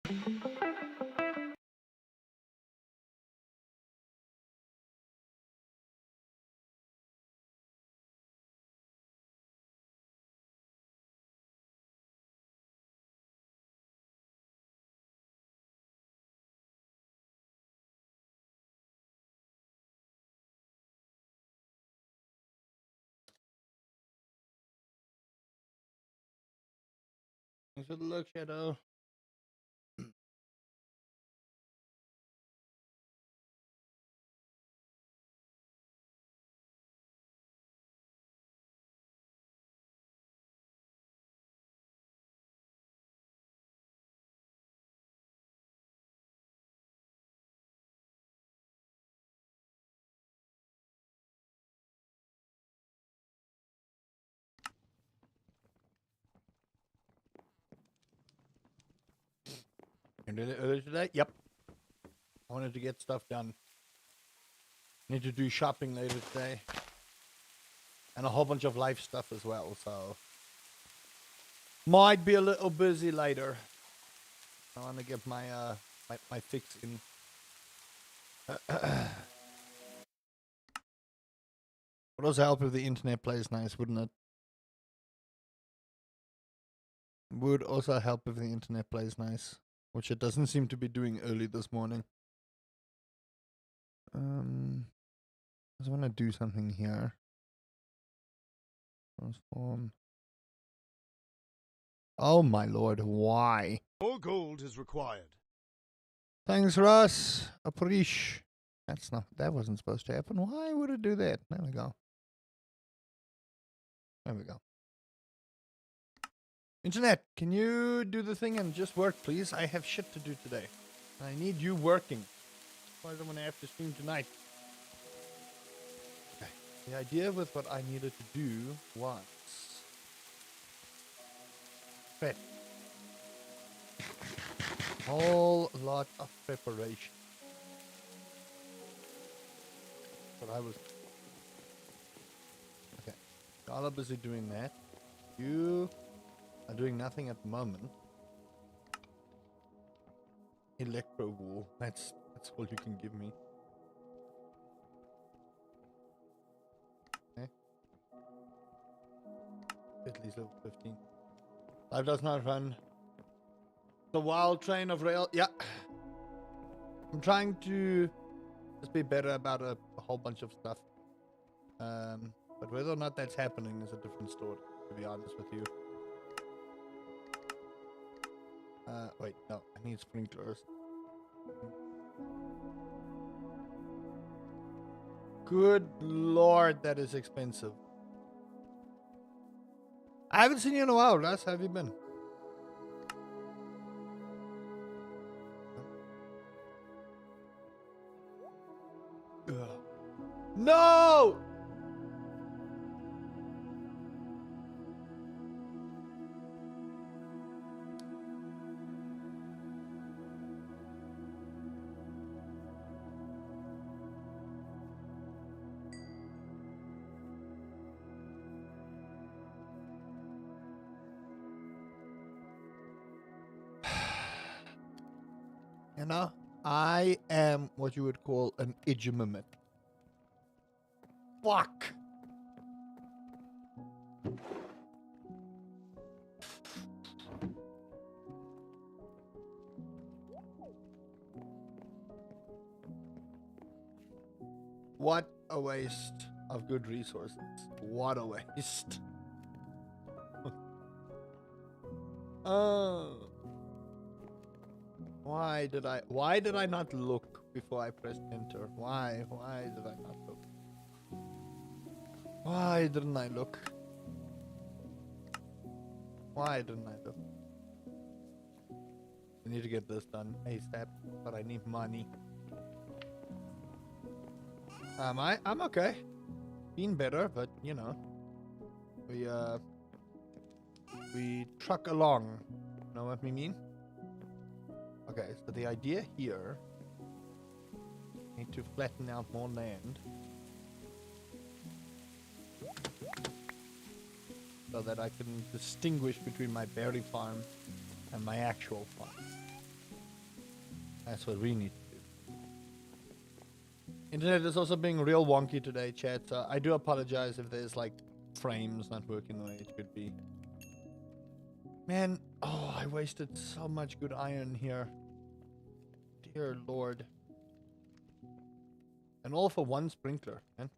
Thanks for the look, Shadow. You did it earlier today? Yep. I wanted to get stuff done. Need to do shopping later today. And a whole bunch of life stuff as well, so might be a little busy later. I want to get my my fix in. Would also help if the internet plays nice, wouldn't it? Would also help if the internet plays nice, which it doesn't seem to be doing early this morning. I just want to do something here. Transform. Oh my lord, why? More gold is required. Thanks, Russ. Appreciate. That wasn't supposed to happen. Why would it do that? There we go. There we go. Internet, can you do the thing and just work, please? I have shit to do today. I need you working. Otherwise I'm gonna have to stream tonight. Okay. The idea with what I needed to do was prep. Whole lot of preparation. But I was okay. Y'all are busy doing that. You are doing nothing at the moment. Electro wool. That's all you can give me. Okay. At least level 15. Life does not run. The wild train of rail. Yeah. I'm trying to just be better about a whole bunch of stuff. But whether or not that's happening is a different story, to be honest with you. Wait, no, I need sprinklers. Good lord, that is expensive. I haven't seen you in a while, Russ. How have you been? Ugh. No! You know, I am what you would call an idiomat. Fuck! What a waste of good resources. What a waste. Oh. Why did I not look before I pressed enter? Why did I not look? Why didn't I look? Why didn't I look? I need to get this done ASAP, but I need money. I'm okay. Been better, but you know. We truck along. Know what I mean? Okay, so the idea here, need to flatten out more land so that I can distinguish between my berry farm and my actual farm. That's what we need to do. Internet is also being real wonky today, chat. So I do apologize if there's like frames not working the way it should be. Man, oh, I wasted so much good iron here. Dear Lord. And all for one sprinkler, man.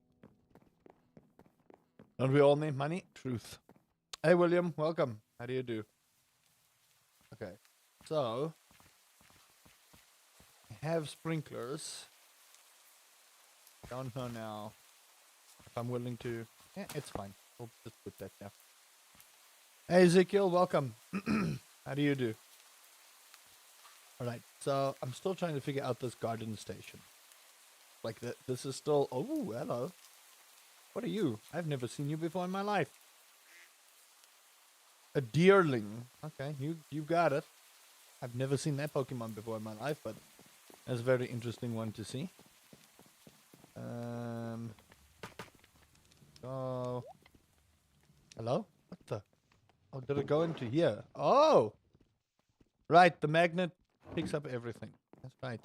Don't we all need money? Truth. Hey, William, welcome. How do you do? Okay, so I have sprinklers. Don't know now if I'm willing to. Yeah, it's fine. We'll just put that there. Hey, Ezekiel, welcome. How do you do? All right, so I'm still trying to figure out this garden station. Like, this is still... Oh, hello. What are you? I've never seen you before in my life. A deerling. Okay, you got it. I've never seen that Pokemon before in my life, but that's a very interesting one to see. Oh. Hello? What the... Oh, did it go into here? Oh! Right, the magnet picks up everything. That's right.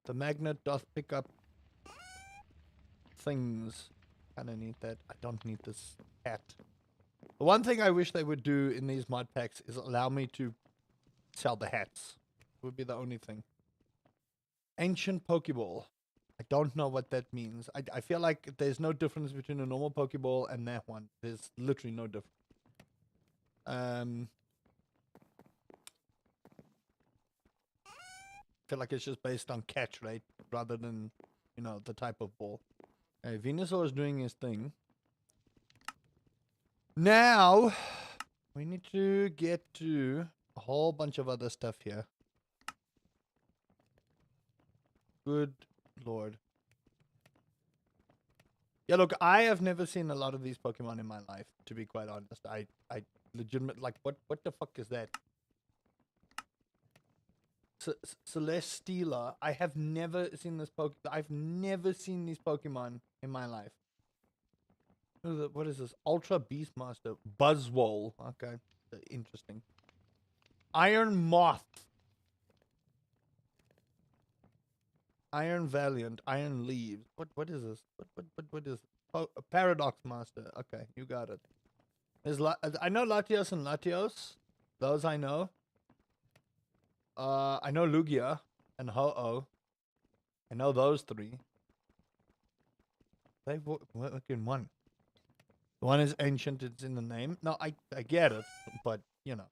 The magnet doth pick up things. Kinda need that. I don't need this hat. The one thing I wish they would do in these mod packs is allow me to sell the hats. It would be the only thing. Ancient Pokeball. I don't know what that means. I feel like there's no difference between a normal Pokeball and that one. There's literally no difference. I feel like it's just based on catch rate rather than, you know, the type of ball. Okay, Venusaur is doing his thing. Now, we need to get to a whole bunch of other stuff here. Good Lord. Yeah, look, I have never seen a lot of these Pokemon in my life, to be quite honest. I legitimate, like, what the fuck is that? Celesteela. I have never seen this I've never seen these Pokemon in my life. What is this? Ultra Beastmaster. Buzzwole. Okay. Interesting. Iron Moth. Iron Valiant. Iron Leaves. What is this? What is this? Oh, a Paradox Master. Okay, you got it. There's I know Latios and Latios. Those I know. I know Lugia and Ho-Oh. I know those three. They work in one. One is ancient, it's in the name. No, I get it, but, you know.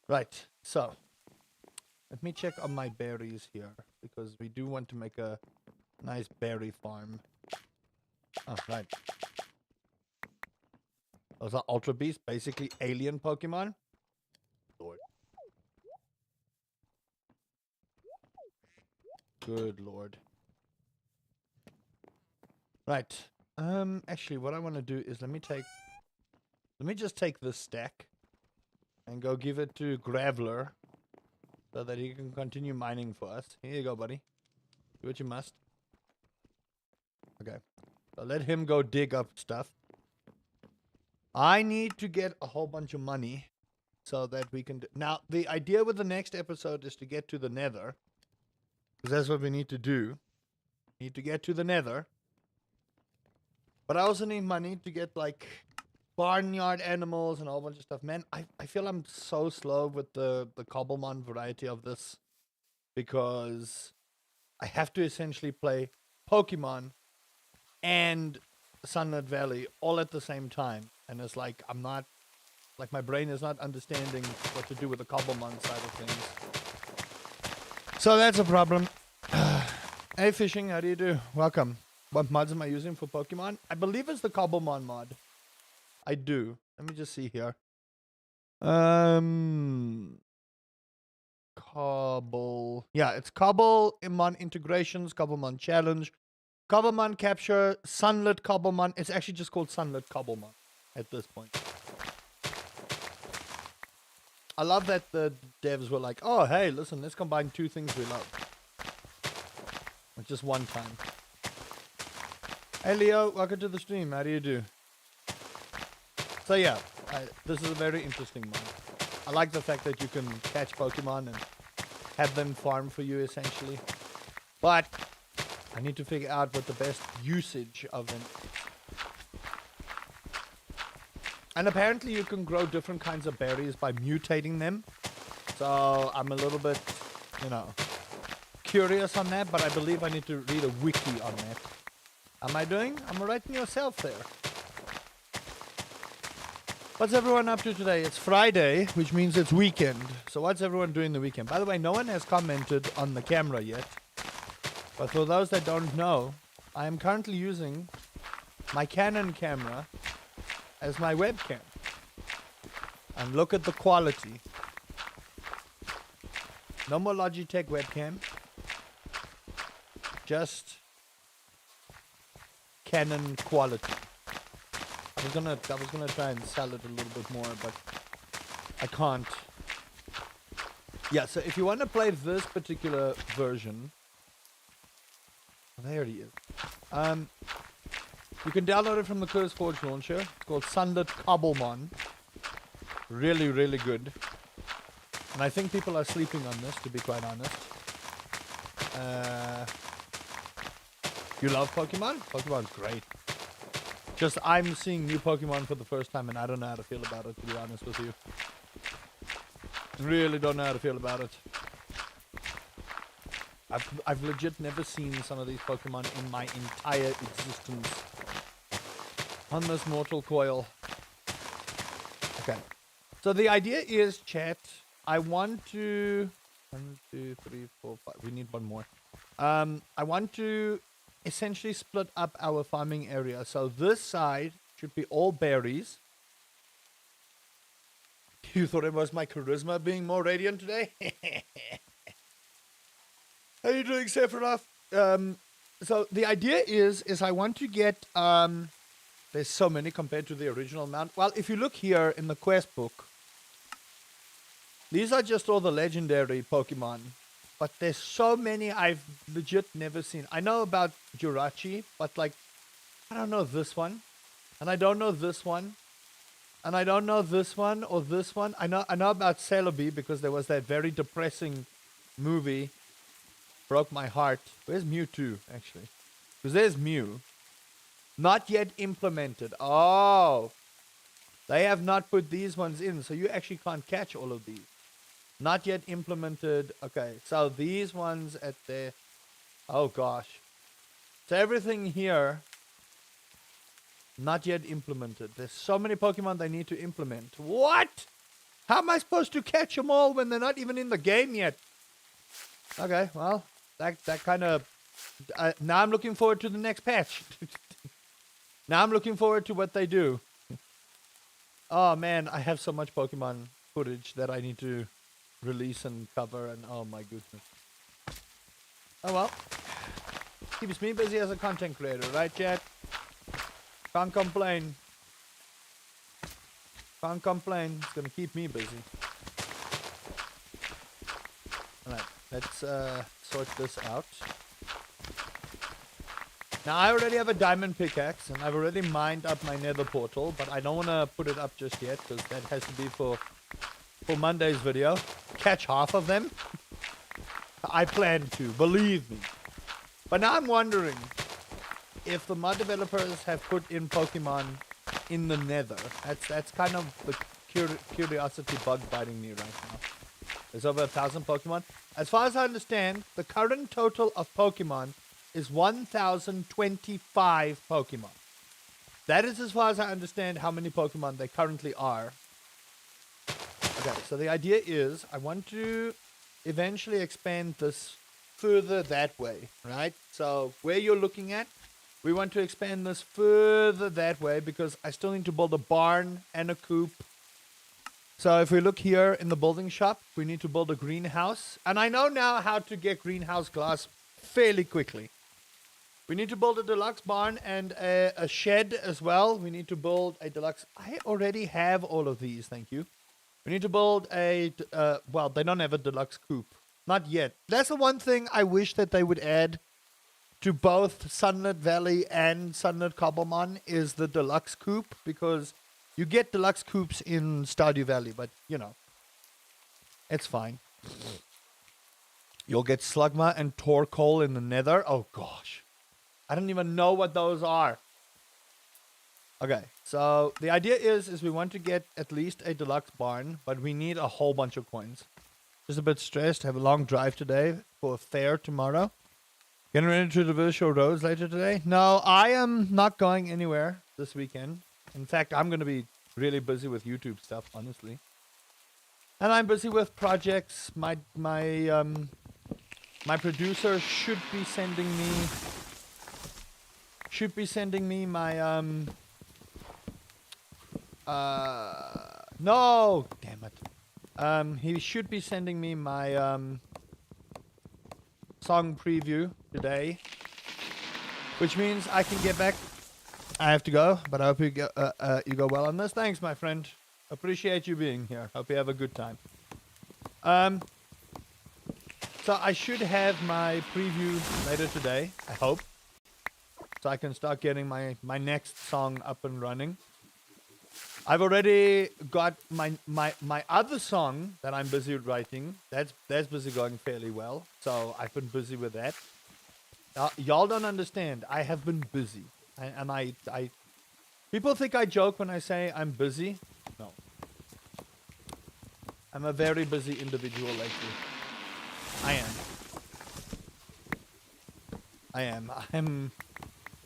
Right, so. Let me check on my berries here, because we do want to make a nice berry farm. Oh, right. Those are Ultra Beasts, basically alien Pokemon. Lord. Good Lord. Right. Actually, what I want to do is let me just take this stack and go give it to Graveler so that he can continue mining for us. Here you go, buddy. Do what you must. Okay. So let him go dig up stuff. I need to get a whole bunch of money so that we can... Now, the idea with the next episode is to get to the Nether. Because that's what we need to do. Need to get to the Nether. But I also need money to get, like, barnyard animals and a whole bunch of stuff. Man, I feel I'm so slow with the Cobblemon variety of this. Because I have to essentially play Pokemon and Sunlit Valley all at the same time. And it's like, I'm not... Like, my brain is not understanding what to do with the Cobblemon side of things. So that's a problem. Hey, Fishing, how do you do? Welcome. What mods am I using for Pokemon? I believe it's the Cobblemon mod. I do. Let me just see here. Cobble. Yeah, it's Cobblemon Integrations, Cobblemon Challenge, Cobblemon Capture, Sunlit Cobblemon. It's actually just called Sunlit Cobblemon at this point. I love that the devs were like, oh, hey, listen, let's combine two things we love. Just one time. Hey, Leo, welcome to the stream. How do you do? So, yeah, this is a very interesting one. I like the fact that you can catch Pokemon and have them farm for you, essentially. But I need to figure out what the best usage of them is. And apparently you can grow different kinds of berries by mutating them. So I'm a little bit, curious on that, but I believe I need to read a wiki on that. Am I doing? I'm writing yourself there. What's everyone up to today? It's Friday, which means it's weekend. So what's everyone doing the weekend? By the way, no one has commented on the camera yet. But for those that don't know, I am currently using my Canon camera as my webcam. And look at the quality. No more Logitech webcam. Just Canon quality. I was gonna try and sell it a little bit more, but I can't. Yeah, so if you want to play this particular version, there he is. You can download it from the CurseForge launcher. It's called Sunlit Cobblemon. Really, really good. And I think people are sleeping on this, to be quite honest. You love Pokemon? Pokemon's great. Just I'm seeing new Pokemon for the first time and I don't know how to feel about it, to be honest with you. Really don't know how to feel about it. I've legit never seen some of these Pokemon in my entire existence. On this mortal coil. Okay. So the idea is, chat, I want to... 1, 2, 3, 4, 5. We need one more. I want to essentially split up our farming area. So this side should be all berries. You thought it was my charisma being more radiant today? How are you doing, Sephiroth? So the idea is I want to get... there's so many compared to the original amount. Well, if you look here in the quest book, these are just all the legendary Pokemon. But there's so many I've legit never seen. I know about Jirachi, but like, I don't know this one. And I don't know this one. And I don't know this one or this one. I know about Celebi because there was that very depressing movie. Broke my heart. Where's Mewtwo, actually? Because there's Mew. Not yet implemented. Oh. They have not put these ones in, so you actually can't catch all of these. Not yet implemented. Okay, so these ones at the... Oh, gosh. So everything here, not yet implemented. There's so many Pokemon they need to implement. What? How am I supposed to catch them all when they're not even in the game yet? Okay, well, that kind of... now I'm looking forward to the next patch. Now I'm looking forward to what they do. Oh, man, I have so much Pokemon footage that I need to release and cover, and oh my goodness. Oh well. Keeps me busy as a content creator, right, chat? Can't complain. Can't complain. It's gonna keep me busy. Alright, let's sort this out. Now I already have a diamond pickaxe and I've already mined up my nether portal, but I don't wanna put it up just yet because that has to be for Monday's video. Catch half of them. I plan to, believe me. But now I'm wondering if the mod developers have put in Pokemon in the nether. That's kind of the curiosity bug biting me right now. There's over 1,000 Pokemon. As far as I understand, the current total of Pokemon is 1,025 Pokemon. That is as far as I understand how many Pokemon there currently are. Okay, so the idea is I want to eventually expand this further that way, right? So where you're looking at, we want to expand this further that way because I still need to build a barn and a coop. So if we look here in the building shop, we need to build a greenhouse. And I know now how to get greenhouse glass fairly quickly. We need to build a deluxe barn and a shed as well. We need to build a deluxe... I already have all of these, thank you. We need to build a... well, they don't have a deluxe coop. Not yet. That's the one thing I wish that they would add to both Sunlit Valley and Sunlit Cobblemon is the deluxe coop. Because you get deluxe coops in Stardew Valley, but, you know. It's fine. You'll get slugma and tor coal in the nether. Oh gosh. I don't even know what those are. Okay, so the idea is we want to get at least a deluxe barn, but we need a whole bunch of coins. Just a bit stressed. Have a long drive today for a fair tomorrow. Getting ready to the virtual roads later today. No, I am not going anywhere this weekend. In fact, I'm going to be really busy with YouTube stuff, honestly. And I'm busy with projects. My producer should be sending me my no, damn it. He should be sending me my song preview today, which means I can get back. I have to go, but I hope you go well on this. Thanks, my friend. Appreciate you being here. Hope you have a good time. So I should have my preview later today, I hope. So I can start getting my next song up and running. I've already got my other song that I'm busy writing. That's busy going fairly well. So I've been busy with that. Y'all don't understand. I have been busy. I people think I joke when I say I'm busy. No. I'm a very busy individual lately. I am.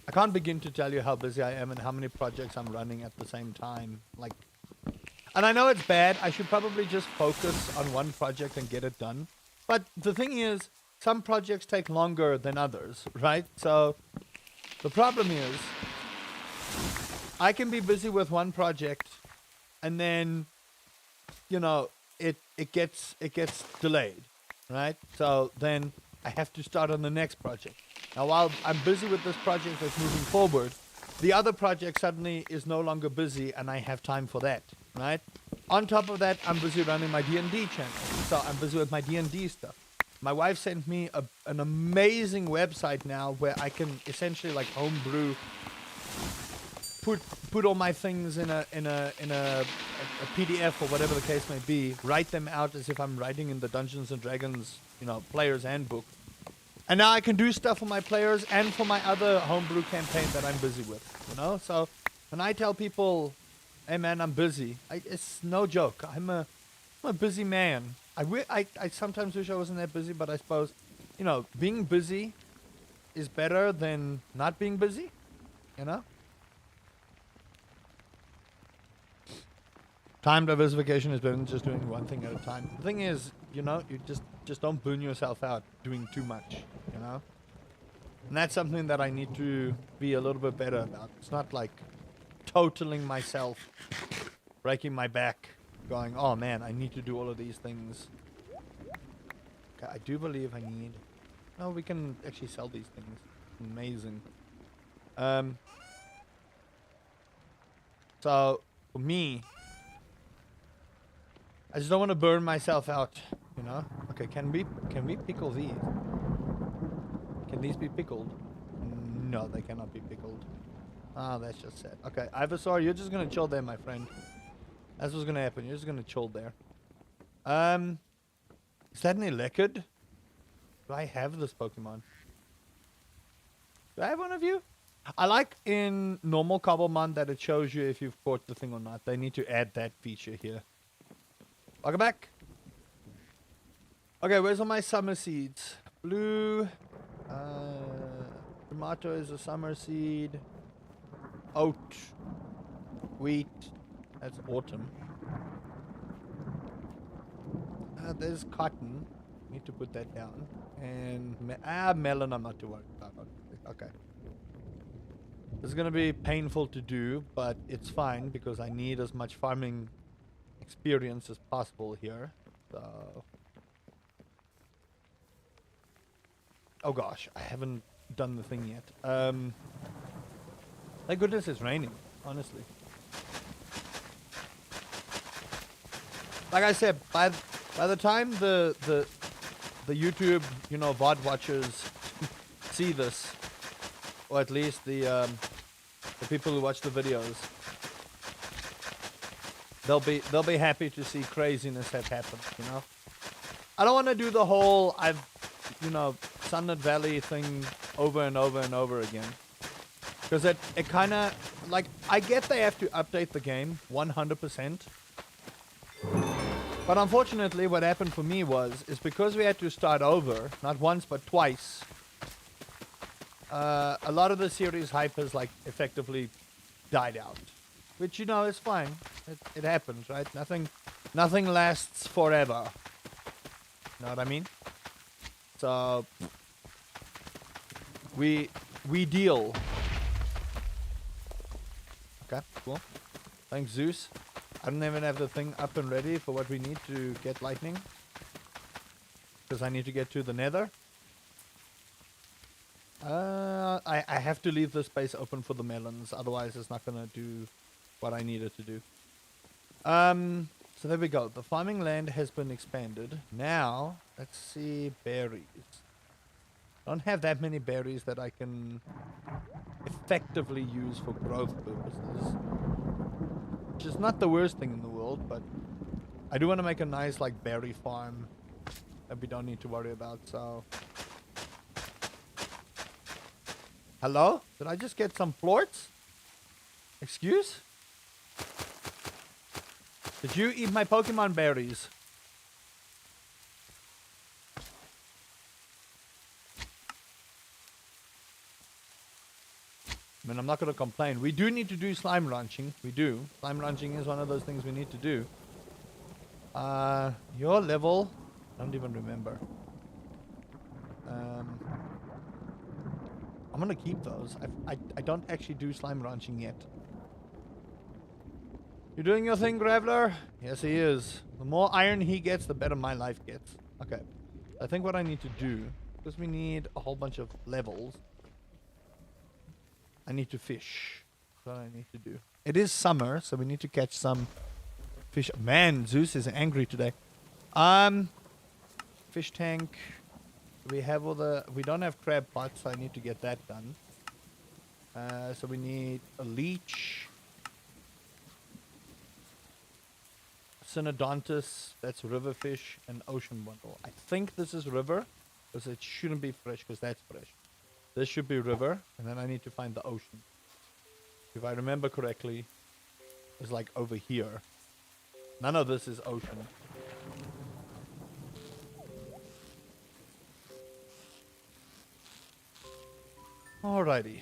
I can't begin to tell you how busy I am and how many projects I'm running at the same time. Like, and I know it's bad. I should probably just focus on one project and get it done. But the thing is, some projects take longer than others, right? So the problem is, I can be busy with one project, and then, you know, it gets delayed, right? So then I have to start on the next project. Now, while I'm busy with this project that's moving forward, the other project suddenly is no longer busy, and I have time for that, right? On top of that, I'm busy running my D&D channel, so I'm busy with my D&D stuff. My wife sent me an amazing website now where I can essentially like homebrew, put all my things in a PDF or whatever the case may be, write them out as if I'm writing in the Dungeons and Dragons, player's handbook. And now I can do stuff for my players and for my other homebrew campaign that I'm busy with, So when I tell people, hey man, I'm busy, it's no joke. I'm a busy man. I sometimes wish I wasn't that busy, but I suppose, being busy is better than not being busy, Time diversification is better than just doing one thing at a time. The thing is, you just don't burn yourself out doing too much, And that's something that I need to be a little bit better about. It's not like totaling myself, breaking my back, going, oh man, I need to do all of these things. Okay, I do believe I need... No, we can actually sell these things. Amazing. So, for me, I just don't want to burn myself out, Okay, can we pickle these? Can these be pickled? No, they cannot be pickled. Ah, that's just sad. Okay, Ivysaur, you're just gonna chill there, my friend. That's what's gonna happen. You're just gonna chill there. Is that an Elekid? Do I have this Pokemon? Do I have one of you? I like in normal Cobblemon that it shows you if you've caught the thing or not. They need to add that feature here. Welcome back. Okay, where's all my summer seeds? Blue. Tomato is a summer seed. Oat. Wheat. That's autumn. There's cotton. Need to put that down. And melon I'm not too worried about. Okay. This is going to be painful to do, but it's fine because I need as much farming experience as possible here. So, oh gosh, I haven't done the thing yet. Thank goodness it's raining, honestly. Like I said, by the time the YouTube, VOD watchers see this, or at least the people who watch the videos, they'll be happy to see craziness have happened, I don't want to do the whole Sunlit Valley thing over and over and over again. Because it kind of, like, I get they have to update the game 100%. But unfortunately, what happened for me is because we had to start over, not once but twice, a lot of the series hype has, like, effectively died out. Which, is fine. It happens, right? Nothing lasts forever. Know what I mean? So, we deal. Okay, cool. Thanks, Zeus. I don't even have the thing up and ready for what we need to get lightning. Because I need to get to the nether. I have to leave the space open for the melons. Otherwise, it's not going to do what I need it to do. So there we go. The farming land has been expanded. Now, let's see berries. I don't have that many berries that I can effectively use for growth purposes. Which is not the worst thing in the world, but I do want to make a nice, like, berry farm that we don't need to worry about, so... Hello? Did I just get some plorts? Excuse? Did you eat my Pokemon berries? I mean, I'm not going to complain. We do need to do slime ranching. We do. Slime ranching is one of those things we need to do. Your level... I don't even remember. I'm going to keep those. I don't actually do slime ranching yet. You're doing your thing, Graveler? Yes, he is. The more iron he gets, the better my life gets. Okay. I think what I need to do, because we need a whole bunch of levels, I need to fish. That's what I need to do. It is summer, so we need to catch some fish. Man, Zeus is angry today. Fish tank. We have all the... We don't have crab pots, so I need to get that done. So we need a leech. Synodontis, that's river fish, and ocean bundle. I think this is river, because it shouldn't be fresh, because that's fresh. This should be river, and then I need to find the ocean. If I remember correctly, it's like over here. None of this is ocean. Alrighty.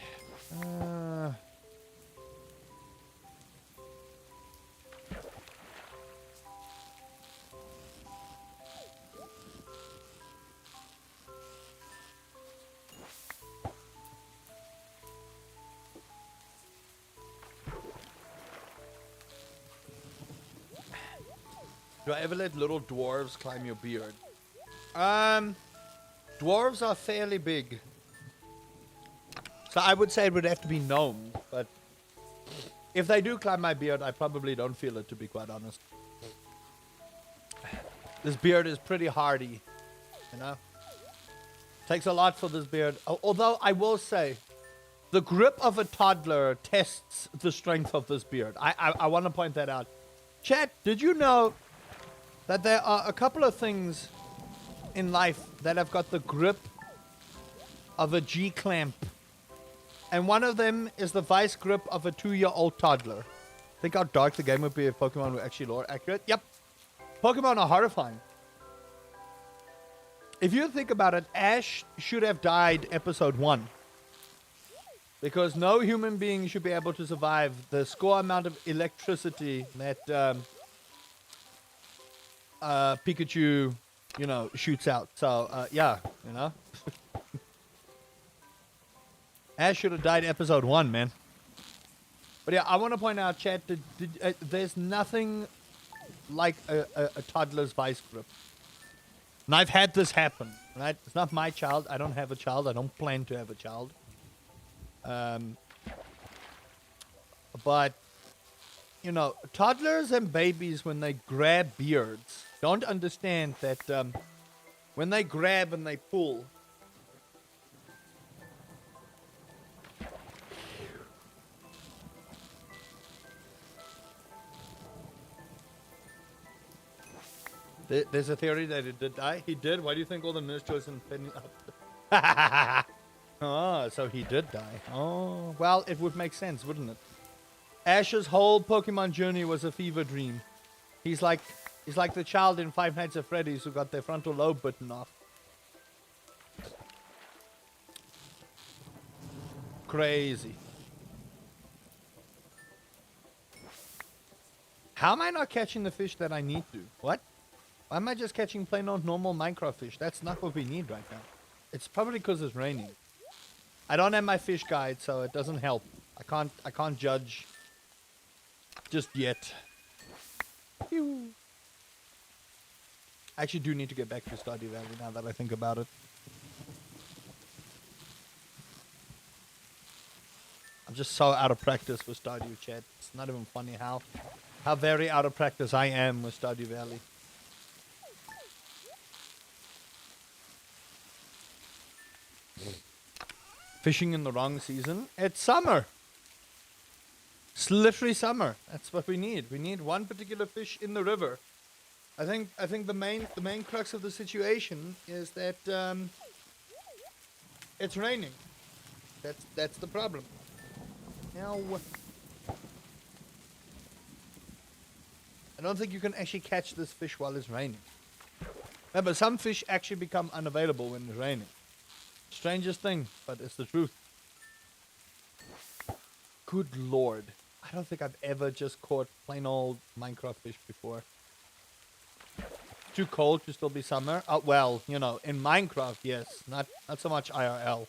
Do I ever let little dwarves climb your beard? Dwarves are fairly big. So I would say it would have to be gnomes, but if they do climb my beard, I probably don't feel it, to be quite honest. This beard is pretty hardy, you know? Takes a lot for this beard. Although I will say, the grip of a toddler tests the strength of this beard. I want to point that out. Chat, did you know that there are a couple of things in life that have got the grip of a G-clamp? And one of them is the vice grip of a 2-year-old toddler. Think how dark the game would be if Pokemon were actually lore accurate? Yep. Pokemon are horrifying. If you think about it, Ash should have died episode 1. Because no human being should be able to survive the score amount of electricity that Pikachu, shoots out. So, yeah, Ash should have died episode 1, man. But yeah, I want to point out, chat, there's nothing like a toddler's vice grip. And I've had this happen, right? It's not my child. I don't have a child. I don't plan to have a child. But, toddlers and babies, when they grab beards, don't understand that when they grab and they pull, There's a theory that it did die. He did. Why do you think all the nurse chose and pending up? Oh, so he did die. Oh, well, it would make sense, wouldn't it? Ash's whole Pokemon journey was a fever dream. He's like the child in Five Nights at Freddy's who got their frontal lobe bitten off. Crazy. How am I not catching the fish that I need to? What? Why am I just catching plain old normal Minecraft fish? That's not what we need right now. It's probably because it's raining. I don't have my fish guide, so it doesn't help. I can't judge just yet. Phew. I actually do need to get back to Stardew Valley now that I think about it. I'm just so out of practice with Stardew, chat. It's not even funny how very out of practice I am with Stardew Valley. Fishing in the wrong season. It's summer. It's literally summer. That's what we need. We need one particular fish in the river. I think the main crux of the situation is that it's raining. That's the problem. Now I don't think you can actually catch this fish while it's raining. Remember, some fish actually become unavailable when it's raining. Strangest thing, but it's the truth. Good lord. I don't think I've ever just caught plain old Minecraft fish before. Too cold to still be summer? Oh, well, you know, in Minecraft, yes. Not so much IRL.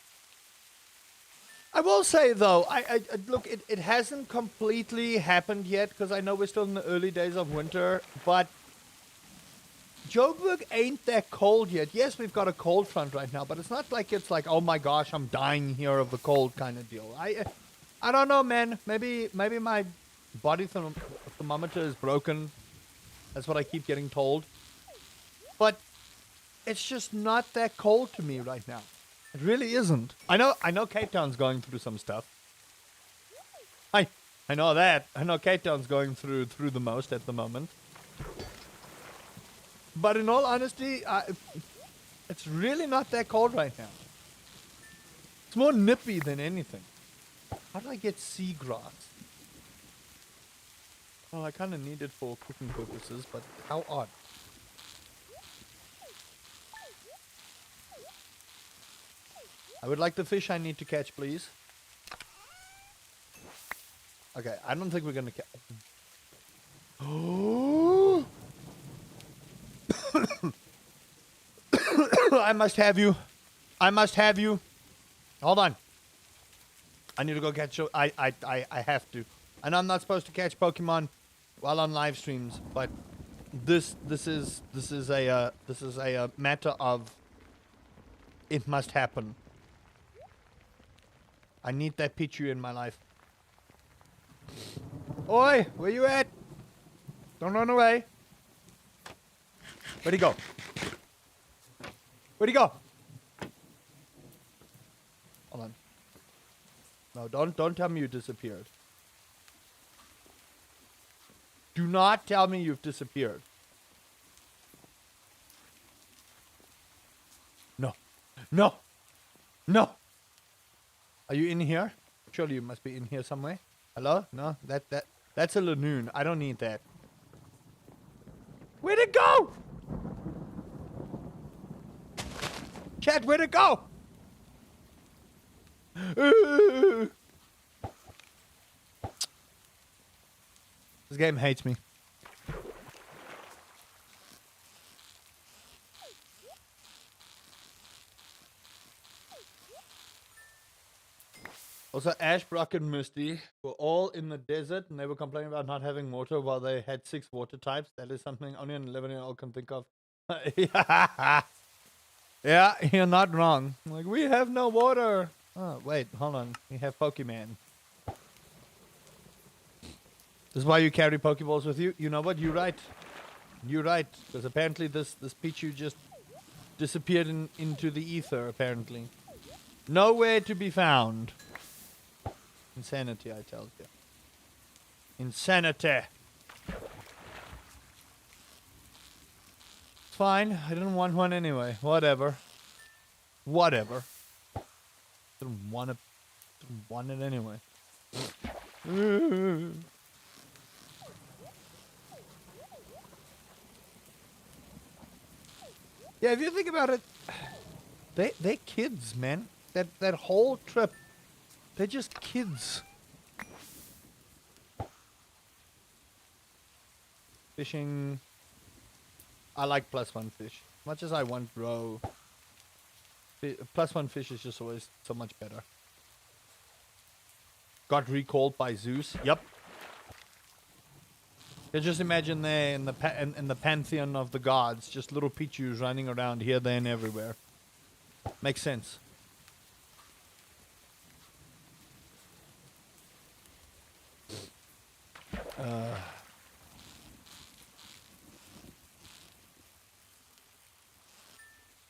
I will say, though, I look, it hasn't completely happened yet, because I know we're still in the early days of winter, but Joburg ain't that cold yet. Yes, we've got a cold front right now, but it's not like it's like, oh my gosh, I'm dying here of the cold kind of deal. I don't know, man. Maybe my body thermometer is broken. That's what I keep getting told. But it's just not that cold to me right now. It really isn't. I know Cape Town's going through some stuff. I know that. I know Cape Town's going through the most at the moment. But in all honesty, it's really not that cold right now. It's more nippy than anything. How do I get seagrass? Well, I kind of need it for cooking purposes, but how odd. I would like the fish I need to catch, please. Okay, I don't think we're gonna catch. Oh! I must have you. I must have you. Hold on. I need to go catch. I have to. I know I'm not supposed to catch Pokemon while on live streams, but this is a matter of it must happen. I need that Pichu in my life. Oi, where you at? Don't run away. Where'd he go? Where'd he go? Hold on. No, don't tell me you disappeared. Do not tell me you've disappeared. No. No. No. Are you in here? Surely you must be in here somewhere. Hello? No? That's a Lanoon. I don't need that. Where'd it go? Chat, where'd it go? This game hates me. Also, Ash, Brock, and Misty were all in the desert, and they were complaining about not having water while they had 6 water types. That is something only an 11-year-old can think of. Yeah, you're not wrong. Like, we have no water. Oh, wait, hold on. We have Pokemon. This is why you carry Pokeballs with you? You know what? You're right. You're right. Because apparently this Pichu just disappeared into the ether, apparently. Nowhere to be found. Insanity, I tell you. Insanity. fine. I didn't want one anyway. Whatever. Whatever. Didn't want it anyway. Yeah, if you think about it, they're kids, man. That whole trip, they're just kids. Fishing. I like +1 fish. As much as I want roe, +1 fish is just always so much better. Got recalled by Zeus. Yep. You just imagine there in the pantheon of the gods, just little Pichus running around here, there, and everywhere. Makes sense.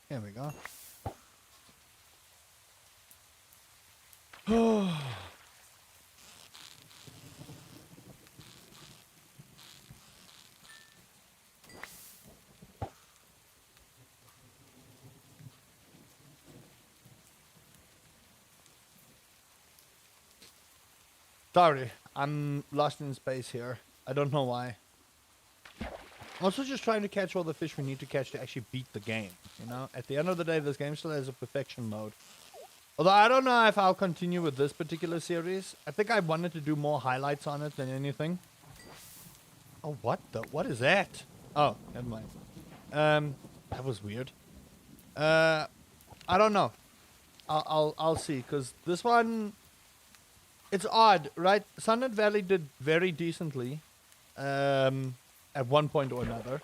Here we go. Sorry, I'm lost in space here. I don't know why. I'm also just trying to catch all the fish we need to catch to actually beat the game, you know? At the end of the day, this game still has a perfection mode. Although I don't know if I'll continue with this particular series. I think I wanted to do more highlights on it than anything. Oh, what is that? Oh, never mind. That was weird. I don't know. I'll see, because this one... It's odd, right? Sunlit Valley did very decently at one point or another.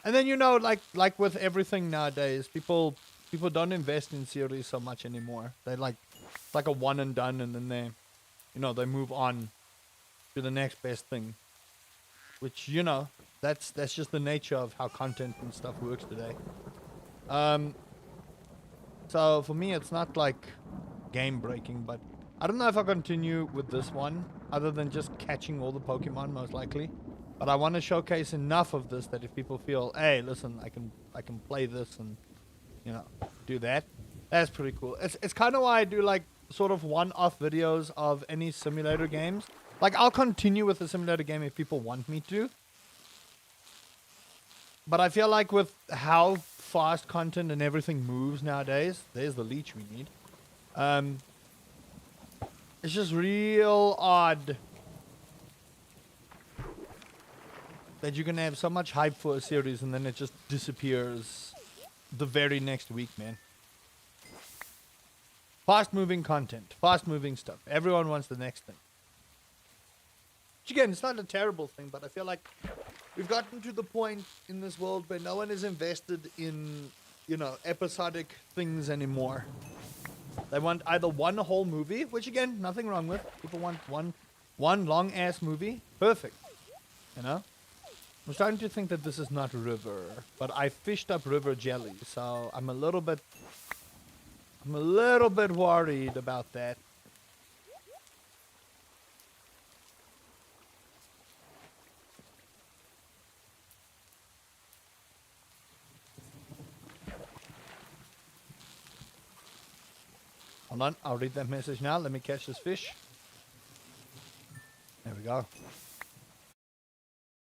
And then, you know, like with everything nowadays, people don't invest in series so much anymore. They like a one and done, and then they move on to the next best thing. Which, you know, that's just the nature of how content and stuff works today. So for me, it's not like game breaking, but I don't know if I'll continue with this one, other than just catching all the Pokemon, most likely. But I want to showcase enough of this that if people feel, hey, listen, I can play this and, you know, do that. That's pretty cool. It's kind of why I do like sort of one-off videos of any simulator games. Like, I'll continue with the simulator game if people want me to. But I feel like with how fast content and everything moves nowadays, there's the leech we need. It's just real odd that you can have so much hype for a series and then it just disappears the very next week, man. Fast-moving content, fast-moving stuff. Everyone wants the next thing. Which again, it's not a terrible thing, but I feel like we've gotten to the point in this world where no one is invested in, you know, episodic things anymore. They want either one whole movie, which again, nothing wrong with. People want one long-ass movie. Perfect. You know? I'm starting to think that this is not river, but I fished up river jelly, so I'm a little bit worried about that. Hold on, I'll read that message now. Let me catch this fish. There we go.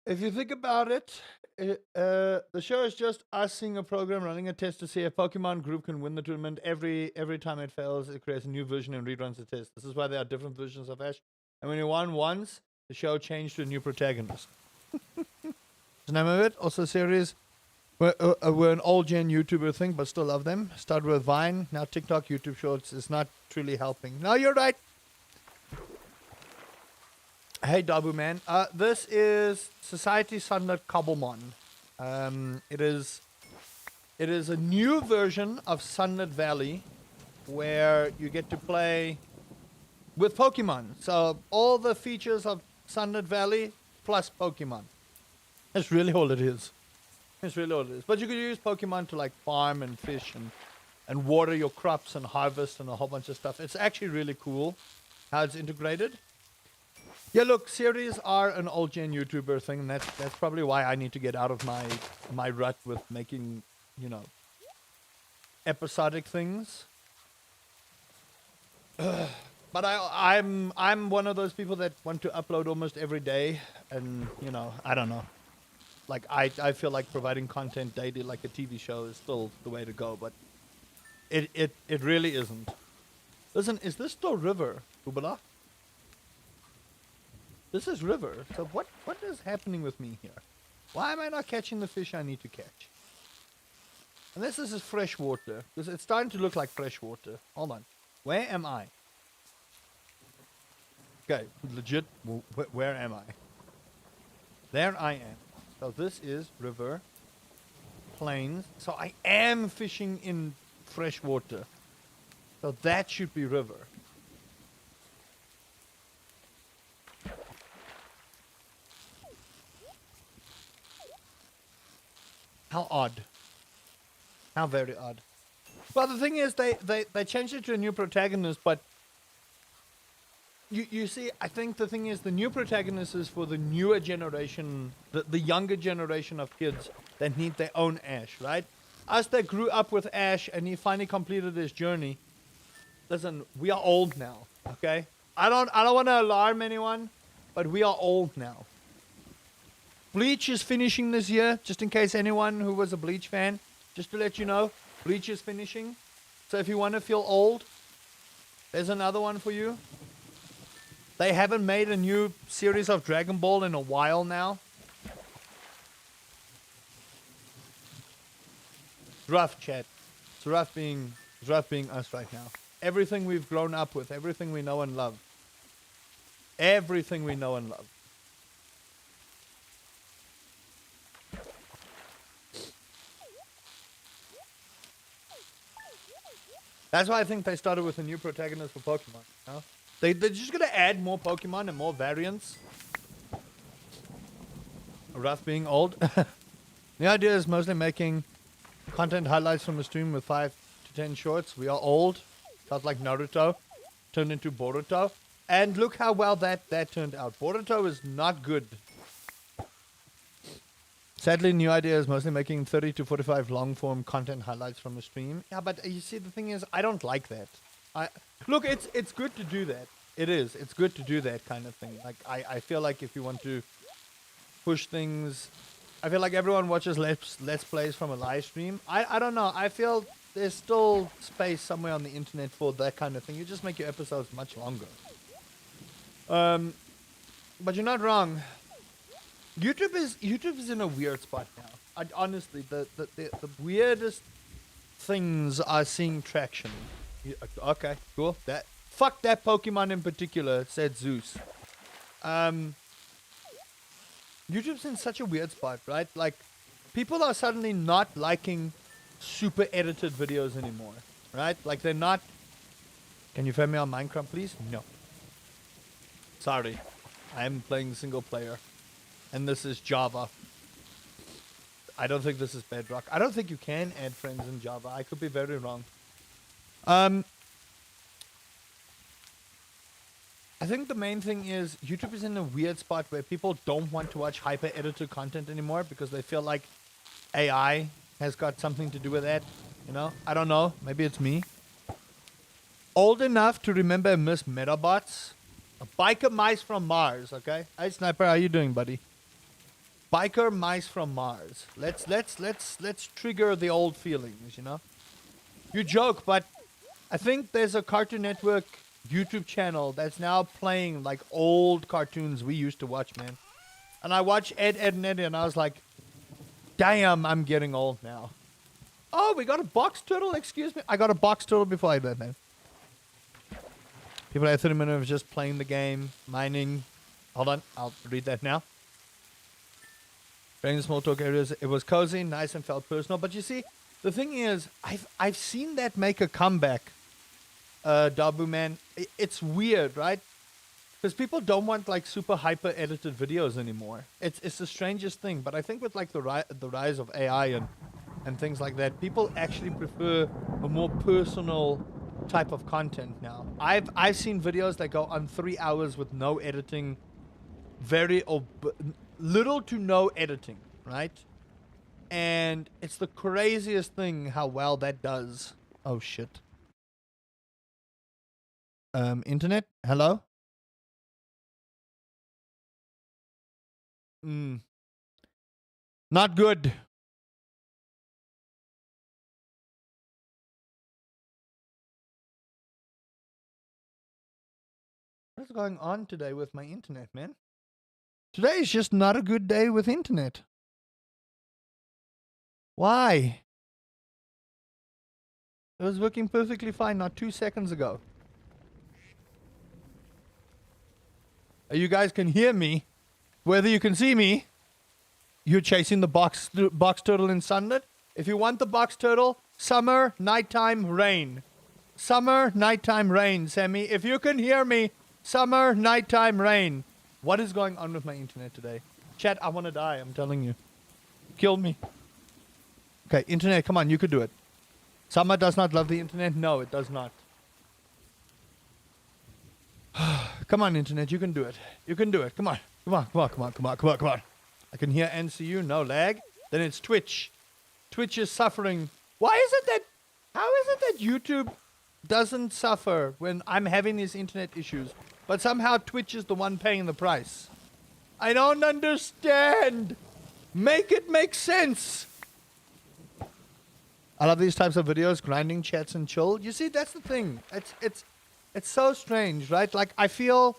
If you think about it, the show is just us seeing a program, running a test to see if Pokemon group can win the tournament. Every time it fails, it creates a new version and reruns the test. This is why there are different versions of Ash. And when you won once, the show changed to a new protagonist. The name of it, also series. We're an old gen YouTuber thing, but still love them. Started with Vine, now TikTok, YouTube Shorts is not truly helping. No, you're right. Hey, Dabu man. This is Society Sunlit Cobblemon. It is a new version of Sunlit Valley, where you get to play with Pokemon. So all the features of Sunlit Valley plus Pokemon. That's really all it is. That's really all it is. But you could use Pokemon to like farm and fish and water your crops and harvest and a whole bunch of stuff. It's actually really cool how it's integrated. Yeah, look, series are an old gen YouTuber thing, and that's probably why I need to get out of my rut with making, you know, episodic things. But I'm one of those people that want to upload almost every day, and you know, I don't know. Like I feel like providing content daily like a TV show is still the way to go, but it really isn't. Listen, is this still river, Ubala? This is river. So what is happening with me here? Why am I not catching the fish I need to catch? Unless this is fresh water, because it's starting to look like fresh water. Hold on. Where am I? Okay, legit, where am I? There I am. So this is river, plains. So I am fishing in fresh water. So that should be river. How odd. How very odd. Well, the thing is, they changed it to a new protagonist, but you see, I think the thing is, the new protagonist is for the newer generation, the younger generation of kids that need their own Ash, right? Us that grew up with Ash and he finally completed his journey. Listen, we are old now, okay? I don't want to alarm anyone, but we are old now. Bleach is finishing this year, just in case anyone who was a Bleach fan, just to let you know, Bleach is finishing. So if you want to feel old, there's another one for you. They haven't made a new series of Dragon Ball in a while now. It's rough, chat. It's rough being us right now. Everything we've grown up with, everything we know and love. Everything we know and love. That's why I think they started with a new protagonist for Pokemon. You know? They're just going to add more Pokemon and more variants. Rough being old. The idea is mostly making content highlights from a stream with 5 to 10 shorts. We are old. Felt like Naruto. Turned into Boruto. And look how well that turned out. Boruto is not good. Sadly, new idea is mostly making 30 to 45 long-form content highlights from a stream. Yeah, but you see, the thing is, I don't like that. Look, it's good to do that. It is. It's good to do that kind of thing. Like, I feel like if you want to push things... I feel like everyone watches Let's Plays from a live stream. I don't know. I feel there's still space somewhere on the internet for that kind of thing. You just make your episodes much longer. But you're not wrong. YouTube is in a weird spot now. Honestly, the weirdest things are seeing traction. Okay, cool. Fuck that Pokemon in particular, said Zeus. YouTube's in such a weird spot, right? Like, people are suddenly not liking super edited videos anymore, right? Like, they're not... Can you find me on Minecraft, please? No. Sorry. I am playing single player. And this is Java. I don't think this is Bedrock. I don't think you can add friends in Java. I could be very wrong. I think the main thing is YouTube is in a weird spot where people don't want to watch hyper-edited content anymore because they feel like AI has got something to do with that. You know? I don't know. Maybe it's me. Old enough to remember Miss Metabots. Biker mice from Mars, okay? Hey, Sniper, how you doing, buddy? Biker mice from Mars. Let's trigger the old feelings, you know? You joke, but I think there's a Cartoon Network YouTube channel that's now playing like old cartoons we used to watch, man. And I watched Ed, and Eddie, and I was like, damn, I'm getting old now. Oh, we got a box turtle? Excuse me? I got a box turtle before I did, man. People at 30 minutes just playing the game, mining. Hold on, I'll read that now. Very small talk areas. It was cozy, nice, and felt personal. But you see, the thing is, I've seen that make a comeback. Dabu man, it's weird, right? Because people don't want like super hyper edited videos anymore. It's the strangest thing. But I think with like the rise of AI and things like that, people actually prefer a more personal type of content now. I've seen videos that go on 3 hours with no editing, very little to no editing, right? And it's the craziest thing how well that does. Oh shit. Internet? Hello? Not good. What is going on today with my internet, man? Today is just not a good day with internet. Why? It was working perfectly fine not 2 seconds ago. You guys can hear me. Whether you can see me, you're chasing the box turtle in Sunlit. If you want the box turtle, summer, nighttime, rain. Summer, nighttime, rain, Sammy. If you can hear me, summer, nighttime, rain. What is going on with my internet today? Chat, I want to die, I'm telling you. Kill me. Okay, internet, come on, you could do it. Summer does not love the internet? No, it does not. Come on, internet, you can do it. You can do it. Come on. Come on, come on, come on, come on, come on, come on. I can hear and see you, no lag. Then it's Twitch. Twitch is suffering. Why is it that... How is it that YouTube doesn't suffer when I'm having these internet issues, but somehow Twitch is the one paying the price? I don't understand. Make it make sense. I love these types of videos, grinding chats and chill. You see, that's the thing. It's so strange, right? Like, I feel...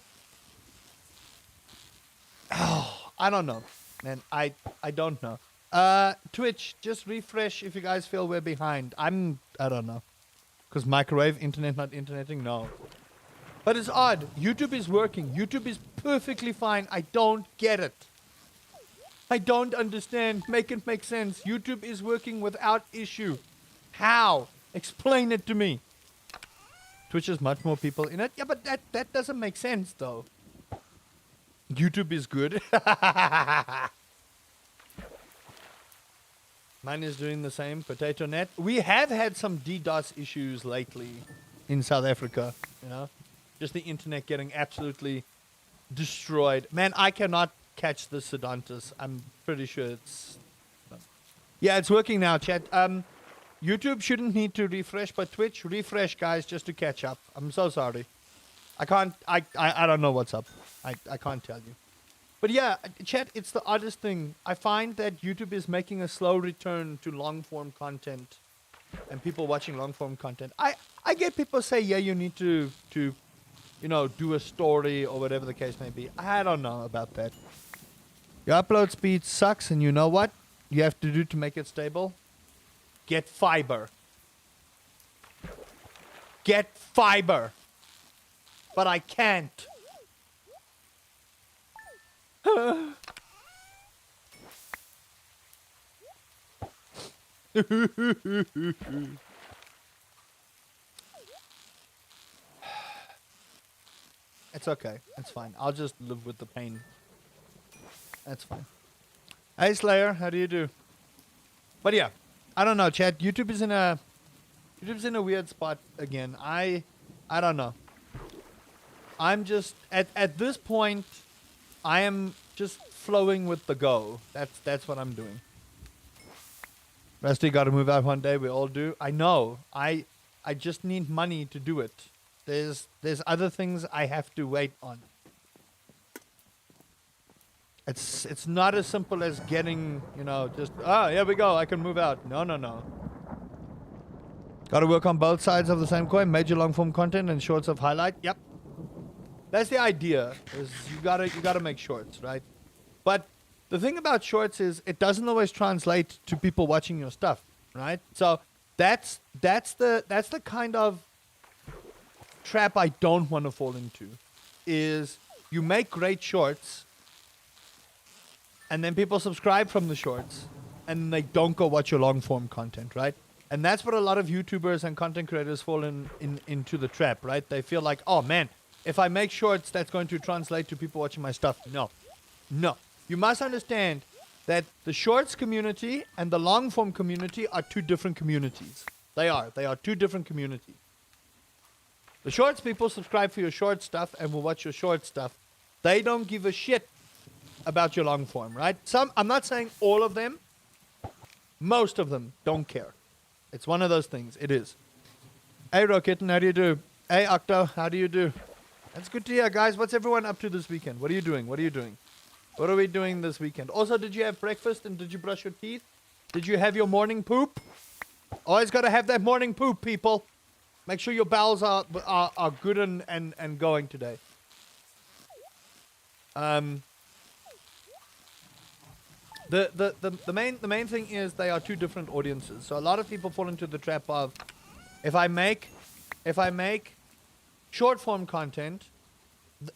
Oh, I don't know, man. I don't know. Twitch, just refresh if you guys feel we're behind. I don't know. Because microwave, internet, not interneting? No. But it's odd. YouTube is working. YouTube is perfectly fine. I don't get it. I don't understand. Make it make sense. YouTube is working without issue. How? Explain it to me. Twitch has much more people in it. Yeah, but that doesn't make sense, though. YouTube is good. Mine is doing the same. Potato Net. We have had some DDoS issues lately in South Africa. You know, just the internet getting absolutely destroyed. Man, I cannot catch the Sedantis. I'm pretty sure it's... Yeah, it's working now, chat. YouTube shouldn't need to refresh, but Twitch, refresh, guys, just to catch up. I'm so sorry. I can't... I don't know what's up. I can't tell you. But yeah, chat, it's the oddest thing. I find that YouTube is making a slow return to long-form content and people watching long-form content. I get people say, yeah, you need to you know, do a story or whatever the case may be. I don't know about that. Your upload speed sucks, and you know what you have to do to make it stable? Get fiber. Get fiber. But I can't. It's okay. It's fine. I'll just live with the pain. That's fine. Hey Slayer, how do you do? But yeah, I don't know, chat. YouTube's in a weird spot again. I don't know. I'm just at this point, I am just flowing with the go. That's what I'm doing. Rusty got to move out one day. We all do. I know. I just need money to do it. There's other things I have to wait on. It's not as simple as getting, you know, just, here we go, I can move out. No. Gotta work on both sides of the same coin, major long form content and shorts of highlight. Yep. That's the idea, is you gotta make shorts, right? But the thing about shorts is it doesn't always translate to people watching your stuff, right? So that's the kind of trap I don't want to fall into, is you make great shorts and then people subscribe from the shorts and they don't go watch your long form content, right? And that's what a lot of YouTubers and content creators fall into the trap, right? They feel like, oh man, if I make shorts, that's going to translate to people watching my stuff. No. You must understand that the shorts community and the long form community are two different communities. They are two different communities. The shorts people subscribe for your short stuff and will watch your short stuff. They don't give a shit about your long form, right? I'm not saying all of them. Most of them don't care. It's one of those things. It is. Hey, Rockitten, how do you do? Hey, Octo, how do you do? That's good to hear, guys. What's everyone up to this weekend? What are you doing? What are you doing? What are we doing this weekend? Also, did you have breakfast and did you brush your teeth? Did you have your morning poop? Always got to have that morning poop, people. Make sure your bowels are good and going today. The main thing is they are two different audiences. So a lot of people fall into the trap of if I make short form content,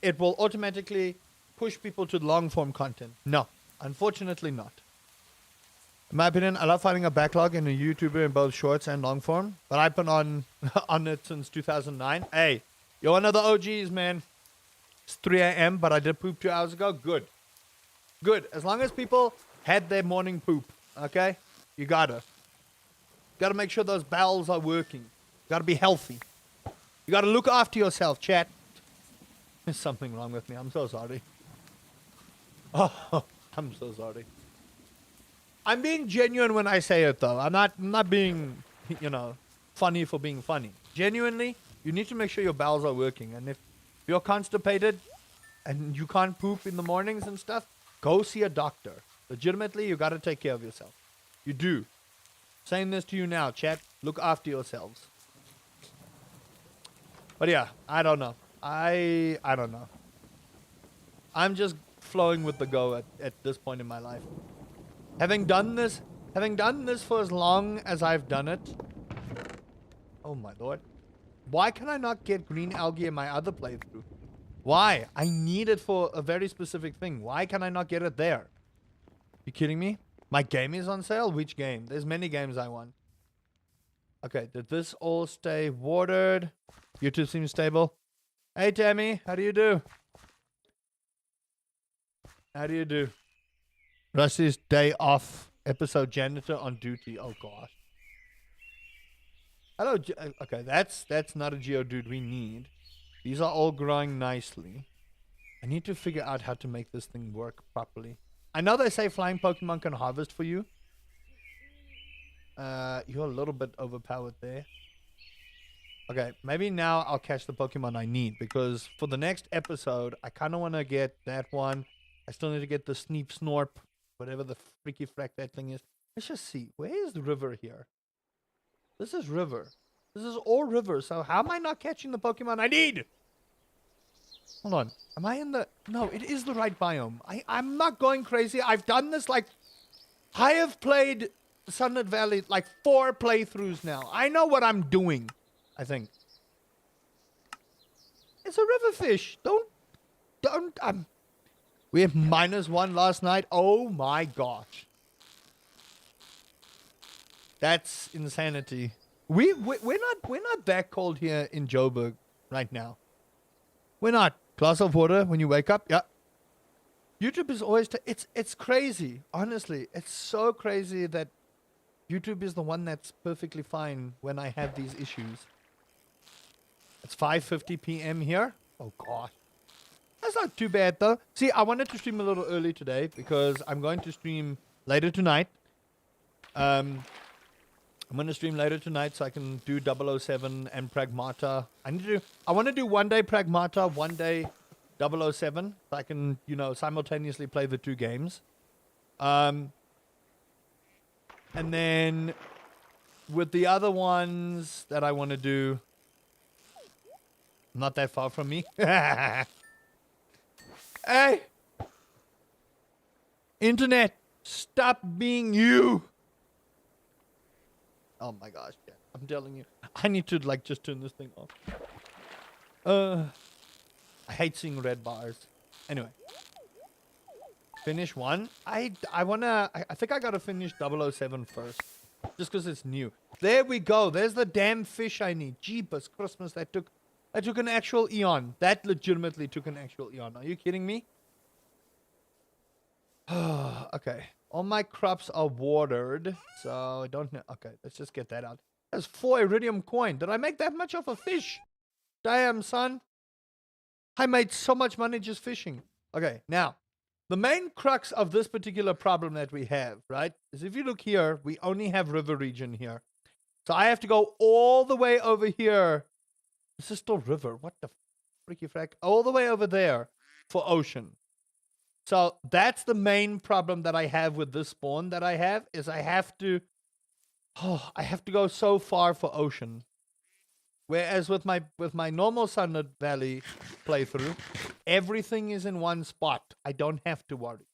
it will automatically push people to long form content. No, unfortunately not. In my opinion, I love finding a backlog in a YouTuber in both shorts and long form, but I've been on it since 2009. Hey, you're one of the OGs, man. It's 3 a.m., but I did poop 2 hours ago. Good. Good. As long as people had their morning poop, okay? You gotta make sure those bowels are working. You gotta be healthy. You gotta look after yourself, chat. There's something wrong with me. I'm so sorry. Oh, I'm so sorry. I'm being genuine when I say it, though. I'm not being, funny for being funny. Genuinely, you need to make sure your bowels are working. And if you're constipated and you can't poop in the mornings and stuff, go see a doctor. Legitimately, you got to take care of yourself. You do. Saying this to you now, chat. Look after yourselves. But yeah, I don't know. I don't know. I'm just flowing with the go at this point in my life. Having done this for as long as I've done it. Oh my lord. Why can I not get green algae in my other playthrough? Why? I need it for a very specific thing. Why can I not get it there? You kidding me? My game is on sale? Which game? There's many games I want. Okay, did this all stay watered? YouTube seems stable. Hey Tammy, how do you do? How do you do? Rusty's day off episode janitor on duty. Oh gosh. Hello. Okay, that's not a Geodude we need. These are all growing nicely. I need to figure out how to make this thing work properly. I know they say flying Pokemon can harvest for you. You're a little bit overpowered there. Okay, maybe now I'll catch the Pokemon I need because for the next episode, I kind of want to get that one. I still need to get the Sneep Snorp. Whatever the freaky frack that thing is. Let's just see. Where is the river here? This is river. This is all river. So how am I not catching the Pokemon I need? Hold on. Am I in the... No, it is the right biome. I'm not going crazy. I've done this like... I have played Sunlit Valley like 4 playthroughs now. I know what I'm doing, I think. It's a river fish. Don't... We have -1 last night. Oh my gosh. That's insanity. We're not that cold here in Joburg right now. We're not. Glass of water when you wake up. Yeah. YouTube is always it's crazy. Honestly, it's so crazy that YouTube is the one that's perfectly fine when I have these issues. It's 5:50 p.m. here. Oh gosh. That's not too bad though. See, I wanted to stream a little early today because I'm going to stream later tonight. I'm going to stream later tonight so I can do 007 and Pragmata. I want to do one day Pragmata, one day 007 so I can, simultaneously play the 2 games. And then with the other ones that I want to do, not that far from me. Hey! Internet, stop being you! Oh my gosh, yeah, I'm telling you. I need to, just turn this thing off. I hate seeing red bars. Anyway. Finish 1? I think I gotta finish 007 first. Just because it's new. There we go. There's the damn fish I need. Jeepers Christmas, that took an actual eon. That legitimately took an actual eon. Are you kidding me? Okay. All my crops are watered. So I don't know. Okay, let's just get that out. There's 4 iridium coin. Did I make that much off a fish? Damn, son. I made so much money just fishing. Okay, now. the main crux of this particular problem that we have, right, is if you look here, we only have river region here. So I have to go all the way over here. This is still river. What the freaky frack? All the way over there for ocean. So that's the main problem that I have with this spawn that I have, is I have to go so far for ocean. Whereas with my normal Sunlit Valley playthrough, everything is in one spot. I don't have to worry.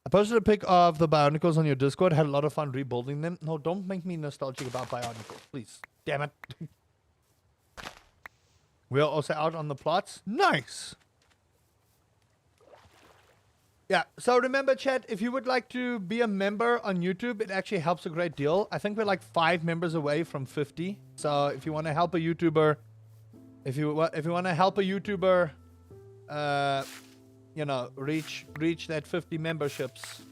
I posted a pic of the Bionicles on your Discord. Had a lot of fun rebuilding them. No, don't make me nostalgic about Bionicles, please. Damn it. We are also out on the plots. Nice. Yeah, so remember, chat, if you would like to be a member on YouTube, it actually helps a great deal. I think we're like 5 members away from 50. So if you want to help a YouTuber, if you want to help a YouTuber, you know, reach that 50 memberships,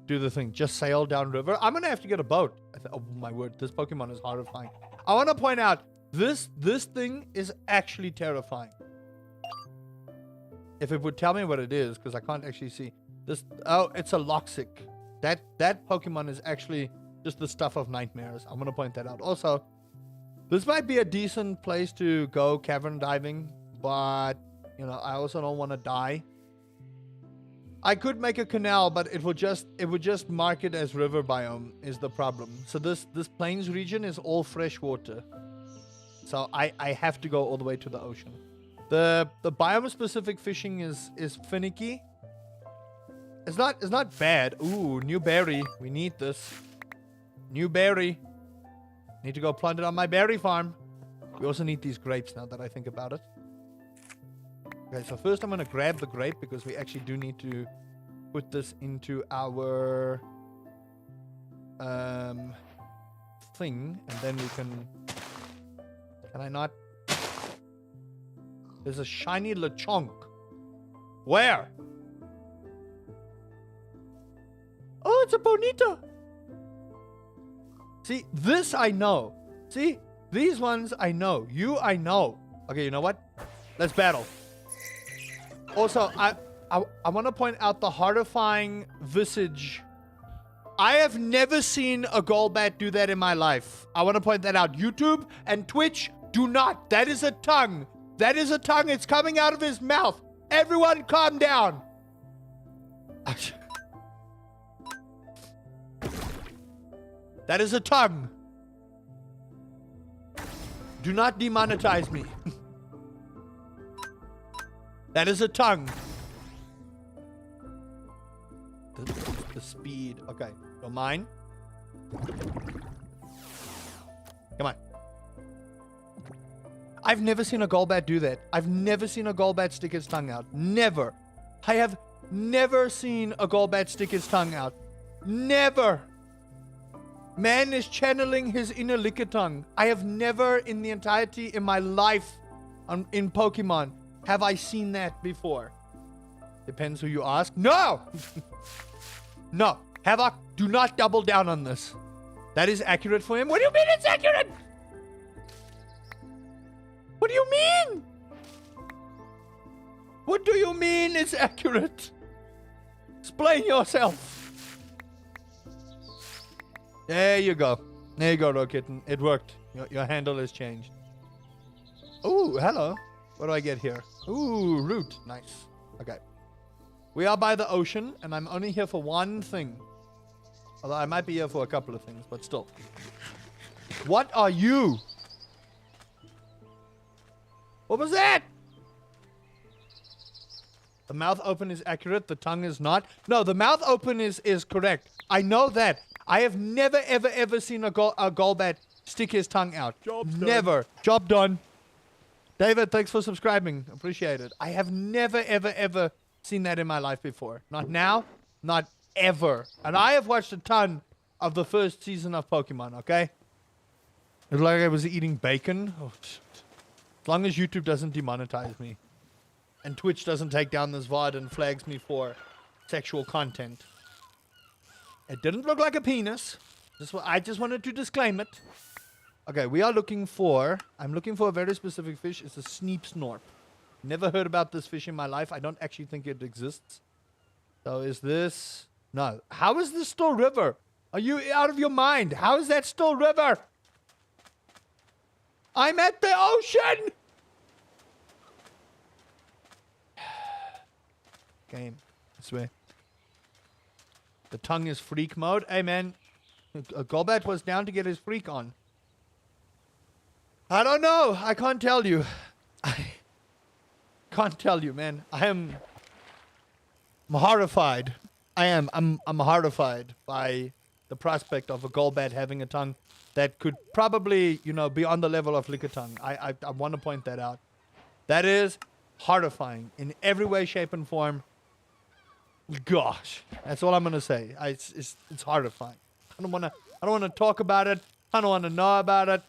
do the thing. Just sail down river. I'm gonna have to get a boat. Oh my word, this Pokemon is horrifying. I want to point out this thing is actually terrifying. If it would tell me what it is, because I can't actually see this. Oh, it's a Loxic. That Pokemon is actually just the stuff of nightmares. I'm gonna point that out. Also, this might be a decent place to go cavern diving, but you know, I also don't want to die. I could make a canal, but it would just mark it as river biome is the problem. So this plains region is all fresh water. So I have to go all the way to the ocean. The biome specific fishing is finicky. It's not bad. Ooh, new berry. We need this. New berry. Need to go plant it on my berry farm. We also need these grapes now that I think about it. Okay, so first I'm going to grab the grape because we actually do need to put this into our thing, and then we can I not? There's a shiny Lechonk. Where? Oh, it's a Bonita. See, this I know. See, these ones I know. You I know. Okay, you know what? Let's battle. Also, I want to point out the horrifying visage. I have never seen a Golbat do that in my life. I want to point that out. YouTube and Twitch, do not. That is a tongue. That is a tongue. It's coming out of his mouth. Everyone calm down. That is a tongue. Do not demonetize me. That is a tongue. The speed. Okay. Don't mind. Come on. I've never seen a Golbat do that. I've never seen a Golbat stick its tongue out. Never. I have never seen a Golbat stick its tongue out. Never. Man is channeling his inner Lickitung. I have never in the entirety in my life in Pokemon have I seen that before. Depends who you ask. No! No. Havoc, do not double down on this. That is accurate for him. What do you mean it's accurate? What do you mean? What do you mean it's accurate? Explain yourself. There you go. There you go, Rokitten. It worked. Your handle has changed. Ooh, hello. What do I get here? Ooh, root. Nice. Okay. We are by the ocean, and I'm only here for one thing. Although I might be here for a couple of things, but still. What are you? What was that? The mouth open is accurate. The tongue is not. No, the mouth open is correct. I know that. I have never, ever, ever seen a Golbat stick his tongue out. Job's never. done. Job done. David, thanks for subscribing. Appreciate it. I have never, ever, ever seen that in my life before. Not now. Not ever. And I have watched a ton of the first season of Pokemon, okay? It looked like I was eating bacon. Oh, shit. As long as YouTube doesn't demonetize me. And Twitch doesn't take down this VOD and flags me for sexual content. It didn't look like a penis. I just wanted to disclaim it. Okay, we are looking for... I'm looking for a very specific fish. It's a Sneep Snorp. Never heard about this fish in my life. I don't actually think it exists. So is this... No. How is this still river? Are you out of your mind? How is that still river? I'm at the ocean! Game. I swear. The tongue is freak mode. Hey, man. Golbat was down to get his freak on. I don't know. I can't tell you. I can't tell you, man. I'm horrified. I'm horrified by the prospect of a Golbat having a tongue that could probably, you know, be on the level of Lickitung. I want to point that out. That is horrifying in every way, shape, and form. Gosh, that's all I'm gonna say. It's horrifying. I don't wanna talk about it. I don't wanna know about it.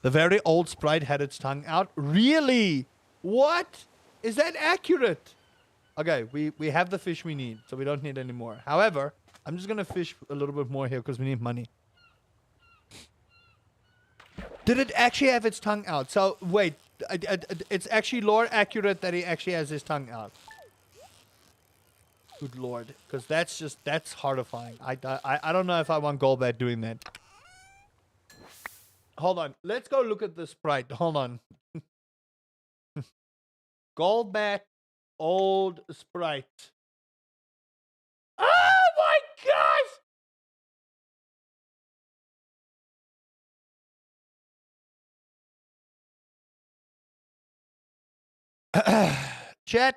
The very old sprite had its tongue out. Really? What? Is that accurate? Okay, we have the fish we need, so we don't need any more. However, I'm just gonna fish a little bit more here because we need money. Did it actually have its tongue out? So wait, it's actually lore accurate that he actually has his tongue out. Good lord, because that's horrifying. I don't know if I want Golbat doing that. Hold on, let's go look at the sprite. Hold on. Golbat old sprite. Oh my gosh! Chat.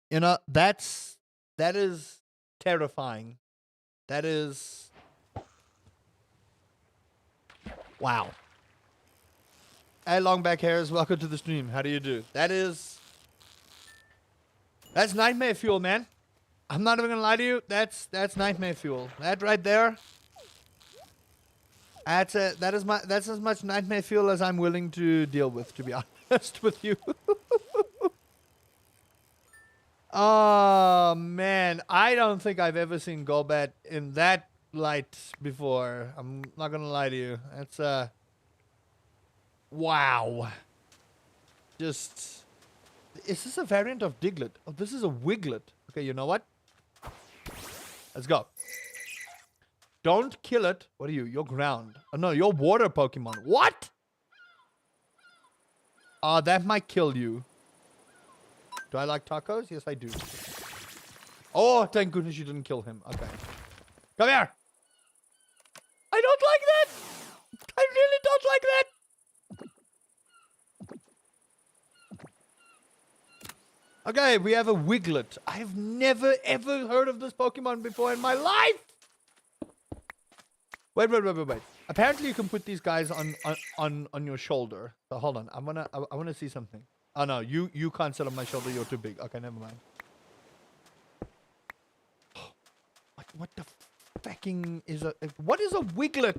You know, that is terrifying. That is... Wow. Hey, long back hairs, welcome to the stream. How do you do? That's nightmare fuel, man. I'm not even gonna lie to you. That's nightmare fuel. That right there. That's as much nightmare fuel as I'm willing to deal with, to be honest with you. Oh man, I don't think I've ever seen Golbat in that light before. I'm not gonna lie to you. It's wow. Just, is this a variant of Diglett? Oh, this is a Wiglet. Okay, you know what? Let's go. Don't kill it. What are you? You're ground. Oh no, you're water Pokemon. What? That might kill you. Do I like tacos? Yes, I do. Oh, thank goodness you didn't kill him. Okay. Come here. I don't like that. I really don't like that. Okay, we have a Wiglet. I've never, ever heard of this Pokemon before in my life. Wait. Apparently you can put these guys on your shoulder. So hold on. I wanna see something. Oh no, you can't sit on my shoulder, you're too big. Okay, never mind. What the fucking is what is a Wiglet?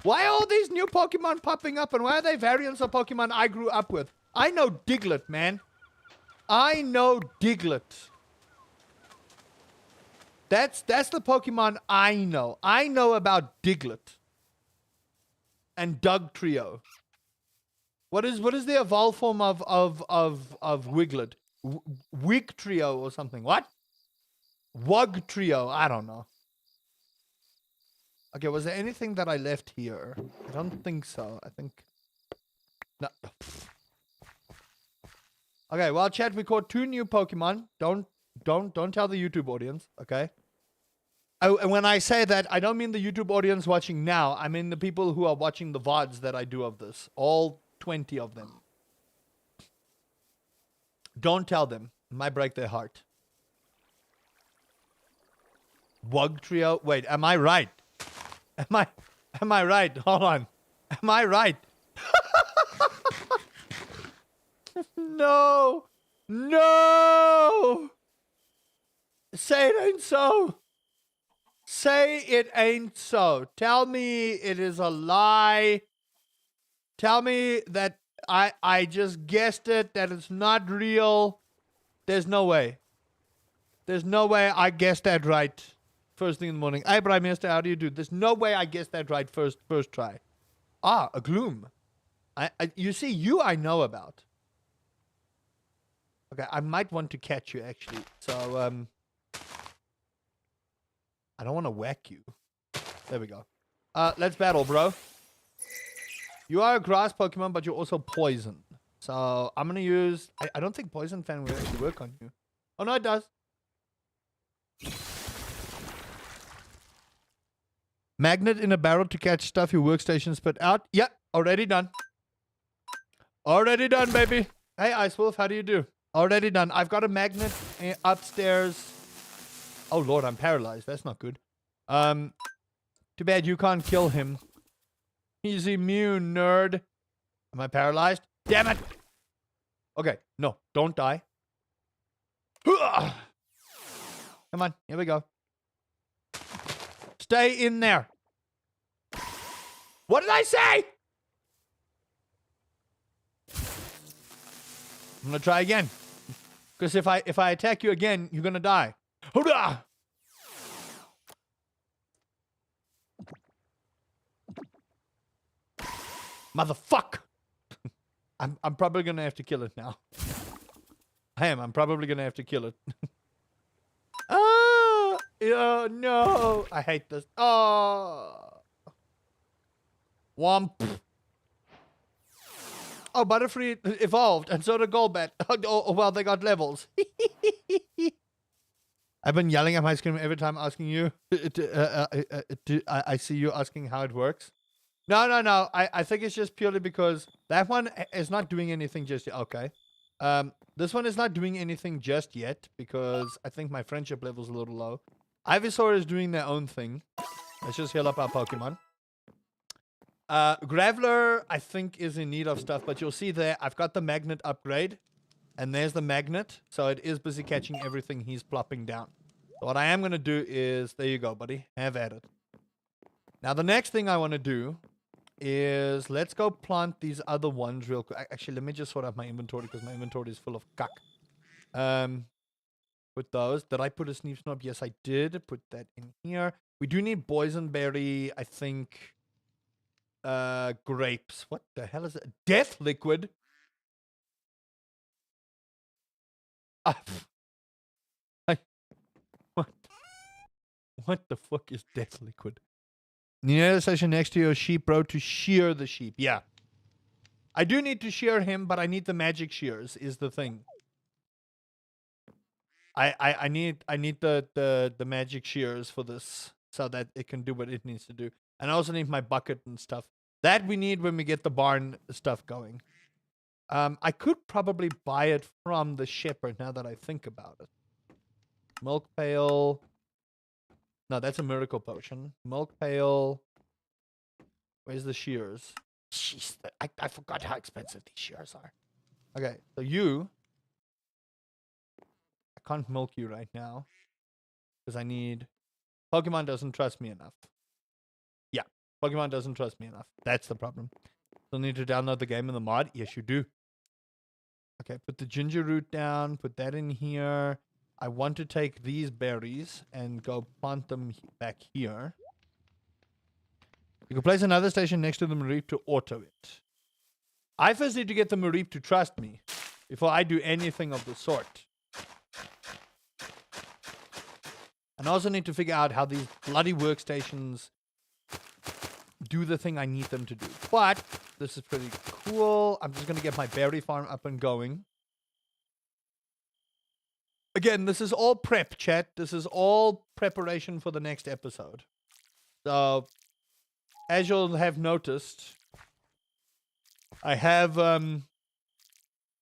Why are all these new Pokemon popping up and why are they variants of Pokemon I grew up with? I know Diglett, man. I know Diglett. That's the Pokemon I know. I know about Diglett. And Dugtrio. What is the evolved form of Wiglet? Wigtrio or something. What? Wugtrio. I don't know. Okay, was there anything that I left here? I don't think so. I think no. Okay, well, chat, we caught 2 new Pokemon. Don't tell the YouTube audience, okay? Oh, and when I say that, I don't mean the YouTube audience watching now. I mean the people who are watching the VODs that I do of this. All 20 of them. Don't tell them. It might break their heart. Wugtrio. Wait, am I right? Am I right? Hold on. Am I right? No. No. Say it ain't so. say it ain't so. Tell me it is a lie. Tell me that I just guessed it, that it's not real. There's no way. There's no way I guessed that right first thing in the morning. Hey, Prime Minister, how do you do? There's no way I guessed that right first try. Ah, a gloom. You see, you I know about. Okay, I might want to catch you, actually. So, I don't want to whack you. There we go. Let's battle, bro. You are a grass Pokemon, but you're also poison. So, I'm going to use... I don't think Poison Fan will actually work on you. Oh, no, it does. Magnet in a barrel to catch stuff your workstation spit out. Yeah, already done. Already done, baby. Hey, Ice Wolf, how do you do? Already done. I've got a magnet upstairs. Oh, Lord, I'm paralyzed. That's not good. Too bad you can't kill him. He's immune, nerd. Am I paralyzed? Damn it! Okay, no, don't die. Come on, here we go. Stay in there. What did I say? I'm gonna try again. Because if I attack you again, you're gonna die. Hoodah! Motherfuck! I'm probably gonna have to kill it now. I'm probably gonna have to kill it. Oh no! I hate this. Oh. Womp. Oh, Butterfree evolved, and so did Golbat. Oh, well, they got levels. I've been yelling at my screen every time asking you. I see you asking how it works. No. I think it's just purely because that one is not doing anything just yet. Okay. This one is not doing anything just yet because I think my friendship level is a little low. Ivysaur is doing their own thing. Let's just heal up our Pokemon. Graveler, I think, is in need of stuff, but you'll see there, I've got the magnet upgrade, and there's the magnet, so it is busy catching everything he's plopping down. So what I am going to do is, there you go, buddy, have at it. Now, the next thing I want to do is, let's go plant these other ones real quick. Actually, let me just sort out my inventory, because my inventory is full of cuck. With those, did I put a Sneep Snob? Yes, I did. Put that in here. We do need Boysenberry, I think... grapes. What the hell is it? Death liquid? What the fuck is death liquid? You need a station next to your sheep, bro, to shear the sheep. Yeah. I do need to shear him, but I need the magic shears, is the thing. I need the magic shears for this so that it can do what it needs to do. And I also need my bucket and stuff. That we need when we get the barn stuff going. I could probably buy it from the shepherd now that I think about it. Milk pail. No, that's a miracle potion. Milk pail. Where's the shears? Jeez, I forgot how expensive these shears are. Okay, so you... I can't milk you right now. Because I need... Pokemon doesn't trust me enough. Yeah, Pokemon doesn't trust me enough. That's the problem. Still need to download the game in the mod? Yes, you do. Okay, put the ginger root down. Put that in here. I want to take these berries and go plant them back here. You can place another station next to the Mareep to auto it. I first need to get the Mareep to trust me before I do anything of the sort. And I also need to figure out how these bloody workstations do the thing I need them to do. But this is pretty cool. I'm just going to get my berry farm up and going. Again, this is all prep, chat. This is all preparation for the next episode. So, as you'll have noticed, I have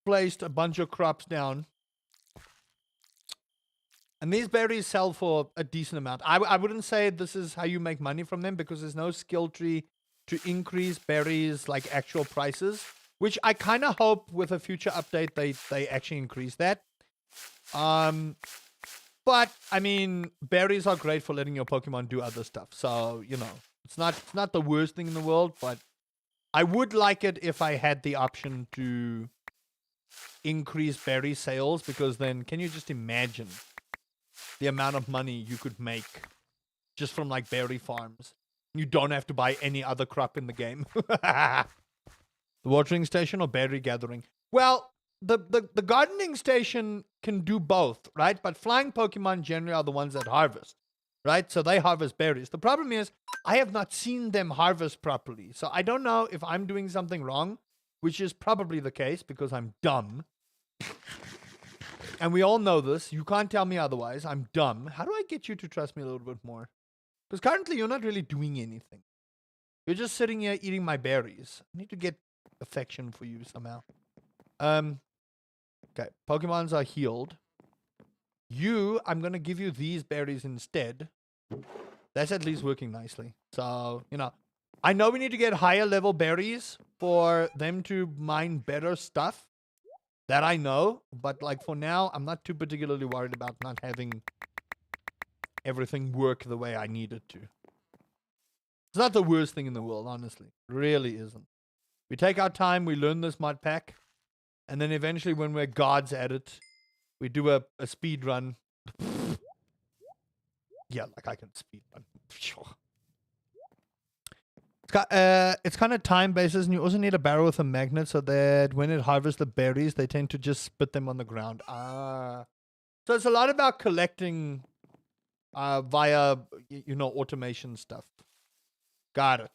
placed a bunch of crops down. And these berries sell for a decent amount. I wouldn't say this is how you make money from them because there's no skill tree to increase berries like actual prices, which I kind of hope with a future update they actually increase that. But I mean, berries are great for letting your Pokemon do other stuff. So, you know, it's not the worst thing in the world, but I would like it if I had the option to increase berry sales, because then can you just imagine the amount of money you could make just from like berry farms? You don't have to buy any other crop in the game. The watering station or berry gathering? Well, the gardening station can do both, right? But flying Pokemon generally are the ones that harvest, right? So they harvest berries. The problem is I have not seen them harvest properly. So I don't know if I'm doing something wrong, which is probably the case because I'm dumb. And we all know this. You can't tell me otherwise. I'm dumb. How do I get you to trust me a little bit more? Because currently you're not really doing anything. You're just sitting here eating my berries. I need to get affection for you somehow. Okay, Pokemons are healed. I'm going to give you these berries instead. That's at least working nicely. So, you know, I know we need to get higher level berries for them to mine better stuff. That I know. But, like, for now, I'm not too particularly worried about not having everything work the way I need it to. It's not the worst thing in the world, honestly. It really isn't. We take our time, we learn this mod pack, and then eventually when we're gods at it, we do a speed run. Yeah, like I can speed run. It's kind of time basis, and you also need a barrel with a magnet so that when it harvests the berries, they tend to just spit them on the ground. So it's a lot about collecting via, you know, automation stuff. Got it.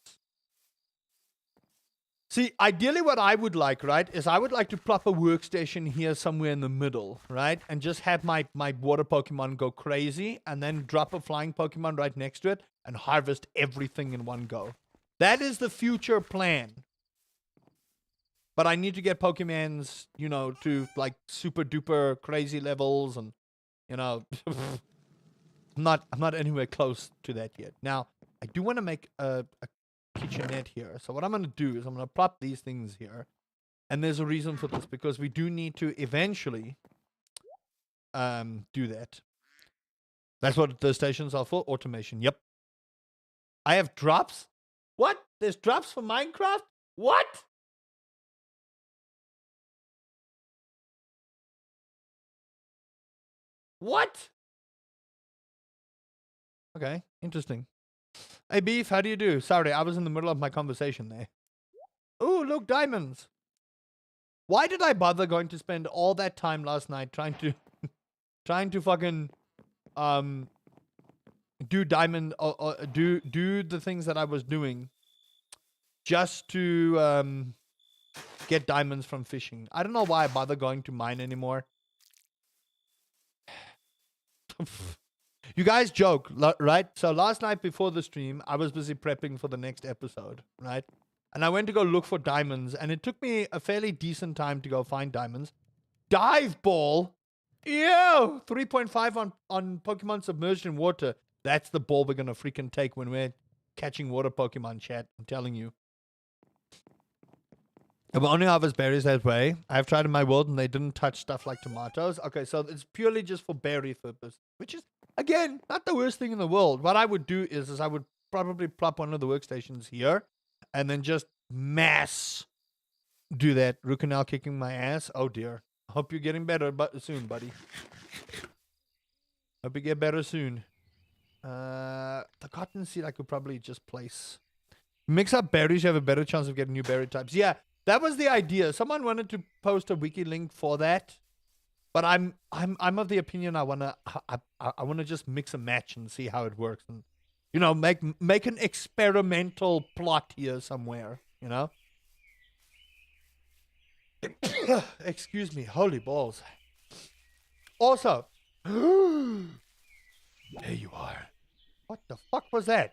See, ideally what I would like, right, is I would like to plop a workstation here somewhere in the middle, right? And just have my water Pokemon go crazy and then drop a flying Pokemon right next to it and harvest everything in one go. That is the future plan. But I need to get Pokemons, you know, to like super duper crazy levels and, you know, I'm not anywhere close to that yet. Now, I do want to make a kitchenette here. So what I'm going to do is I'm going to plop these things here. And there's a reason for this, because we do need to eventually do that. That's what the stations are for, automation. Yep. I have drops. What? There's drops for Minecraft? What? What? Okay, interesting. Hey, Beef, how do you do? Sorry, I was in the middle of my conversation there. Ooh, look, diamonds. Why did I bother going to spend all that time last night trying to fucking do diamond or do the things that I was doing just to get diamonds from fishing? I don't know why I bother going to mine anymore. You guys joke, right? So last night before the stream, I was busy prepping for the next episode, right? And I went to go look for diamonds, and it took me a fairly decent time to go find diamonds. Dive ball? Ew! 3.5 on Pokemon submerged in water. That's the ball we're gonna freaking take when we're catching water Pokemon, chat. I'm telling you. It will only harvest berries that way. I've tried in my world and they didn't touch stuff like tomatoes. Okay, so it's purely just for berry purpose, which is, again, not the worst thing in the world. What I would do is I would probably plop one of the workstations here and then just mass do that. Rucanel kicking my ass. Oh, dear. Hope you're getting better soon, buddy. Hope you get better soon. The cotton seed I could probably just place. Mix up berries, you have a better chance of getting new berry types. Yeah. That was the idea. Someone wanted to post a wiki link for that, but I'm of the opinion I wanna just mix and match and see how it works, and you know, make an experimental plot here somewhere. You know. Excuse me. Holy balls. Also, there you are. What the fuck was that?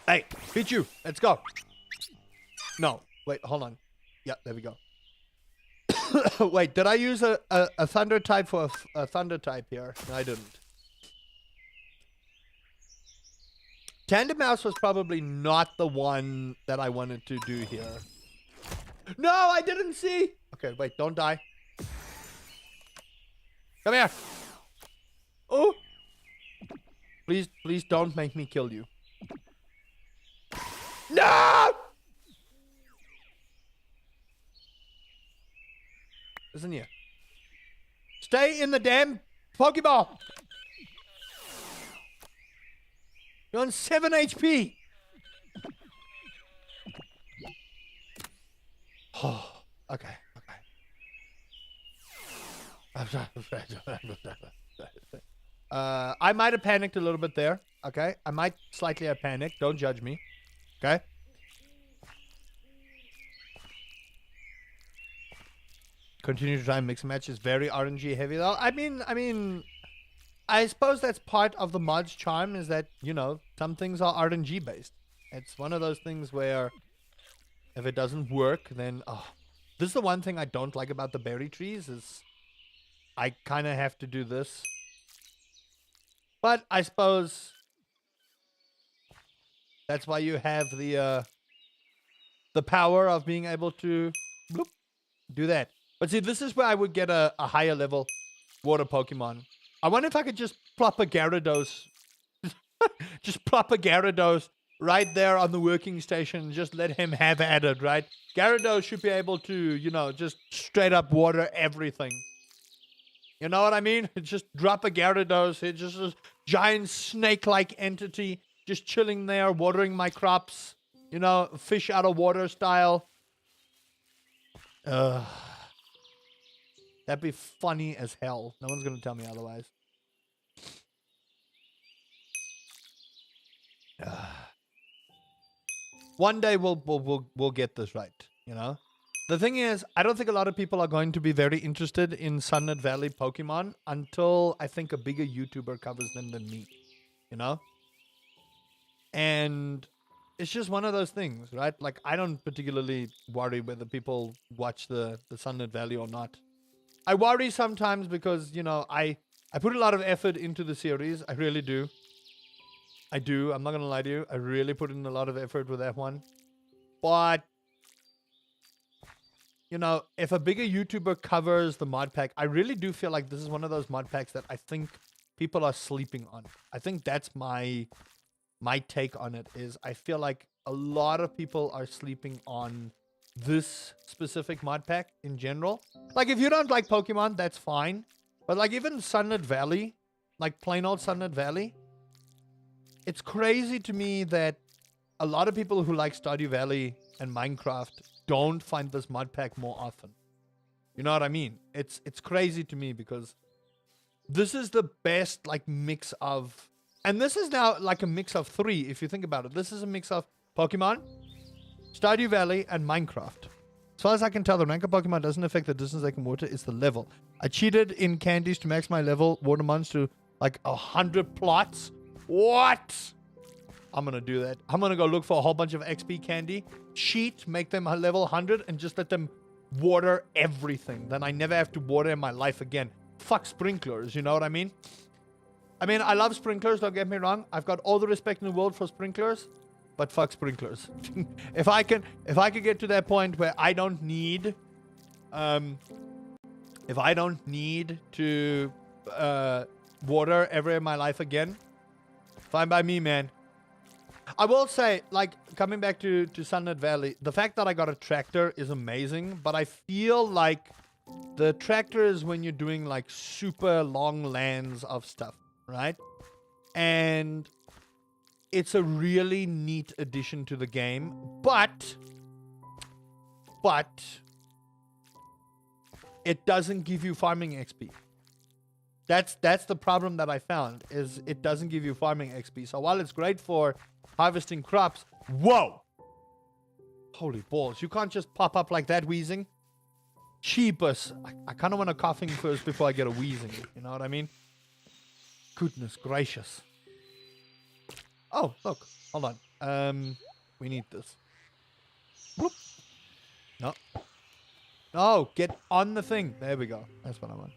Hey, Pichu, let's go. No, wait, hold on. Yeah, there we go. Wait, did I use a thunder type for a thunder type here? No, I didn't. Tandem Mouse was probably not the one that I wanted to do here. No, I didn't see. Okay, wait, don't die. Come here. Oh. Please don't make me kill you. No! Listen here. Stay in the damn Pokeball. You're on 7 HP. Oh, okay. I might have panicked a little bit there. Okay, I might slightly have panicked. Don't judge me. Okay. Continue to try and mix and match is very RNG heavy though. I mean, I suppose that's part of the mod's charm is that, you know, some things are RNG based. It's one of those things where if it doesn't work, then this is the one thing I don't like about the berry trees is I kind of have to do this. But I suppose that's why you have the power of being able to bloop, do that. But see, this is where I would get a higher level water Pokemon. I wonder if I could just plop a Gyarados. Just plop a Gyarados right there on the working station and just let him have at it, right? Gyarados should be able to, you know, just straight up water everything. You know what I mean? Just drop a Gyarados. It's just a giant snake-like entity just chilling there, watering my crops. You know, fish out of water style. That'd be funny as hell. No one's gonna tell me otherwise. One day we'll get this right, you know? The thing is, I don't think a lot of people are going to be very interested in Sunlit Valley Pokemon until I think a bigger YouTuber covers them than me, you know? And it's just one of those things, right? Like, I don't particularly worry whether people watch the Sunlit Valley or not. I worry sometimes because, you know, I put a lot of effort into the series. I really do. I do. I'm not going to lie to you. I really put in a lot of effort with that one. But, you know, if a bigger YouTuber covers the mod pack, I really do feel like this is one of those mod packs that I think people are sleeping on. I think that's my take on it is I feel like a lot of people are sleeping on this specific mod pack in general. Like, if you don't like Pokemon, that's fine. But, like, even Sunlit Valley, like plain old Sunlit Valley, it's crazy to me that a lot of people who like Stardew Valley and Minecraft don't find this mod pack more often. You know what I mean? It's crazy to me because this is the best, like, mix of... And this is now, like, a mix of 3, if you think about it. This is a mix of Pokemon, Stardew Valley, and Minecraft. As far as I can tell, the rank of Pokemon doesn't affect the distance they can water, it's the level. I cheated in candies to max my level Watermons to like 100 plots. What? I'm gonna do that. I'm gonna go look for a whole bunch of XP candy, cheat, make them a level 100, and just let them water everything. Then I never have to water in my life again. Fuck sprinklers, you know what I mean? I mean, I love sprinklers, don't get me wrong. I've got all the respect in the world for sprinklers. But fuck sprinklers. if I could get to that point where I don't need to water ever in my life again, fine by me, man. I will say, like, coming back to Sunlit Valley, the fact that I got a tractor is amazing, but I feel like the tractor is when you're doing like super long lands of stuff, right? And it's a really neat addition to the game, but it doesn't give you farming XP. That's the problem that I found, is it doesn't give you farming XP. So while it's great for harvesting crops, whoa! Holy balls, you can't just pop up like that, wheezing. Cheapest. I kind of want a coughing first before I get a wheezing, you know what I mean? Goodness gracious. Oh, look. Hold on. We need this. Whoop. No. No, get on the thing. There we go. That's what I want.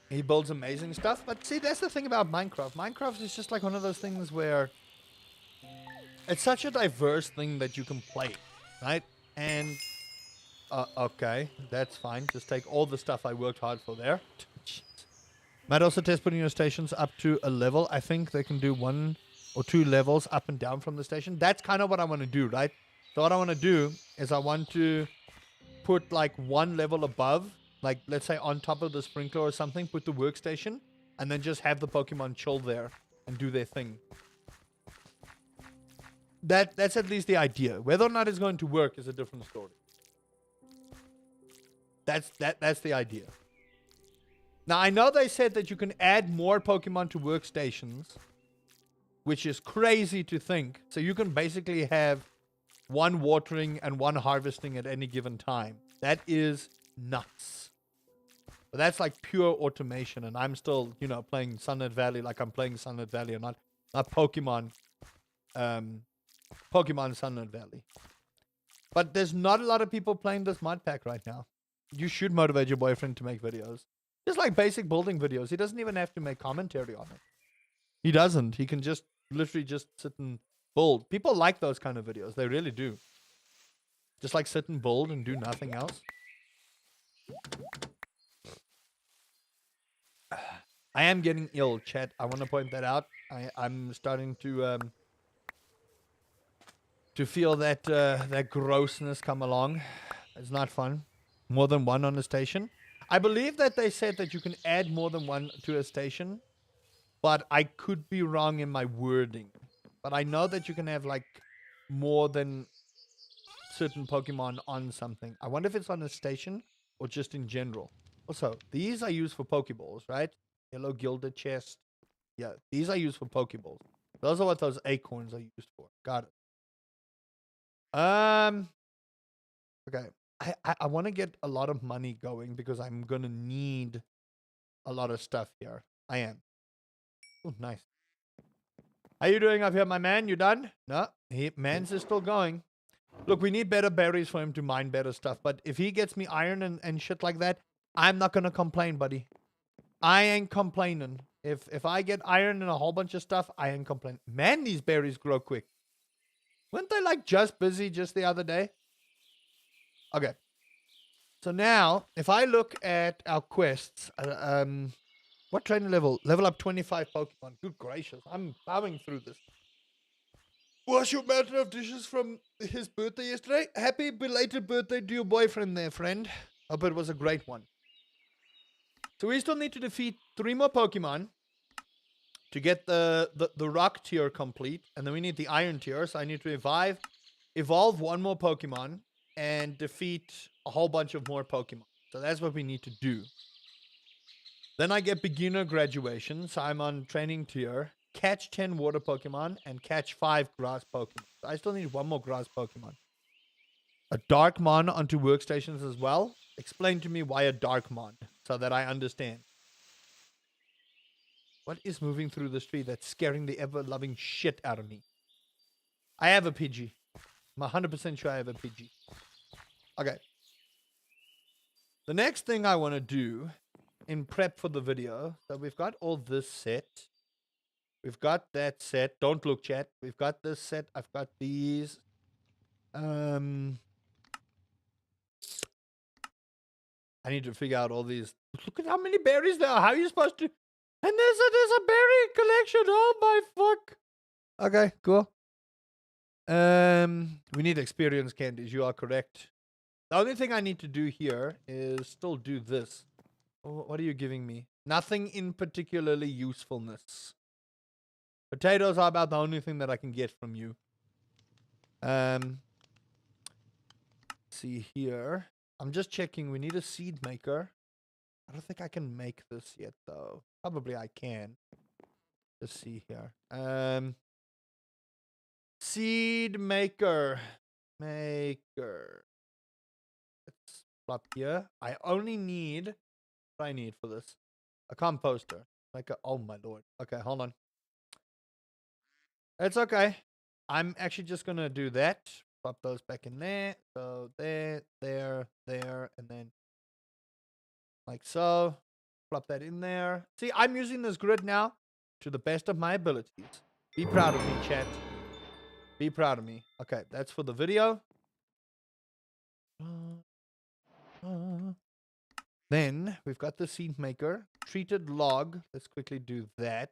He builds amazing stuff. But see, that's the thing about Minecraft. Minecraft is just like one of those things where it's such a diverse thing that you can play. right? And okay, that's fine. Just take all the stuff I worked hard for there. Might also test putting your stations up to a level. I think they can do 1 or 2 levels up and down from the station. That's kind of what I want to do, right? So what I want to do is I want to put like 1 level above, like let's say on top of the sprinkler or something, put the workstation, and then just have the Pokemon chill there and do their thing. That's at least the idea. Whether or not it's going to work is a different story. That's the idea. Now, I know they said that you can add more Pokemon to workstations, which is crazy to think. So you can basically have 1 watering and 1 harvesting at any given time. That is nuts. But that's like pure automation, and I'm still, you know, playing Sunlit Valley like I'm playing Sunlit Valley, or not Pokemon. Pokemon Sunlit Valley. But there's not a lot of people playing this mod pack right now. You should motivate your boyfriend to make videos. Just like basic building videos. He doesn't even have to make commentary on it. He doesn't. He can just literally just sit and build. People like those kind of videos. They really do. Just like sit and build and do nothing else. I am getting ill, chat. I want to point that out. I'm starting to feel that that grossness come along. It's not fun. More than 1 on the station. I believe that they said that you can add more than 1 to a station, but I could be wrong in my wording. But I know that you can have like more than certain Pokemon on something. I wonder if it's on a station or just in general. Also, these are used for Pokeballs, right? Yellow gilded chest. Yeah, these are used for Pokeballs. Those are what those acorns are used for. Got it. Okay. I want to get a lot of money going because I'm going to need a lot of stuff here. I am. Oh, nice. How you doing up here, my man? You done? No, man's is still going. Look, we need better berries for him to mine better stuff. But if he gets me iron and shit like that, I'm not going to complain, buddy. I ain't complaining. If I get iron and a whole bunch of stuff, I ain't complaining. Man, these berries grow quick. Weren't they like just busy just the other day? Okay. So now, if I look at our quests, what training level? Level up 25 Pokemon. Good gracious. I'm plowing through this. Was your matter of dishes from his birthday yesterday? Happy belated birthday to your boyfriend there, friend. Hope it was a great one. So we still need to defeat 3 more Pokemon to get the rock tier complete. And then we need the iron tier. So I need to evolve 1 more Pokemon and defeat a whole bunch of more Pokemon. So that's what we need to do. Then I get beginner graduation. So I'm on training tier. Catch 10 water Pokemon and catch 5 grass Pokemon. So I still need 1 more grass Pokemon. A Darkmon onto workstations as well. Explain to me why a Darkmon so that I understand. What is moving through the street that's scaring the ever-loving shit out of me? I have a Pidgey. I'm 100% sure I have a Pidgey. Okay. The next thing I want to do in prep for the video, so we've got all this set. We've got that set. Don't look, chat. We've got this set. I've got these. I need to figure out all these. Look at how many berries there are. How are you supposed to? And there's a berry collection. Oh my fuck. Okay, cool. We need experience candies. You are correct. The only thing I need to do here is still do this. What are you giving me? Nothing in particularly usefulness. Potatoes are about the only thing that I can get from you. See here. I'm just checking. We need a seed maker. I don't think I can make this yet, though. Probably I can. Let's see here. Seed maker. Let's plop here. I only need... What do I need for this? A composter. Like a... Oh, my lord. Okay, hold on. It's okay. I'm actually just going to do that. Pop those back in there. So there, and then like so. Plop that in there. See, I'm using this grid now to the best of my abilities. Be proud of me, chat. Be proud of me. Okay, that's for the video. Then we've got the seed maker. Treated log. Let's quickly do that.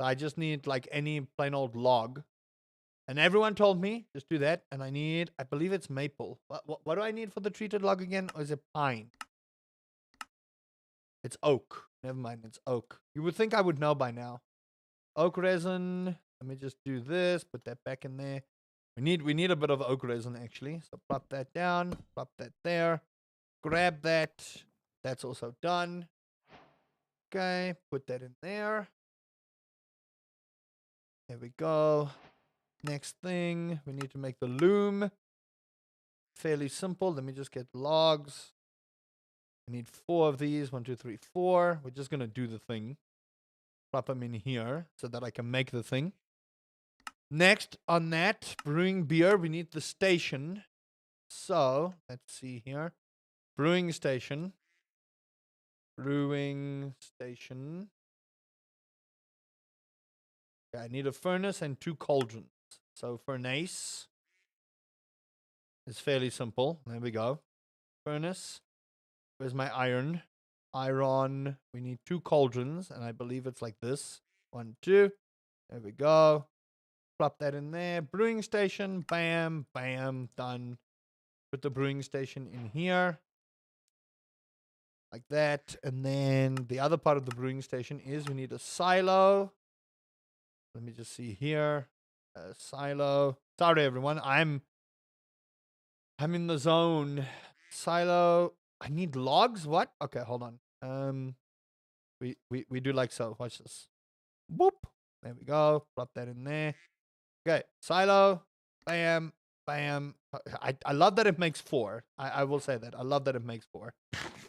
I just need like any plain old log. And everyone told me, just do that. And I need, I believe it's maple. What do I need for the treated log again? Or is it pine? It's oak. Never mind, it's oak. You would think I would know by now. Oak resin. Let me just do this. Put that back in there. We need a bit of oak resin actually. So plop that down. Plop that there. Grab that. That's also done. Okay. Put that in there. There we go. Next thing, we need to make the loom. Fairly simple. Let me just get logs. I need 4 of these. 1, 2, 3, 4. We're just going to do the thing. Plop them in here so that I can make the thing. Next on that, brewing beer, we need the station. So, let's see here. Brewing station. Brewing station. Okay, I need a furnace and 2 cauldrons. So furnace is fairly simple. There we go. Furnace. Where's my iron? Iron. We need 2 cauldrons, and I believe it's like this. 1, 2. There we go. Plop that in there. Brewing station. Bam, bam, done. Put the brewing station in here. Like that. And then the other part of the brewing station is we need a silo. Let me just see here. Silo. Sorry, everyone. I'm in the zone. Silo. I need logs. What? Okay, hold on. We do like so. Watch this. Boop. There we go. Plop that in there. Okay. Silo. Bam. Bam. I love that it makes 4. I will say that. I love that it makes 4.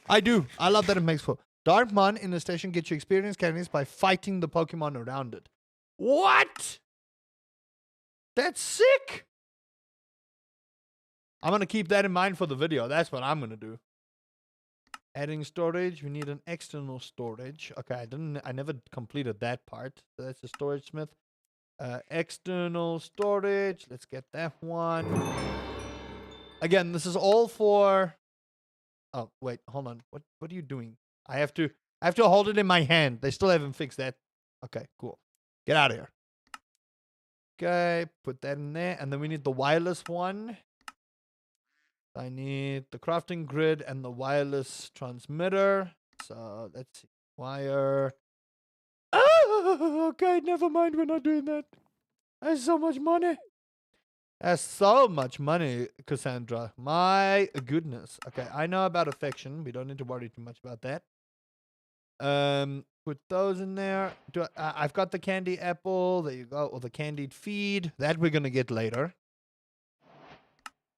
I do. I love that it makes 4. Darkmon in the station gets you experience candies by fighting the Pokemon around it. What? That's sick. I'm going to keep that in mind for the video. That's what I'm going to do. Adding storage. We need an external storage. Okay, I never completed that part. So that's the storage smith. External storage. Let's get that one. Again, this is all for... Oh, wait, hold on. What are you doing? I have to hold it in my hand. They still haven't fixed that. Okay, cool. Get out of here. Okay, put that in there. And then we need the wireless one. I need the crafting grid and the wireless transmitter. So, let's see. Wire. Oh, okay, never mind. We're not doing that. That's so much money. That's so much money, Cassandra. My goodness. Okay, I know about affection. We don't need to worry too much about that. Put those in there. I've got the candy apple. There you go. Or the candied feed. That we're going to get later.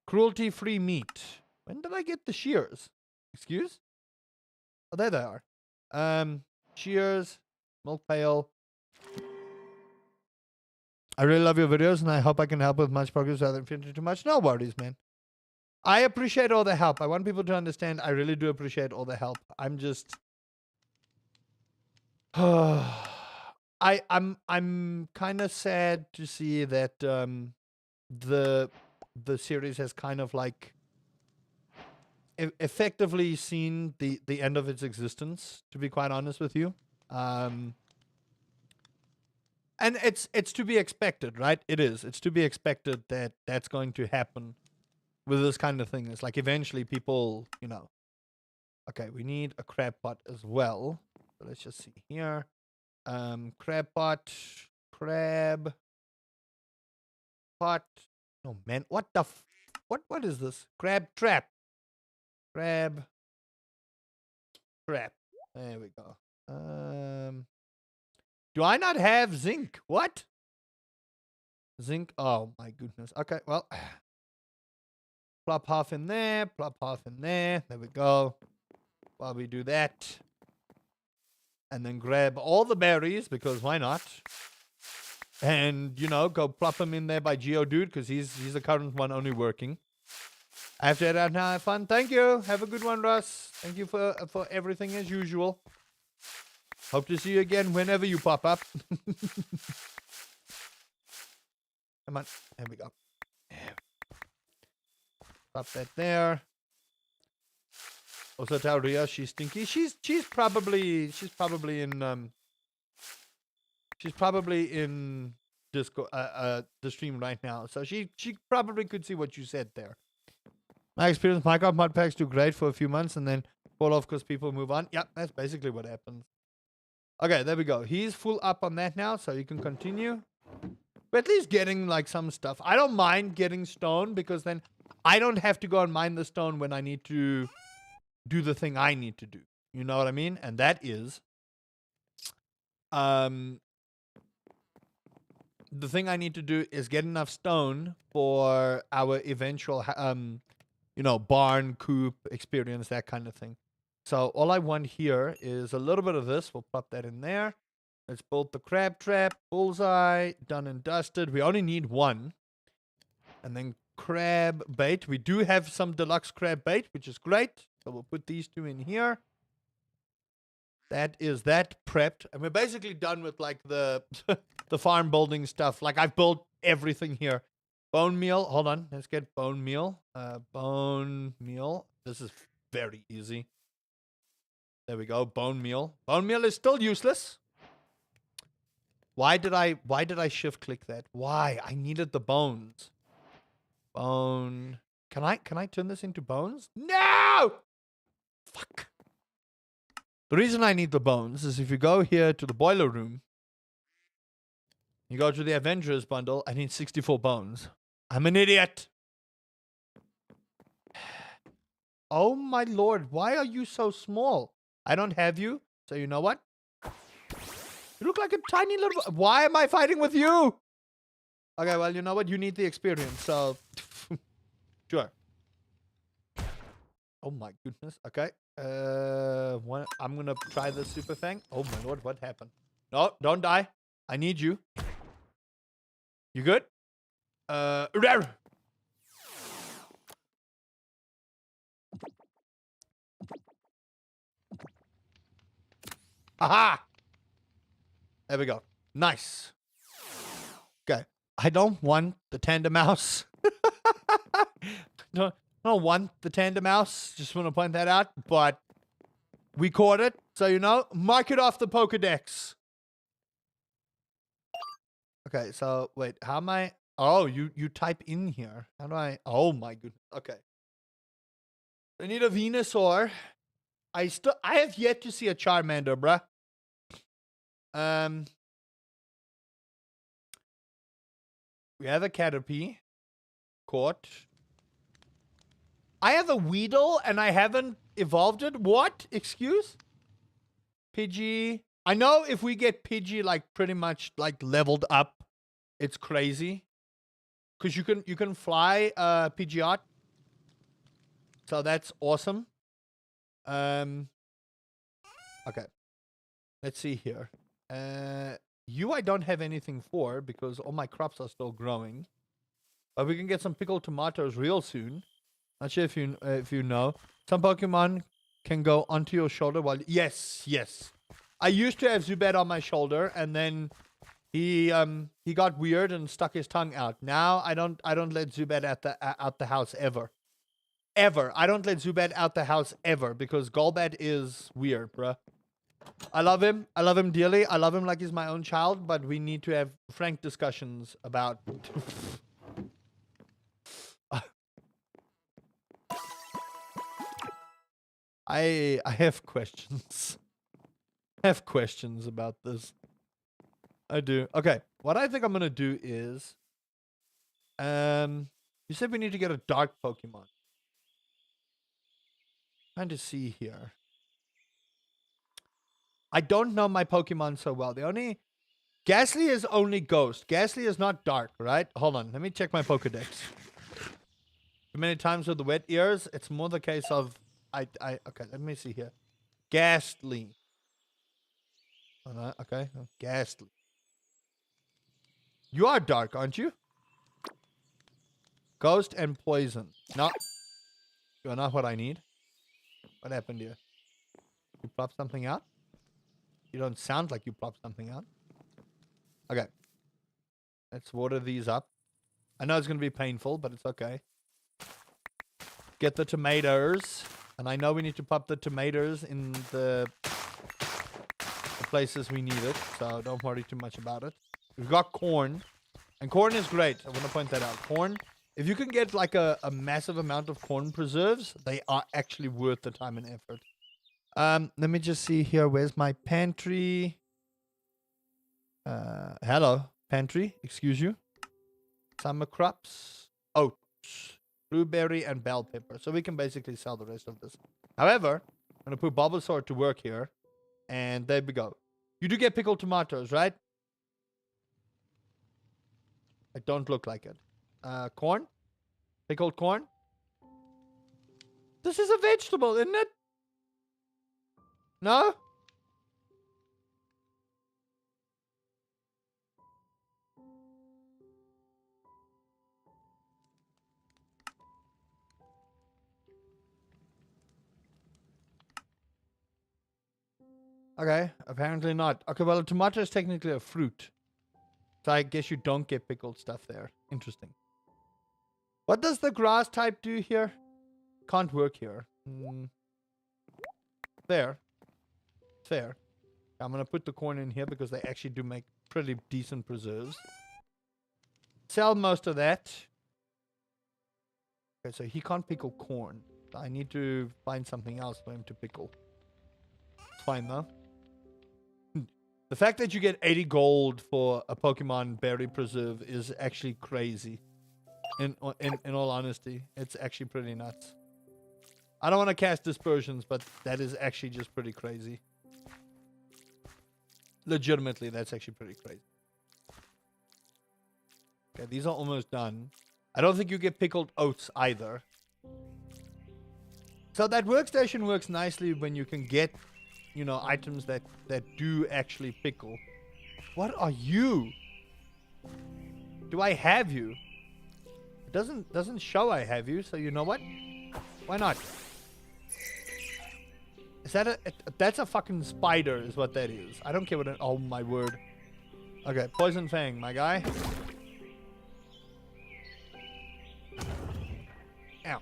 Cruelty-free meat. When did I get the shears? Excuse? Oh, there they are. Shears. Milk pail. I really love your videos, and I hope I can help with much progress without infringing too much. No worries, man. I appreciate all the help. I want people to understand I really do appreciate all the help. I'm just... I'm kind of sad to see that the series has kind of like effectively seen the end of its existence, to be quite honest with you. And it's to be expected, right? It is. It's to be expected that that's going to happen with this kind of thing. It's like eventually people, you know. Okay, we need a crab pot as well. So let's just see here. Crab pot, crab pot. Oh man, what the what is this? Crab trap. Crab trap. There we go. Do I not have zinc? What? Zinc. Oh my goodness. Okay, well. Plop half in there, plop half in there. There we go. While we do that. And then grab all the berries, because why not? And, you know, go plop them in there by Geodude, because he's the current one only working. I have to head out now. Have fun. Thank you. Have a good one, Russ. Thank you for everything as usual. Hope to see you again whenever you pop up. Come on. There we go. Stop that there. Also tell Ria she's stinky. She's probably in Discord the stream right now. So she probably could see what you said there. My experience, Minecraft mod packs do great for a few months and then fall off because people move on. Yep, that's basically what happens. Okay, there we go. He's full up on that now, so you can continue. We're at least getting like some stuff. I don't mind getting stone because then I don't have to go and mine the stone when I need to do the thing I need to do. You know what I mean? And that is the thing I need to do is get enough stone for our eventual barn, coop experience, that kind of thing. So all I want here is a little bit of this. We'll pop that in there. Let's build the crab trap. Bullseye. Done and dusted. We only need one. And then crab bait. We do have some deluxe crab bait, which is great. So we'll put these two in here. That is that prepped. And we're basically done with like the the farm building stuff. Like I've built everything here. Bone meal. Hold on. Let's get bone meal. Bone meal. This is very easy. There we go. Bone meal. Bone meal is still useless. Why did I shift click that? Why? I needed the bones. Bone. Can I turn this into bones? No! Fuck. The reason I need the bones is if you go here to the boiler room, you go to the Avengers bundle, I need 64 bones. I'm an idiot. Oh my lord, why are you so small? I don't have you, so you know what? You look like a tiny little... Why am I fighting with you? Okay, well, you know what? You need the experience, so... Sure. Oh my goodness. Okay. I'm gonna try the super thing. Oh my lord, what happened? No, don't die. I need you. You good? Aha! There we go. Nice. Okay. I don't want the tender mouse. No, I don't want the tender mouse. Just want to point that out. But we caught it. So, you know, mark it off the Pokedex. Okay, so wait, how am I? Oh, you type in here. How do I? Oh my goodness. Okay. I need a Venusaur. I have yet to see a Charmander, bruh. We have a Caterpie. Caught. I have a Weedle and I haven't evolved it. What? Excuse? Pidgey. I know if we get Pidgey like pretty much like leveled up, it's crazy. Cause you can fly Pidgeot. So that's awesome. Okay. Let's see here. You I don't have anything for because all my crops are still growing. But we can get some pickled tomatoes real soon. Not sure if you know. Some Pokemon can go onto your shoulder while... Yes. I used to have Zubat on my shoulder and then he got weird and stuck his tongue out. Now I don't let Zubat out the house ever. Ever. I don't let Zubat out the house ever because Golbat is weird, bruh. I love him. I love him dearly. I love him like he's my own child, but we need to have frank discussions about... I have questions. I have questions about this. I do. Okay. What I think I'm going to do is... you said we need to get a dark Pokemon. Trying to see here. I don't know my Pokemon so well. Ghastly is only ghost. Ghastly is not dark, right? Hold on. Let me check my Pokedex. Too many times with the wet ears. It's more the case of... Okay, let me see here. Ghastly. Okay. Ghastly. You are dark, aren't you? Ghost and poison. No. You're not what I need. What happened here? You plopped something out? You don't sound like you plopped something out. Okay. Let's water these up. I know it's going to be painful, but it's okay. get the tomatoes. And I know we need to pop the tomatoes in the places we need it. So don't worry too much about it. We've got corn. And corn is great. I want to point that out. Corn, if you can get like a massive amount of corn preserves, they are actually worth the time and effort. Let me just see here. Where's my pantry? Hello, pantry. Excuse you. Summer crops. Oats. Blueberry and bell pepper. So we can basically sell the rest of this. However, I'm going to put Bulbasaur to work here. And there we go. You do get pickled tomatoes, right? It don't look like it. Corn? Pickled corn? This is a vegetable, isn't it? No? Okay, apparently not. Okay, well, a tomato is technically a fruit. So I guess you don't get pickled stuff there. Interesting. What does the grass type do here? Can't work here. Fair. Fair. I'm going to put the corn in here because they actually do make pretty decent preserves. Sell most of that. Okay, so he can't pickle corn. I need to find something else for him to pickle. It's fine though. The fact that you get 80 gold for a Pokemon berry preserve is actually crazy. In all honesty, it's actually pretty nuts. I don't want to cast dispersions, but that is actually just pretty crazy. Legitimately, that's actually pretty crazy. Okay, these are almost done. I don't think you get pickled oats either. So that workstation works nicely when you can get, you know, items that do actually pickle. What are you? Do I have you? It doesn't show I have you, so you know what? Why not? Is that that's a fucking spider is what that is. I don't care what oh my word. Okay, Poison Fang, my guy. Ow.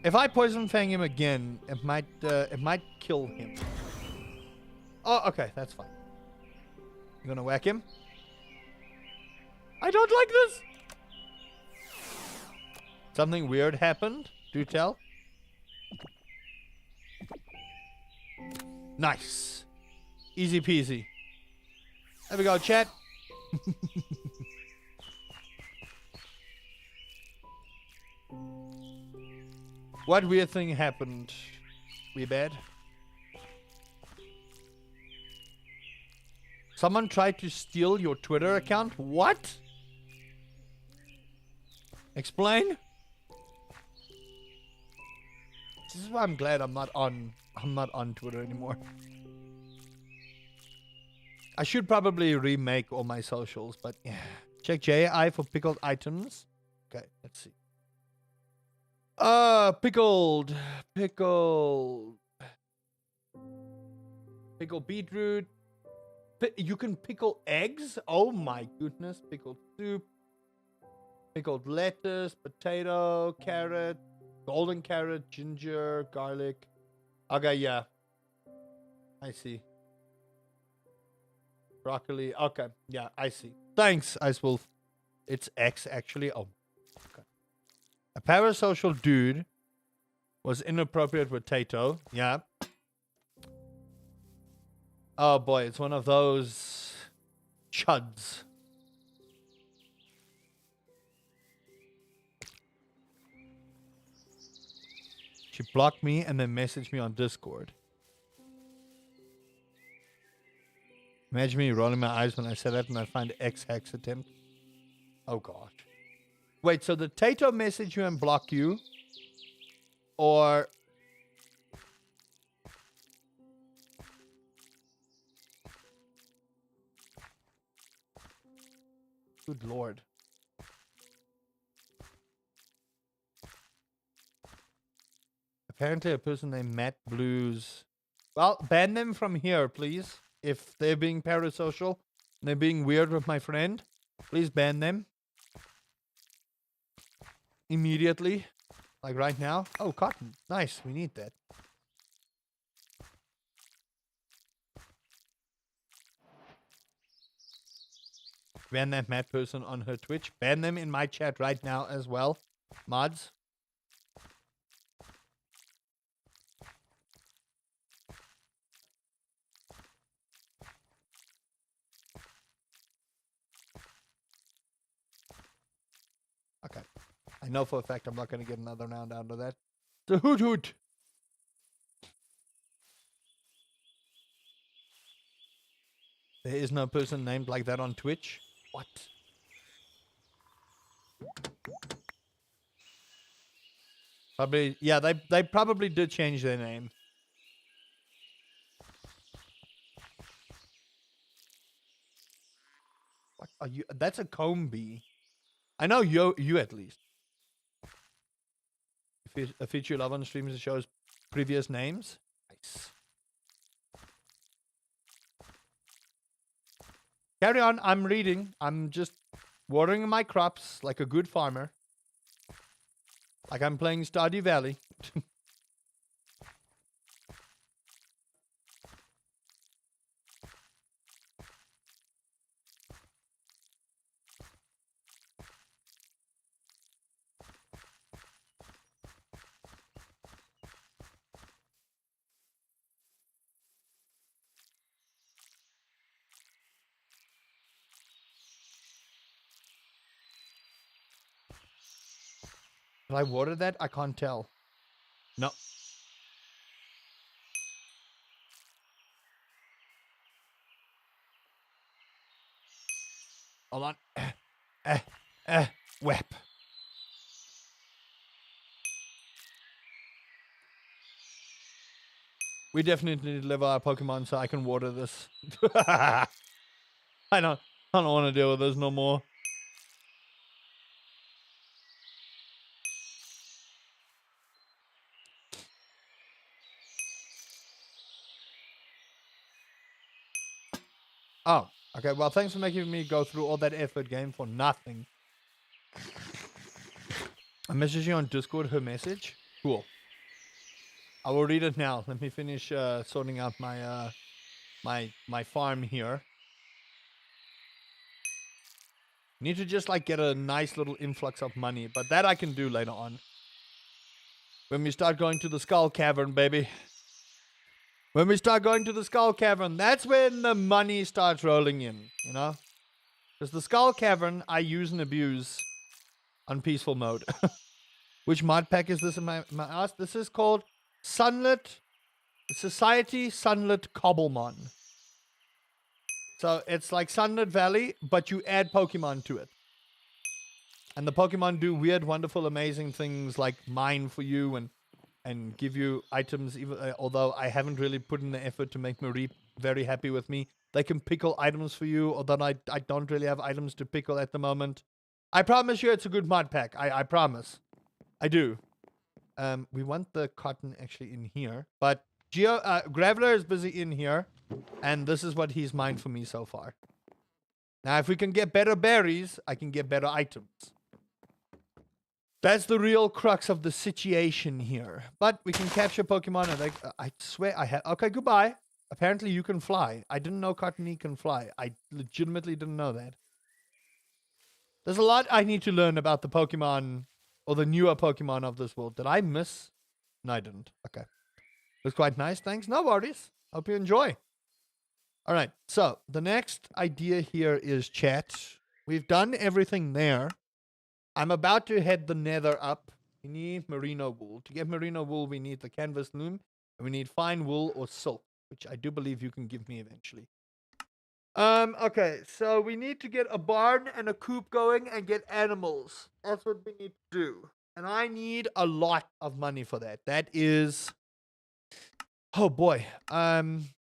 If I Poison Fang him again, it might kill him. Oh, okay, that's fine. You gonna whack him? I don't like this. Something weird happened. Do tell. Nice. Easy peasy. There we go, chat. What weird thing happened? We bad? Someone tried to steal your Twitter account? What? Explain? This is why I'm glad I'm not on Twitter anymore. I should probably remake all my socials, but yeah. Check JI for pickled items. Okay, let's see. Pickled beetroot. You can pickle eggs? Oh my goodness. Pickled soup. Pickled lettuce, potato, carrot, golden carrot, ginger, garlic. Okay, yeah. I see. Broccoli. Okay, yeah, I see. Thanks, Ice Wolf. It's X, actually. Oh, okay. A parasocial dude was inappropriate with Tato. Yeah. Oh, boy. It's one of those chuds. She blocked me and then messaged me on Discord. Imagine me rolling my eyes when I said that and I find X hex attempt. Oh gosh. Wait, so did Tato message you and block you? Or... Good lord. Apparently a person named Matt Blues. Well, ban them from here, please. If they're being parasocial and they're being weird with my friend, please ban them. Immediately. Like right now? Oh, cotton. Nice. We need that. Ban that mad person on her Twitch. Ban them in my chat right now as well. Mods. Okay. I know for a fact I'm not going to get another round out of that. The hoot hoot. There is no person named like that on Twitch. What? Probably, yeah, they probably did change their name. What are you? That's a combi. I know you at least. A feature you love on streams that shows previous names. Nice. Carry on. I'm reading. I'm just watering my crops like a good farmer. Like I'm playing Stardew Valley. Did I water that? I can't tell. No. Hold on. Whap. We definitely need to level our Pokemon so I can water this. I don't want to deal with this no more. Oh, okay. Well, thanks for making me go through all that effort, game, for nothing. I'm messaging on Discord her message. Cool. I will read it now. Let me finish sorting out my my farm here. Need to just like get a nice little influx of money, but that I can do later on. When we start going to the Skull Cavern, baby. When we start going to the Skull Cavern, that's when the money starts rolling in, you know? Because the Skull Cavern, I use and abuse on peaceful mode. Which mod pack is this in my ass? This is called Sunlit Society Sunlit Cobblemon. So it's like Sunlit Valley, but you add Pokemon to it. And the Pokemon do weird, wonderful, amazing things like mine for you and give you items, even although I haven't really put in the effort to make Marie very happy with me. They can pickle items for you, although I don't really have items to pickle at the moment. I promise you it's a good mod pack. I promise. I do. We want the cotton actually in here, but Graveler is busy in here, and this is what he's mined for me so far. Now, if we can get better berries, I can get better items. That's the real crux of the situation here. But we can capture Pokemon, and I swear I have... Okay, goodbye. Apparently you can fly. I didn't know Cottony can fly. I legitimately didn't know that. There's a lot I need to learn about the Pokemon, or the newer Pokemon of this world. Did I miss? No, I didn't. Okay. It was quite nice. Thanks. No worries. Hope you enjoy. All right. So the next idea here is chat. We've done everything there. I'm about to head the nether up. We need merino wool. To get merino wool, we need the canvas loom. And we need fine wool or silk, which I do believe you can give me eventually. Okay, so we need to get a barn and a coop going and get animals. That's what we need to do. And I need a lot of money for that. That is... Oh boy.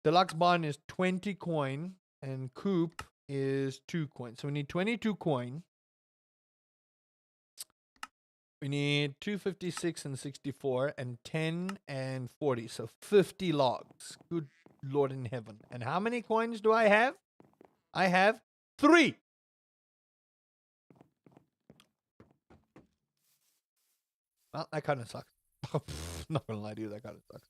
Deluxe barn is 20 coin and coop is 2 coin. So we need 22 coin. We need 256 and 64 and 10 and 40. So 50 logs. Good Lord in heaven. And how many coins do I have? I have 3. Well, that kind of sucks. Not gonna lie to you, that kind of sucks.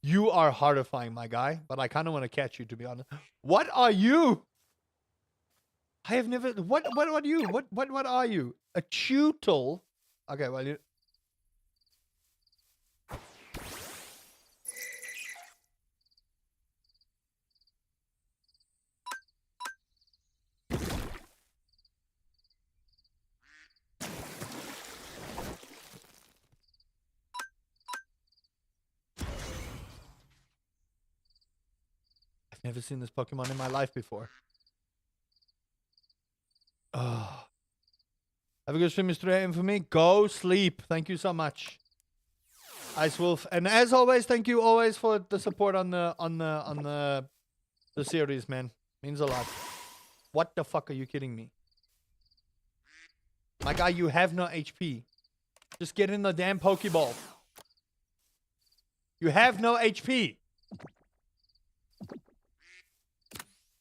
You are horrifying, my guy, but I kind of want to catch you, to be honest. What are you? I have never. What are you? What are you? A tutel? Okay, well you. I've never seen this Pokemon in my life before. Oh. Have a good stream, Mr. AM for me. Go sleep. Thank you so much. Ice Wolf. And as always, thank you always for the support on the series, man. Means a lot. What the fuck are you kidding me? My guy, you have no HP. Just get in the damn Pokeball. You have no HP.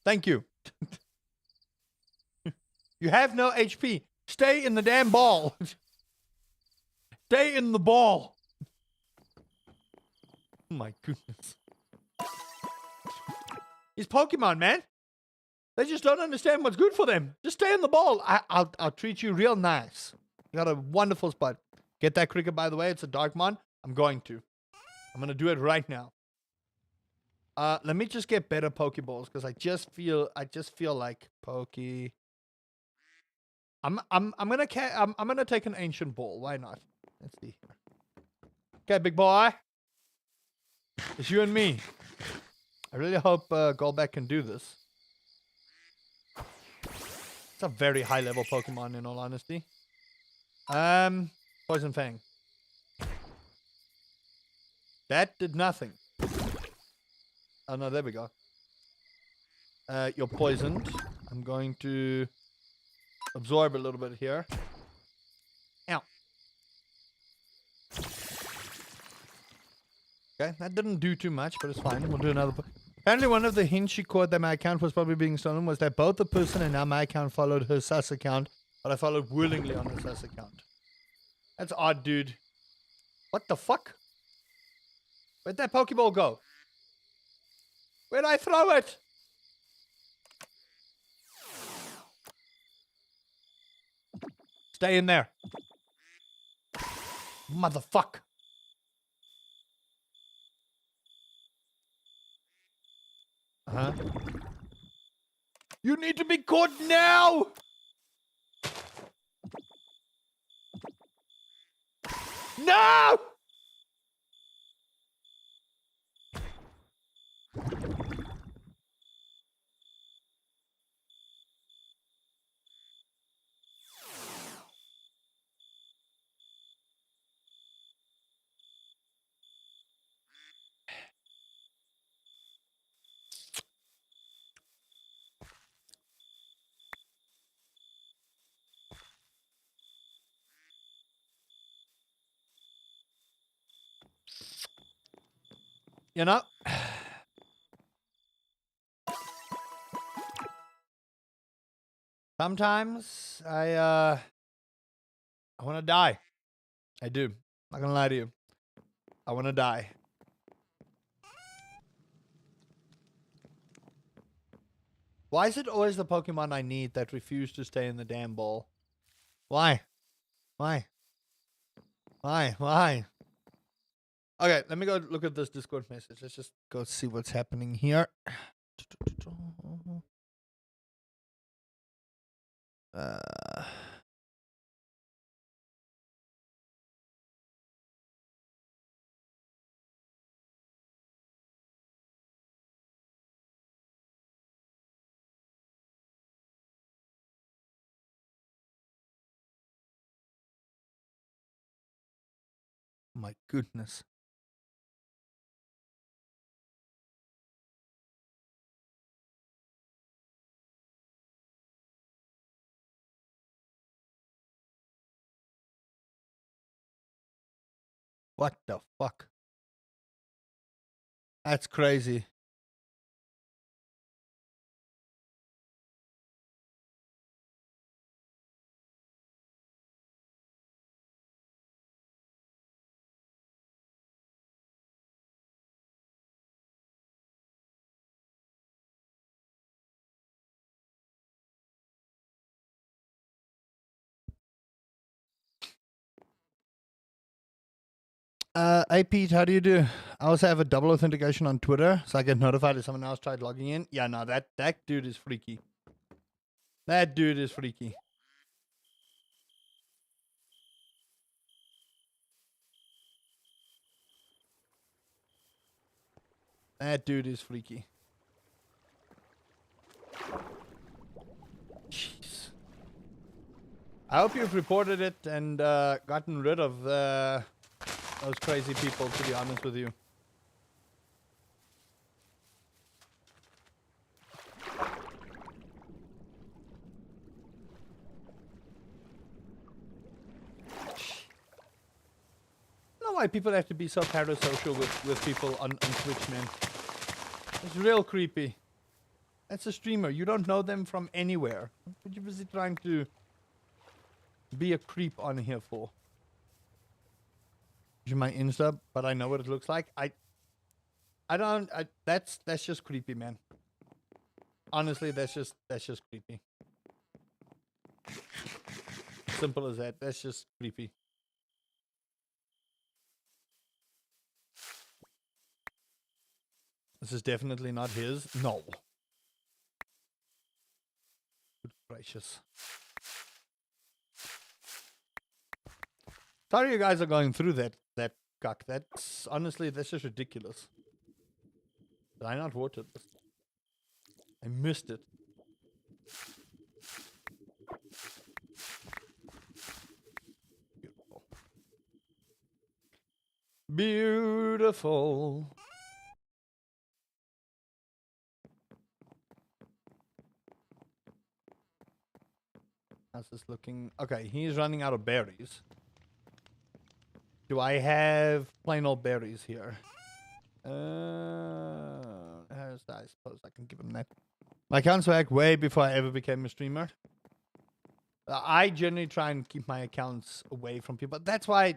Thank you. You have no HP. Stay in the damn ball. Stay in the ball. Oh my goodness. These Pokemon, man. They just don't understand what's good for them. Just stay in the ball. I'll treat you real nice. You got a wonderful spot. Get that cricket, by the way. It's a Darkmon. I'm going to do it right now. Let me just get better Pokeballs because I just feel like Poke. I'm gonna take an ancient ball. Why not? Let's see. Okay, big boy. It's you and me. I really hope Golbat can do this. It's a very high level Pokemon in all honesty. Poison Fang. That did nothing. Oh no, there we go. You're poisoned. I'm going to absorb a little bit here. Ow. Okay, that didn't do too much, but it's fine. We'll do another. Apparently, one of the hints she caught that my account was probably being stolen was that both the person and now my account followed her sus account, but I followed willingly on the sus account. That's odd, dude. What the fuck? Where'd that Pokeball go? Where'd I throw it? Stay in there. Motherfuck. Huh? You need to be caught now! No! You know? Sometimes I want to die. I do. Not gonna lie to you. I want to die. Why is it always the Pokemon I need that refuse to stay in the damn ball? Why? Why? Why? Why? Okay, let me go look at this Discord message. Let's just go see what's happening here. My goodness. What the fuck? That's crazy. Hey Pete, how do you do? I also have a double authentication on Twitter, so I get notified if someone else tried logging in. Yeah, no, that dude is freaky. That dude is freaky. That dude is freaky. Jeez. I hope you've reported it and gotten rid of those crazy people, to be honest with you. I don't know why people have to be so parasocial with people on Twitch, man. It's real creepy. That's a streamer. You don't know them from anywhere. What are you busy trying to be a creep on here for? My Insta, but I know what it looks like. That's just creepy, man. Honestly, that's just creepy. Simple as that. That's just creepy. This is definitely not his. No. Good gracious. Sorry you guys are going through that cuck. That's honestly, that's just ridiculous. Did I not water this? I missed it. Beautiful. Beautiful. How's this looking? Okay, he's running out of berries. Do I have plain old berries here? I suppose I can give him that. My account's back way before I ever became a streamer. I generally try and keep my accounts away from people. That's why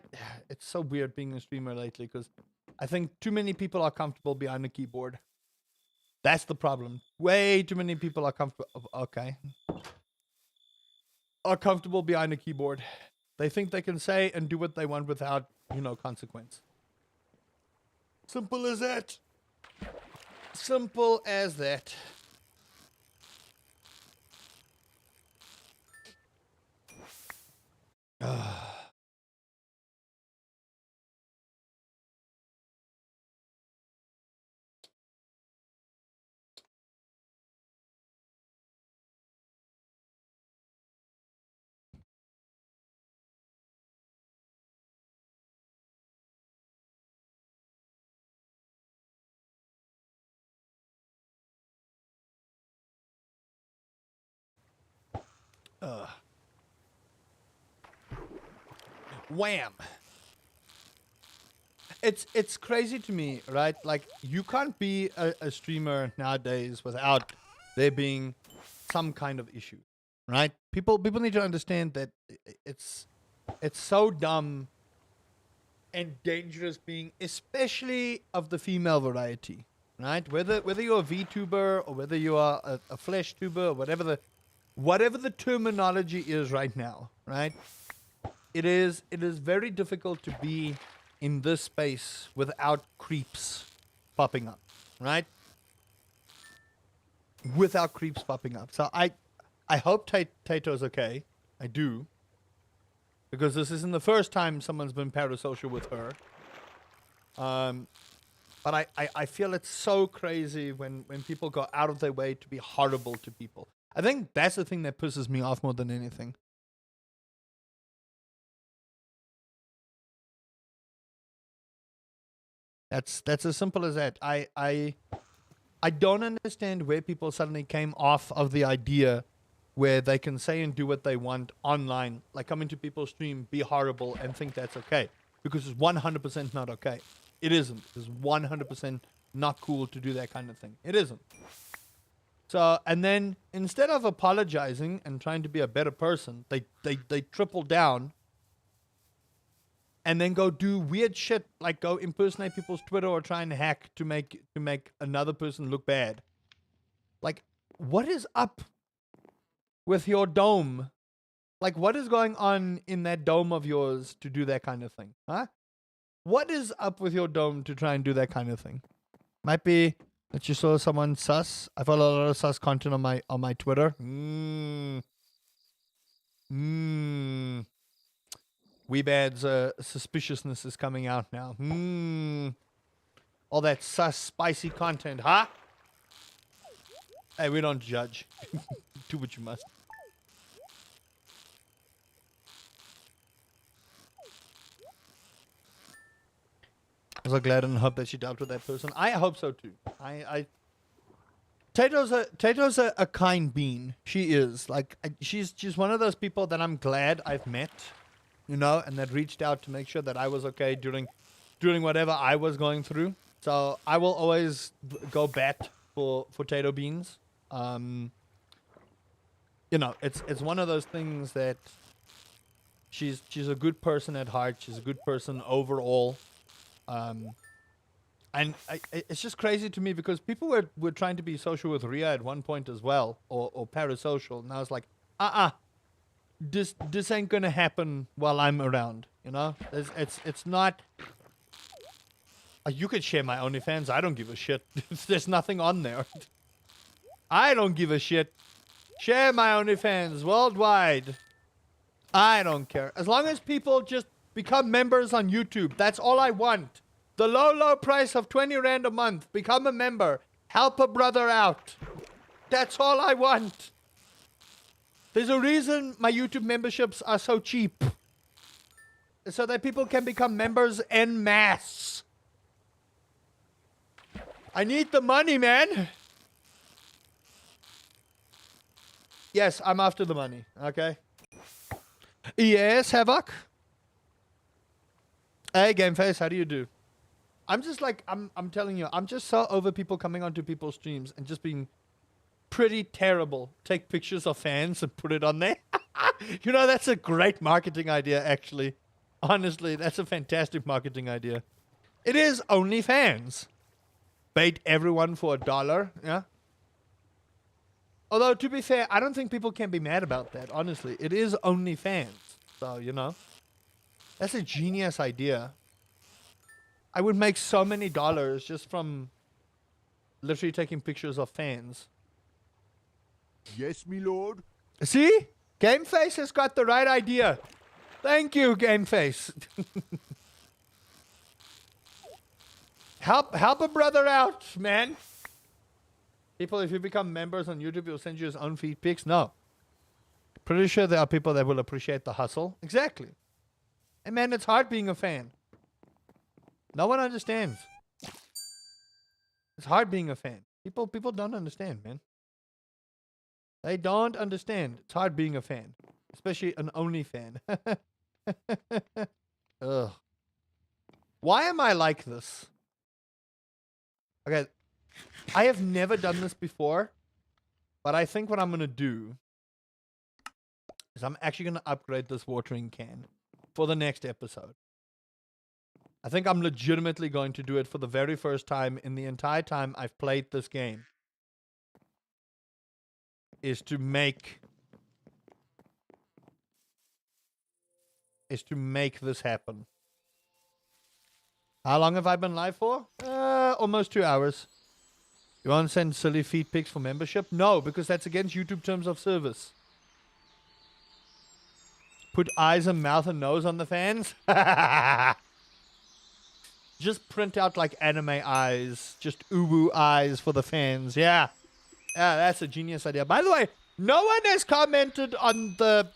it's so weird being a streamer lately, because I think too many people are comfortable behind a keyboard. That's the problem. Way too many people are comfortable. Okay. Are comfortable behind a keyboard. They think they can say and do what they want without, consequence. Simple as that. Simple as that. Wham. It's crazy to me, right? Like, you can't be a streamer nowadays without there being some kind of issue, right? People need to understand that it's so dumb and dangerous being, especially of the female variety, right? Whether you're a VTuber or whether you are a flesh tuber or whatever the terminology is right now, right? It is very difficult to be in this space without creeps popping up, right? Without creeps popping up. So I hope Tato's okay. I do. Because this isn't the first time someone's been parasocial with her. But I feel it's so crazy when people go out of their way to be horrible to people. I think that's the thing that pisses me off more than anything. That's as simple as that. I don't understand where people suddenly came off of the idea where they can say and do what they want online, like come into people's stream, be horrible, and think that's okay. Because it's 100% not okay. It isn't. It's 100% not cool to do that kind of thing. It isn't. So, and then instead of apologizing and trying to be a better person, they triple down and then go do weird shit, like go impersonate people's Twitter or try and hack to make another person look bad. Like, what is up with your dome? Like, what is going on in that dome of yours to do that kind of thing? Huh? What is up with your dome to try and do that kind of thing? Might be that you saw someone sus. I follow a lot of sus content on my Twitter. Weebad's suspiciousness is coming out now. All that sus spicy content, huh? Hey, we don't judge. Do what you must. I'm so glad and hope that she dealt with that person. I hope so too. Tato's a kind bean. She is. Like, she's one of those people that I'm glad I've met, you know, and that reached out to make sure that I was okay during whatever I was going through. So I will always go bat for Tato beans. You know, it's one of those things that she's a good person at heart. She's a good person overall. And it's just crazy to me because people were trying to be social with Ria at one point as well, or parasocial, and I was like, this ain't gonna happen while I'm around, you know. It's not. You could share my OnlyFans. I don't give a shit. There's nothing on there. I don't give a shit. Share my OnlyFans worldwide. I don't care. As long as people just become members on YouTube. That's all I want. The low price of 20 Rand a month. Become a member. Help a brother out. That's all I want. There's a reason my YouTube memberships are so cheap. So that people can become members en masse. I need the money, man. Yes, I'm after the money. Okay. Yes, Havoc. Hey, Gameface, how do you do? I'm just like, I'm telling you, I'm just so over people coming onto people's streams and just being pretty terrible. Take pictures of fans and put it on there. You know, that's a great marketing idea, actually. Honestly, that's a fantastic marketing idea. It is OnlyFans. Bait everyone for $1, yeah? Although, to be fair, I don't think people can be mad about that, honestly. It is OnlyFans. So, you know. That's a genius idea. I would make so many dollars just from literally taking pictures of fans. Yes, me lord. See? Gameface has got the right idea. Thank you, Gameface. Help a brother out, man. People, if you become members on YouTube, he'll send you his own feed pics. No. Pretty sure there are people that will appreciate the hustle. Exactly. And man, it's hard being a fan. No one understands. It's hard being a fan. People don't understand, man. They don't understand. It's hard being a fan. Especially an only fan. Ugh. Why am I like this? Okay. I have never done this before. But I think what I'm going to do is I'm actually going to upgrade this watering can for the next episode. I think I'm legitimately going to do it for the very first time in the entire time I've played this game. Is to make this happen. How long have I been live for? Almost 2 hours. You want to send silly feed pics for membership? No, because that's against YouTube terms of service. Put eyes and mouth and nose on the fans? Just print out like anime eyes. Just uwu eyes for the fans. Yeah. Yeah, that's a genius idea. By the way, no one has commented on the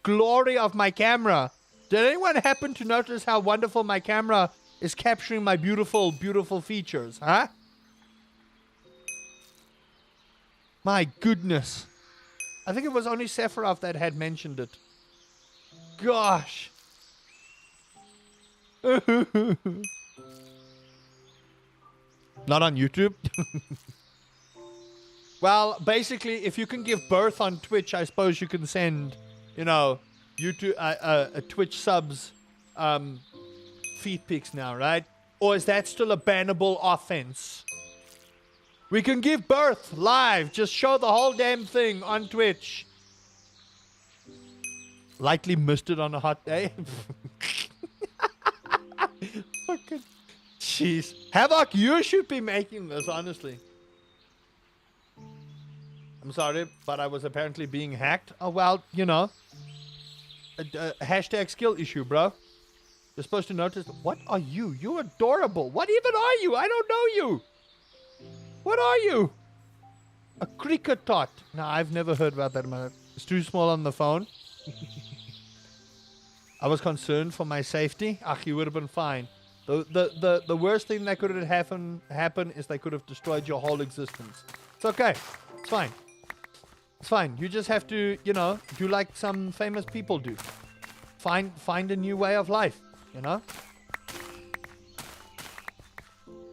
glory of my camera. Did anyone happen to notice how wonderful my camera is capturing my beautiful, beautiful features? Huh? My goodness. I think it was only Sephiroth that had mentioned it. Gosh. Not on YouTube? Well, basically, if you can give birth on Twitch, I suppose you can send, you know, YouTube, Twitch subs, feed pics now, right? Or is that still a bannable offense? We can give birth live. Just show the whole damn thing on Twitch. Lightly missed it on a hot day. Jeez. Havoc, you should be making this, honestly. I'm sorry, but I was apparently being hacked. Oh, well, you know. Hashtag skill issue, bro. You're supposed to notice. What are you? You're adorable. What even are you? I don't know you. What are you? A cricket tot. No, I've never heard about that, man. It's too small on the phone. I was concerned for my safety. You would have been fine. The worst thing that could have happen is they could have destroyed your whole existence. It's okay. It's fine. It's fine. You just have to, you know, do like some famous people do. Find a new way of life, you know?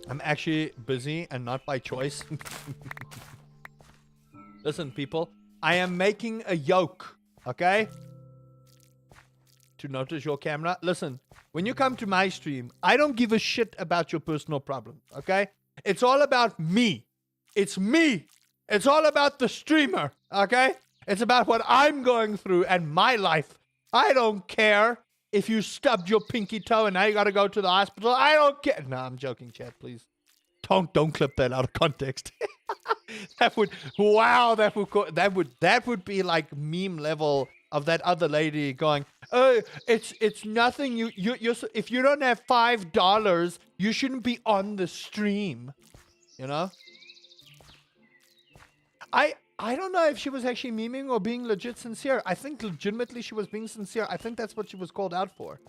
I'm actually busy and not by choice. Listen, people. I am making a yoke, okay? To notice your camera. Listen, when you come to my stream, I don't give a shit about your personal problems, okay? It's all about me. It's me. It's all about the streamer, okay? It's about what I'm going through and my life. I don't care if you stubbed your pinky toe and now you gotta go to the hospital. I don't care. No, I'm joking, chat, please. Don't clip that out of context. That would be like meme level of that other lady going, "Oh, it's nothing. You if you don't have $5, you shouldn't be on the stream." You know? I don't know if she was actually memeing or being legit sincere. I think legitimately she was being sincere. I think that's what she was called out for.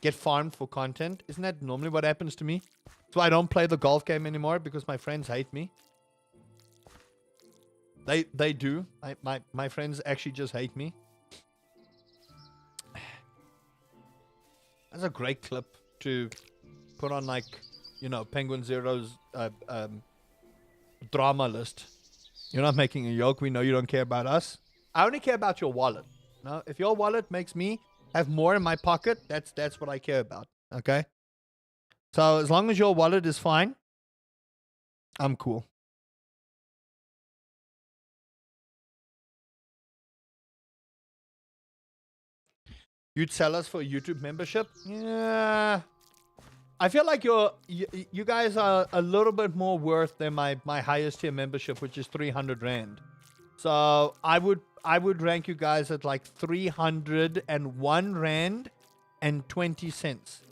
Get farmed for content. Isn't that normally what happens to me? That's why I don't play the golf game anymore, because my friends hate me. They do. My friends actually just hate me. That's a great clip to put on, like, you know, Penguin Zero's drama list. You're not making a joke. We know you don't care about us. I only care about your wallet. No, if your wallet makes me have more in my pocket, that's what I care about. Okay? So as long as your wallet is fine, I'm cool. You'd sell us for a YouTube membership? Yeah. I feel like you guys are a little bit more worth than my highest tier membership, which is 300 Rand. So I would rank you guys at like 301 Rand and 20 cents.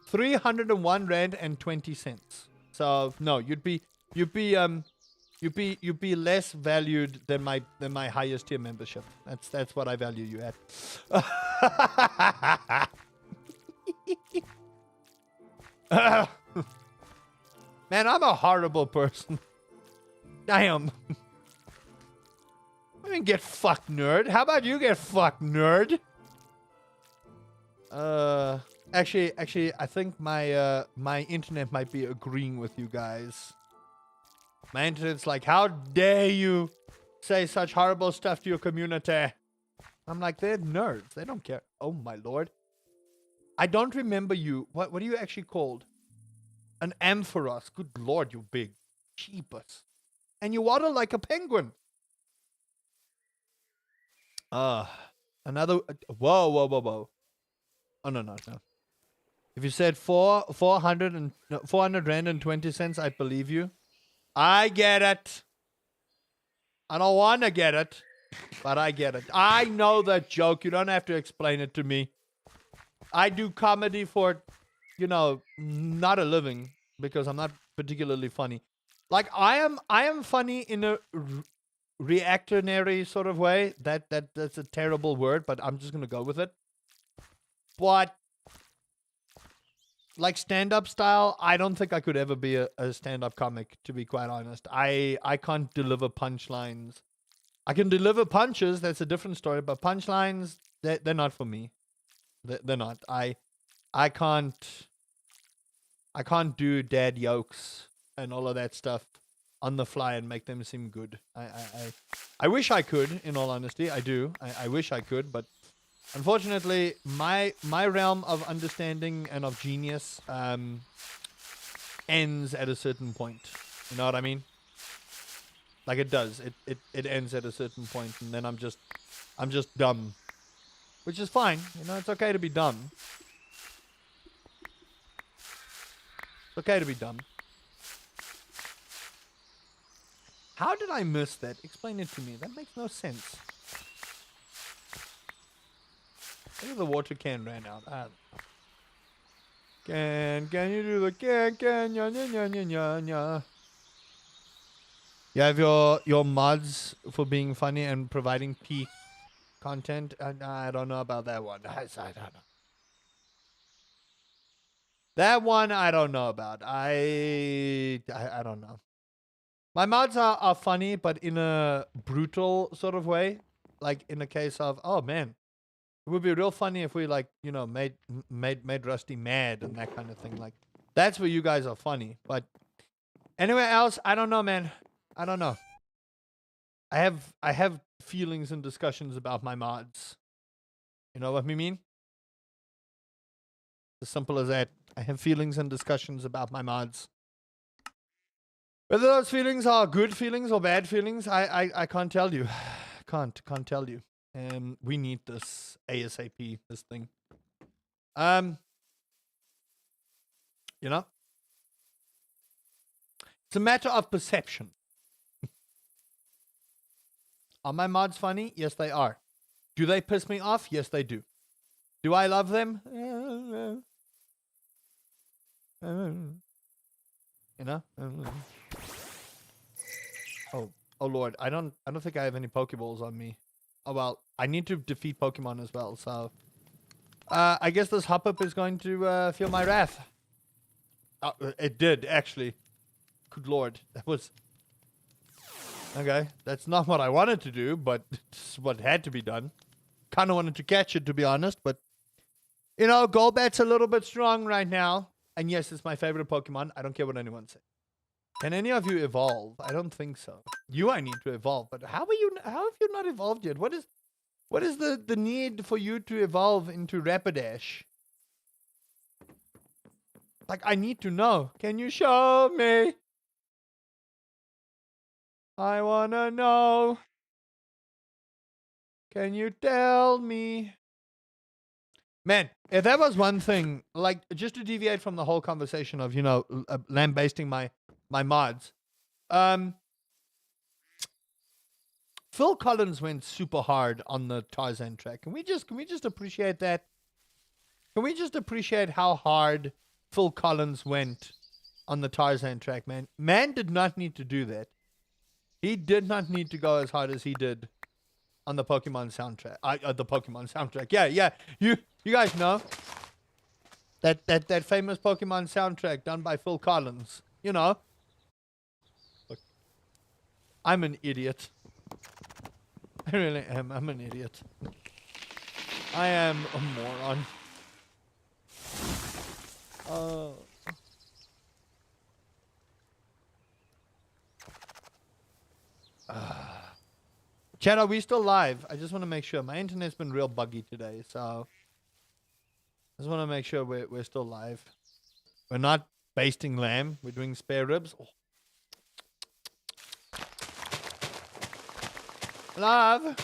301 Rand and 20 cents. So no, you'd be less valued than my highest tier membership. That's what I value you at. Man, I'm a horrible person. Damn. I mean, get fucked, nerd. How about you get fucked, nerd? Actually, I think my internet might be agreeing with you guys. My internet's like, how dare you say such horrible stuff to your community? I'm like, they're nerds. They don't care. Oh my lord. I don't remember you. What are you actually called? An Ampharos. Good lord, you big cheapers. And you waddle like a penguin. Another. Whoa. Oh, no. If you said 400 Rand and 20 cents, I'd believe you. I get it. I don't want to get it, but I get it. I know that joke. You don't have to explain it to me. I do comedy for, you know, not a living, because I'm not particularly funny. Like, I am funny in a reactionary sort of way. That's a terrible word, but I'm just gonna go with it. But like stand-up style, I don't think I could ever be a stand-up comic, to be quite honest. I can't deliver punchlines. I can deliver punches, that's a different story, but punchlines, they're not for me. They're not. I can't do dad yokes and all of that stuff on the fly and make them seem good. I wish I could, in all honesty. I do. I wish I could, but unfortunately, my realm of understanding and of genius ends at a certain point. You know what I mean? Like it does. It ends at a certain point, and then I'm just dumb. Which is fine. You know, it's okay to be dumb. It's okay to be dumb. How did I miss that? Explain it to me. That makes no sense. Maybe the water can ran out. I don't know. Can you do the can, nya, nya, nya, nya, nya, nya. You have your mods for being funny and providing peak content. I don't know about that one. I don't know. That one I don't know about. I don't know. My mods are funny, but in a brutal sort of way. Like in the case of, oh man, it would be real funny if we like, you know, made Rusty mad and that kind of thing. Like that's where you guys are funny. But anywhere else, I don't know, man. I don't know. I have feelings and discussions about my mods. You know what I mean? As simple as that. I have feelings and discussions about my mods. Whether those feelings are good feelings or bad feelings, I can't tell you. Can't tell you. And we need this ASAP, this thing. You know? It's a matter of perception. Are my mods funny? Yes, they are. Do they piss me off? Yes, they do. Do I love them? You know? Oh Lord, I don't think I have any Pokeballs on me. Oh well, I need to defeat Pokemon as well, so I guess this hop-up is going to feel my wrath. It did, actually. Good Lord, that was... Okay, that's not what I wanted to do, but it's what had to be done. Kind of wanted to catch it, to be honest, but... You know, Golbat's a little bit strong right now. And yes, it's my favorite Pokemon. I don't care what anyone says. Can any of you evolve? I don't think so. I need to evolve, but how have you not evolved yet? What is the need for you to evolve into Rapidash? Like, I need to know. Can you show me? I wanna know. Can you tell me? Man, if that was one thing, like, just to deviate from the whole conversation of, you know, lambasting my mods. Phil Collins went super hard on the Tarzan track. Can we just appreciate that? Can we just appreciate how hard Phil Collins went on the Tarzan track, man? Man did not need to do that. He did not need to go as hard as he did on the Pokemon soundtrack. The Pokemon soundtrack. Yeah. You guys know that famous Pokemon soundtrack done by Phil Collins. You know. Look, I'm an idiot. I really am. I'm an idiot. I am a moron. Chad, are we still live? I just want to make sure. My internet's been real buggy today, so I just want to make sure we're still live. We're not basting lamb. We're doing spare ribs. Oh. Love,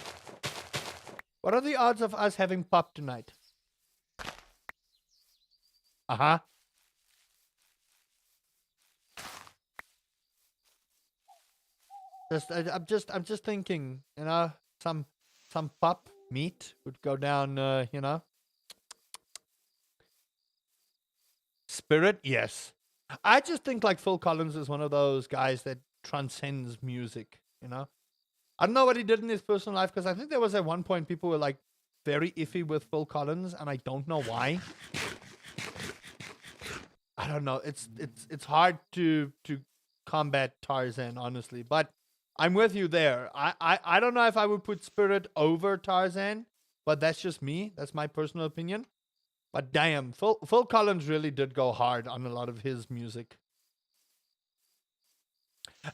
what are the odds of us having pop tonight? Uh-huh. I'm just thinking, you know, some pop meat would go down, you know. Spirit, yes. I just think like Phil Collins is one of those guys that transcends music, you know. I don't know what he did in his personal life, because I think there was at one point people were like very iffy with Phil Collins, and I don't know why. I don't know. It's hard to combat Tarzan, honestly, but I'm with you there. I don't know if I would put Spirit over Tarzan, but that's just me. That's my personal opinion. But damn, Phil Collins really did go hard on a lot of his music.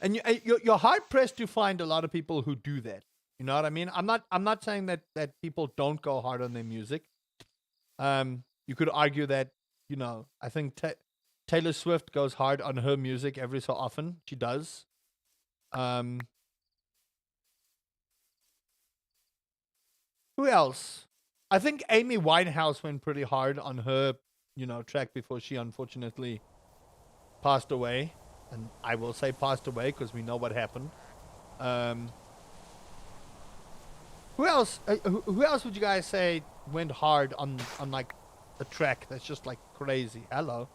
And you're hard pressed to find a lot of people who do that. You know what I mean? I'm not saying that people don't go hard on their music. You could argue that, you know, I think Taylor Swift goes hard on her music every so often. She does. Who else? I think Amy Winehouse went pretty hard on her, you know, track before she unfortunately passed away, and I will say passed away because we know what happened. Who else? Who else would you guys say went hard on like a track that's just like crazy? Hello,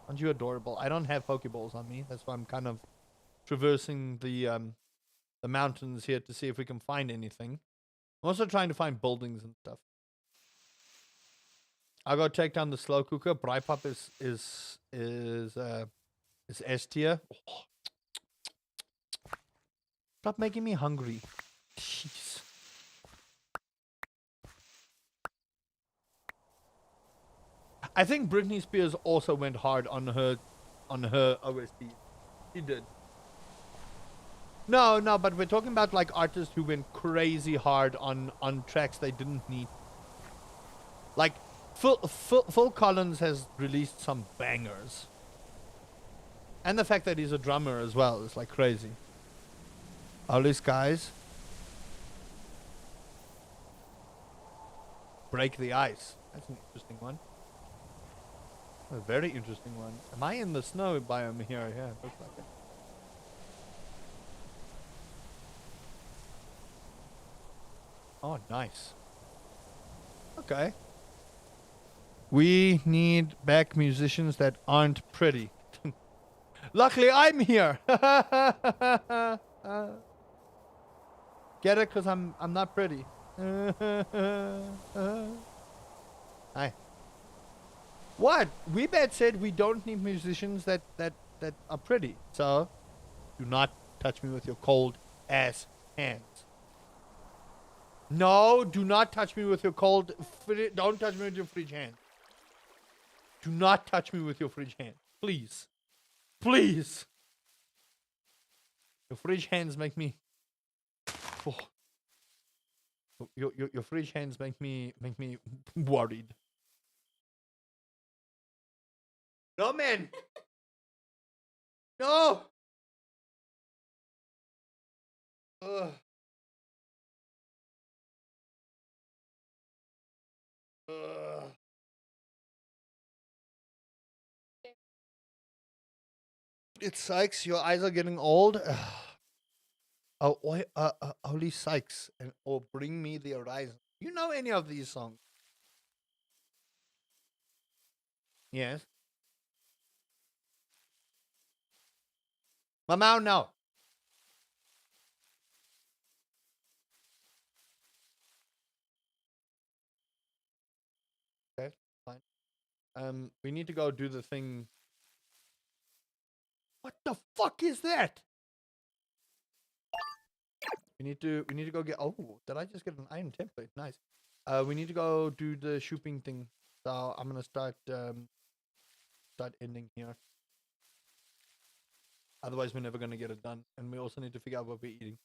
aren't you adorable? I don't have Pokeballs on me. That's why I'm kind of traversing the mountains here to see if we can find anything. I'm also trying to find buildings and stuff. I'll go take down the slow cooker. Bripop is S tier. Oh. Stop making me hungry. Jeez. I think Britney Spears also went hard on her OST. She did. No, but we're talking about like artists who went crazy hard on tracks they didn't need. Like Phil Collins has released some bangers. And the fact that he's a drummer as well is like crazy. Holy Skies. Break the Ice. That's an interesting one. A very interesting one. Am I in the snow biome here? Yeah, it looks like it. Oh, nice. Okay. We need back musicians that aren't pretty. Luckily, I'm here. Get it? Because I'm not pretty. Hi. What? Weebad said we don't need musicians that are pretty. So, do not touch me with your cold ass hands. No, do not touch me with your cold. Don't touch me with your fridge hand. Do not touch me with your fridge hand, please. Please. Your fridge hands make me. Oh. Your fridge hands make me worried. No, man. No. Ugh. Ugh. It Sykes, your eyes are getting old. Oh, Holy Sykes, and Bring Me the Horizon. You know any of these songs? Yes. Mamau, no. Okay, fine. We need to go do the thing. What the fuck is that? We need to go get. Oh, did I just get an iron template? Nice. We need to go do the shopping thing. So I'm gonna start ending here. Otherwise, we're never gonna get it done, and we also need to figure out what we're eating.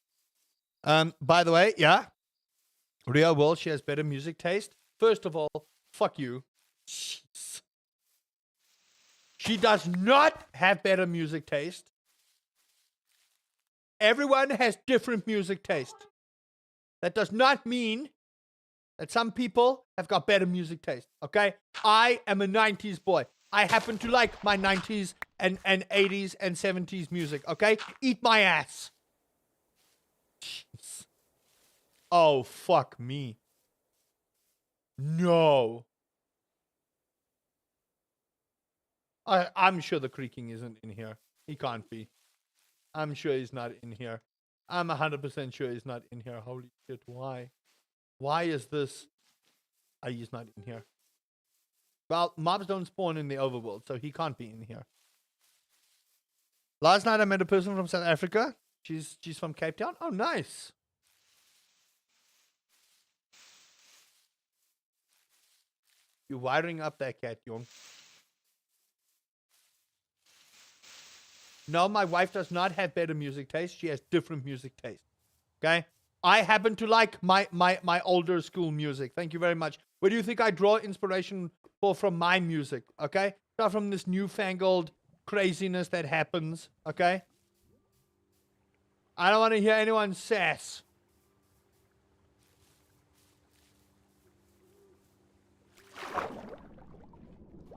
By the way, yeah, Ria World, she has better music taste. First of all, fuck you. Jeez. She does not have better music taste. Everyone has different music taste. That does not mean that some people have got better music taste, okay? I am a 90s boy. I happen to like my 90s and 80s and 70s music, okay? Eat my ass. Jeez. Oh, fuck me. No. I'm sure the creaking isn't in here. He can't be. I'm sure he's not in here. I'm 100% sure he's not in here. Holy shit, why? Why is this? He's not in here. Well, mobs don't spawn in the overworld, so he can't be in here. Last night I met a person from South Africa. She's from Cape Town. Oh, nice. You're wiring up that cat, Young. No, my wife does not have better music taste. She has different music taste. Okay? I happen to like my older school music. Thank you very much. Where do you think I draw inspiration from my music? Okay? Not from this newfangled craziness that happens. Okay? I don't want to hear anyone sass.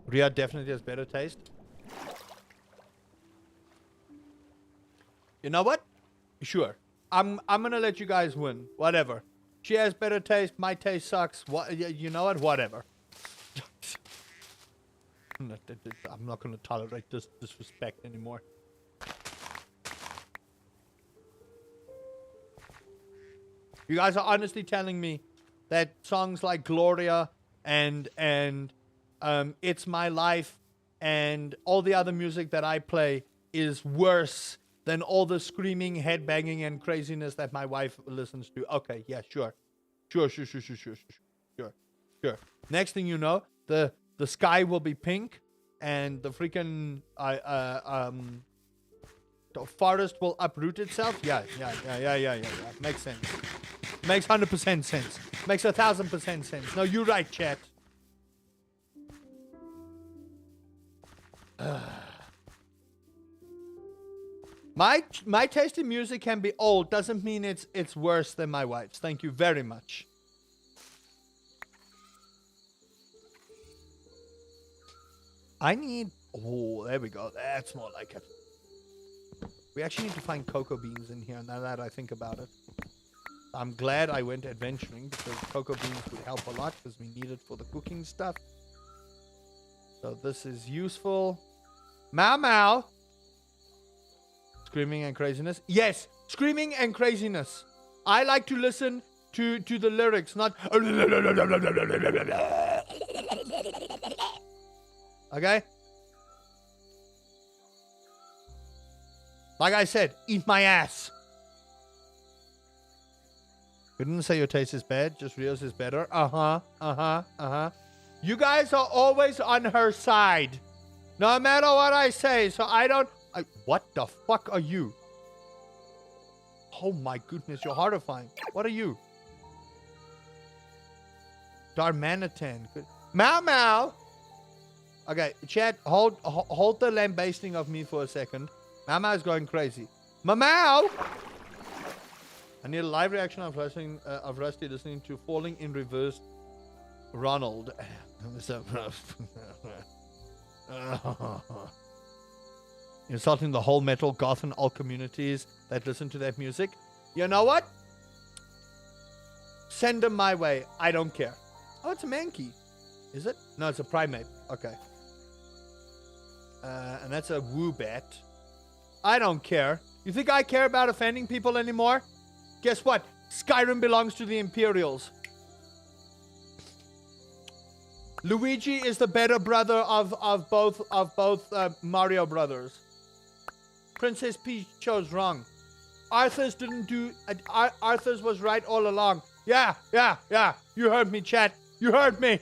Ria definitely has better taste. You know what? Sure. I'm gonna let you guys win. Whatever. She has better taste. My taste sucks. What? You know what? Whatever. I'm not gonna tolerate this disrespect anymore. You guys are honestly telling me that songs like Gloria and It's My Life and all the other music that I play is worse than all the screaming, headbanging, and craziness that my wife listens to. Okay, yeah, sure. Sure. Next thing you know, the sky will be pink and the freaking the forest will uproot itself. Yeah. Makes sense. Makes 100% sense. Makes 1,000% sense. No, you're right, chat. My taste in music can be old. Doesn't mean it's worse than my wife's. Thank you very much. I need... Oh, there we go. That's more like it. We actually need to find cocoa beans in here, now that I think about it. I'm glad I went adventuring, because cocoa beans would help a lot, because we need it for the cooking stuff. So this is useful. Mau Mau! Screaming and craziness. Yes! Screaming and craziness. I like to listen to the lyrics, not... Okay? Like I said, eat my ass. You didn't say your taste is bad, just Rio's is better. You guys are always on her side. No matter what I say, so I don't... what the fuck are you? Oh my goodness, you're horrifying. What are you? Darmanitan. Mau Mau! Okay, chat, hold the lambasting of me for a second. Mau Mau is going crazy. Mau! I need a live reaction of Rusty listening to Falling in Reverse Ronald. Insulting the whole metal, goth, and all communities that listen to that music. You know what? Send them my way. I don't care. Oh, it's a mankey. Is it? No, it's a primate. Okay. And that's a woobat. I don't care. You think I care about offending people anymore? Guess what? Skyrim belongs to the Imperials. Luigi is the better brother of both Mario brothers. Princess Peach chose wrong. Arthur's didn't do... Arthur's was right all along. Yeah. You heard me, chat. You heard me.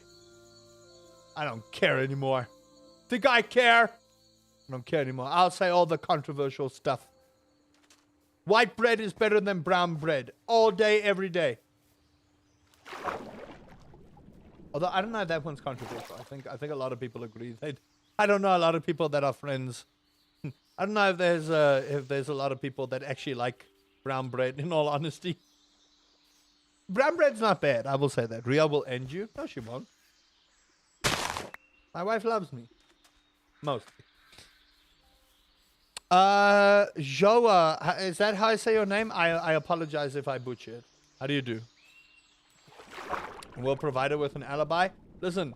I don't care anymore. Think I care? I don't care anymore. I'll say all the controversial stuff. White bread is better than brown bread. All day, every day. Although, I don't know if that one's controversial. I think a lot of people agree. I don't know a lot of people that are friends. I don't know if there's a lot of people that actually like brown bread, in all honesty. Brown bread's not bad, I will say that. Ria will end you. No, she won't. My wife loves me. Mostly. Joa, is that how I say your name? I apologize if I butcher it. How do you do? We'll provide her with an alibi. Listen,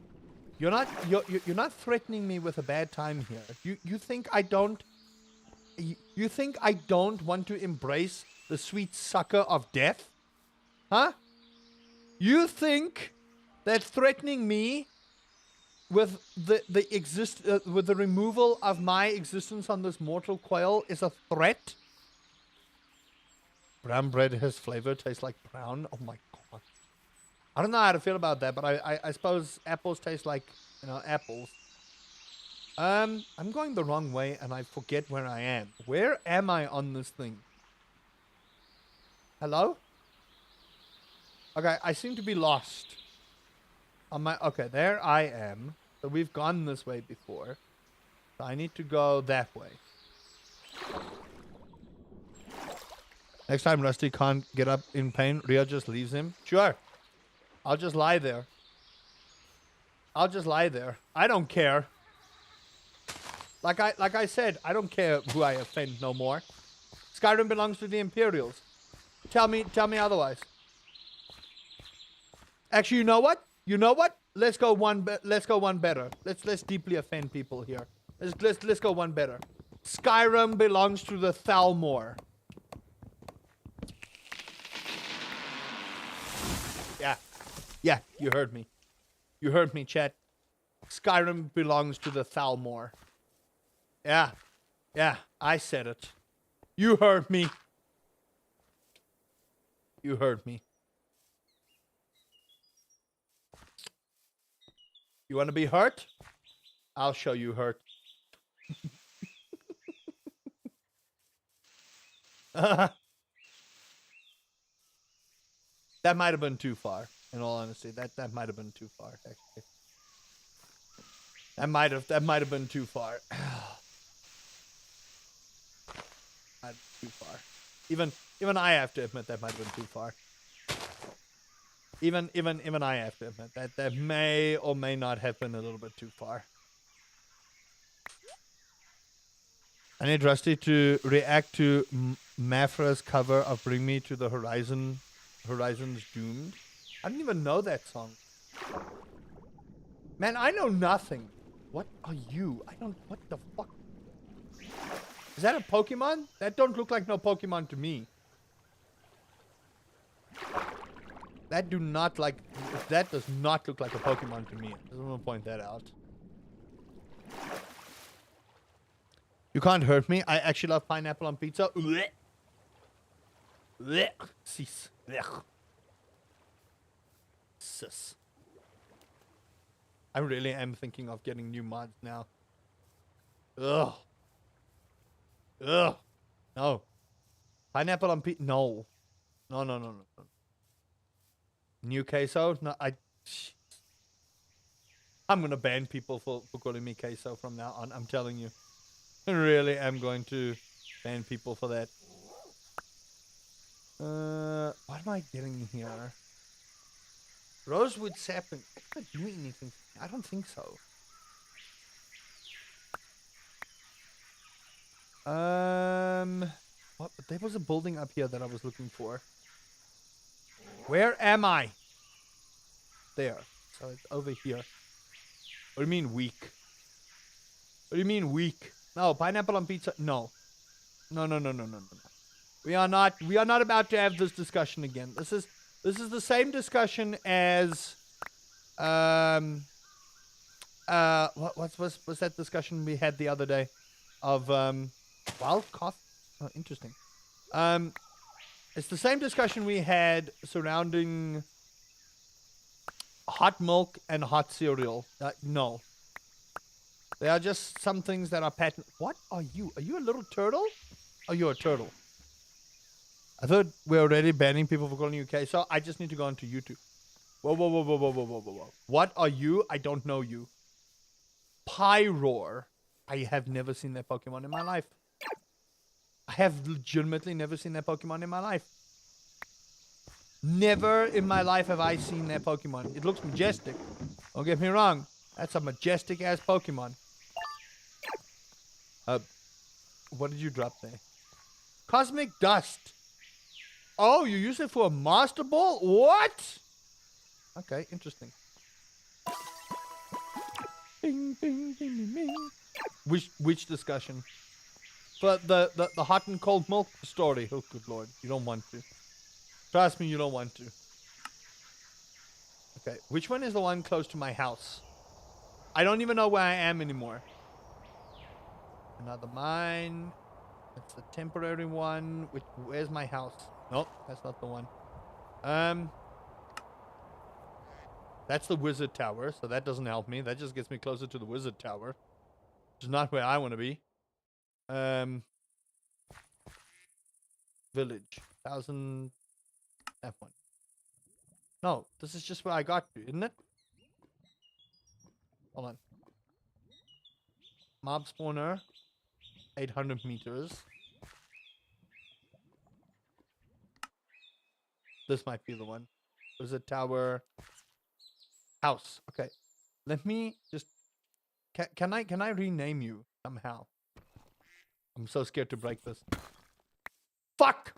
you're not threatening me with a bad time here. You think I don't want to embrace the sweet sucker of death? Huh? You think that threatening me with with the removal of my existence on this mortal coil is a threat? Brown bread has flavor, tastes like brown. Oh my god. I don't know how to feel about that, but I suppose apples taste like, apples. I'm going the wrong way and I forget where I am. Where am I on this thing? Hello? Okay, I seem to be lost. Okay, there I am. So we've gone this way before. So I need to go that way. Next time Rusty can't get up in pain, Ria just leaves him. Sure. I'll just lie there. I don't care. Like I said, I don't care who I offend no more. Skyrim belongs to the Imperials. Tell me otherwise. Actually, you know what? You know what? Let's go one better. Let's deeply offend people here. Let's go one better. Skyrim belongs to the Thalmor. Yeah, you heard me. You heard me, chat. Skyrim belongs to the Thalmor. Yeah, I said it. You heard me. You heard me. You want to be hurt? I'll show you hurt. That might have been too far. In all honesty, that might have been too far. Actually, that might have been too far. Too far. Even I have to admit that might have been too far. Even I have to admit that may or may not have been a little bit too far. I need Rusty to react to Mafra's cover of "Bring Me to the Horizon." Horizon's Doomed. I didn't even know that song. Man, I know nothing. What are you? I don't. What the fuck? Is that a Pokemon? That don't look like no Pokemon to me. That do not like. That does not look like a Pokemon to me. I just want to point that out. You can't hurt me. I actually love pineapple on pizza. Blech. Blech. Sis. Blech. Sis. I really am thinking of getting new mods now. Ugh. Ugh. No. Pineapple on pizza. No. No. New queso? No, I'm gonna ban people for calling me queso from now on. I'm telling you. I really am going to ban people for that. What am I getting here? Rosewood sapling. I can't do anything. I don't think so. What? There was a building up here that I was looking for. Where am I? There. So it's over here. What do you mean weak? What do you mean weak? No, pineapple on pizza. No. No. We are not about to have this discussion again. This is the same discussion as what's that discussion we had the other day of wild coffee? Oh, interesting. It's the same discussion we had surrounding hot milk and hot cereal. No. They are just some things that are patent. What are you? Are you a little turtle? Are you a turtle? I thought we're already banning people for calling you queso. I just need to go onto YouTube. Whoa. What are you? I don't know you. Pyroar. I have never seen that Pokemon in my life. I have legitimately never seen that Pokemon in my life. Never in my life have I seen that Pokemon. It looks majestic. Don't get me wrong. That's a majestic ass Pokemon. What did you drop there? Cosmic Dust. Oh, you use it for a Master Ball? What? Okay, interesting. Bing, bing, bing, bing, bing. Which discussion? But the hot and cold milk story. Oh, good lord. You don't want to. Trust me, you don't want to. Okay, which one is the one close to my house? I don't even know where I am anymore. Another mine. That's the temporary one. Where's my house? Nope, that's not the one. That's the wizard tower, so that doesn't help me. That just gets me closer to the wizard tower, which is not where I want to be. Village 1000. That one. No, this is just where I got to, isn't it? Hold on. Mob spawner. 800 meters. This might be the one. Wizard tower. House. Okay. Let me just. Can I rename you somehow? I'm so scared to break this. fuck?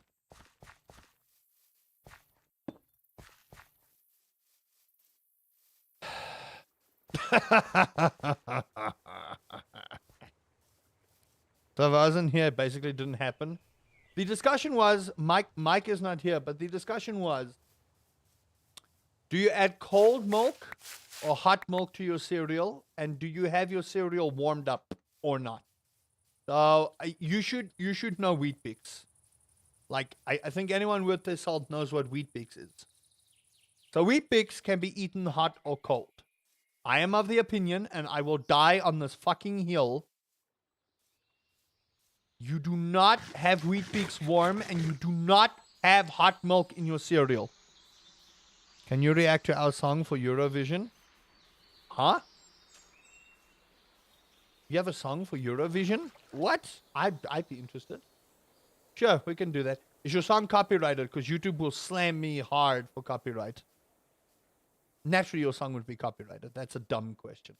So if I wasn't here, it basically didn't happen. The discussion was, Mike is not here, but the discussion was, do you add cold milk or hot milk to your cereal? And do you have your cereal warmed up or not? So you should know Wheat Bix. Like, I think anyone with this salt knows what Wheat Bix is. So Wheat Bix can be eaten hot or cold. I am of the opinion, and I will die on this fucking hill, you do not have Wheat Bix warm, and you do not have hot milk in your cereal. Can you react to our song for Eurovision? Huh? You have a song for Eurovision? What? I'd be interested. Sure, we can do that. Is your song copyrighted? Because YouTube will slam me hard for copyright. Naturally, your song would be copyrighted. That's a dumb question.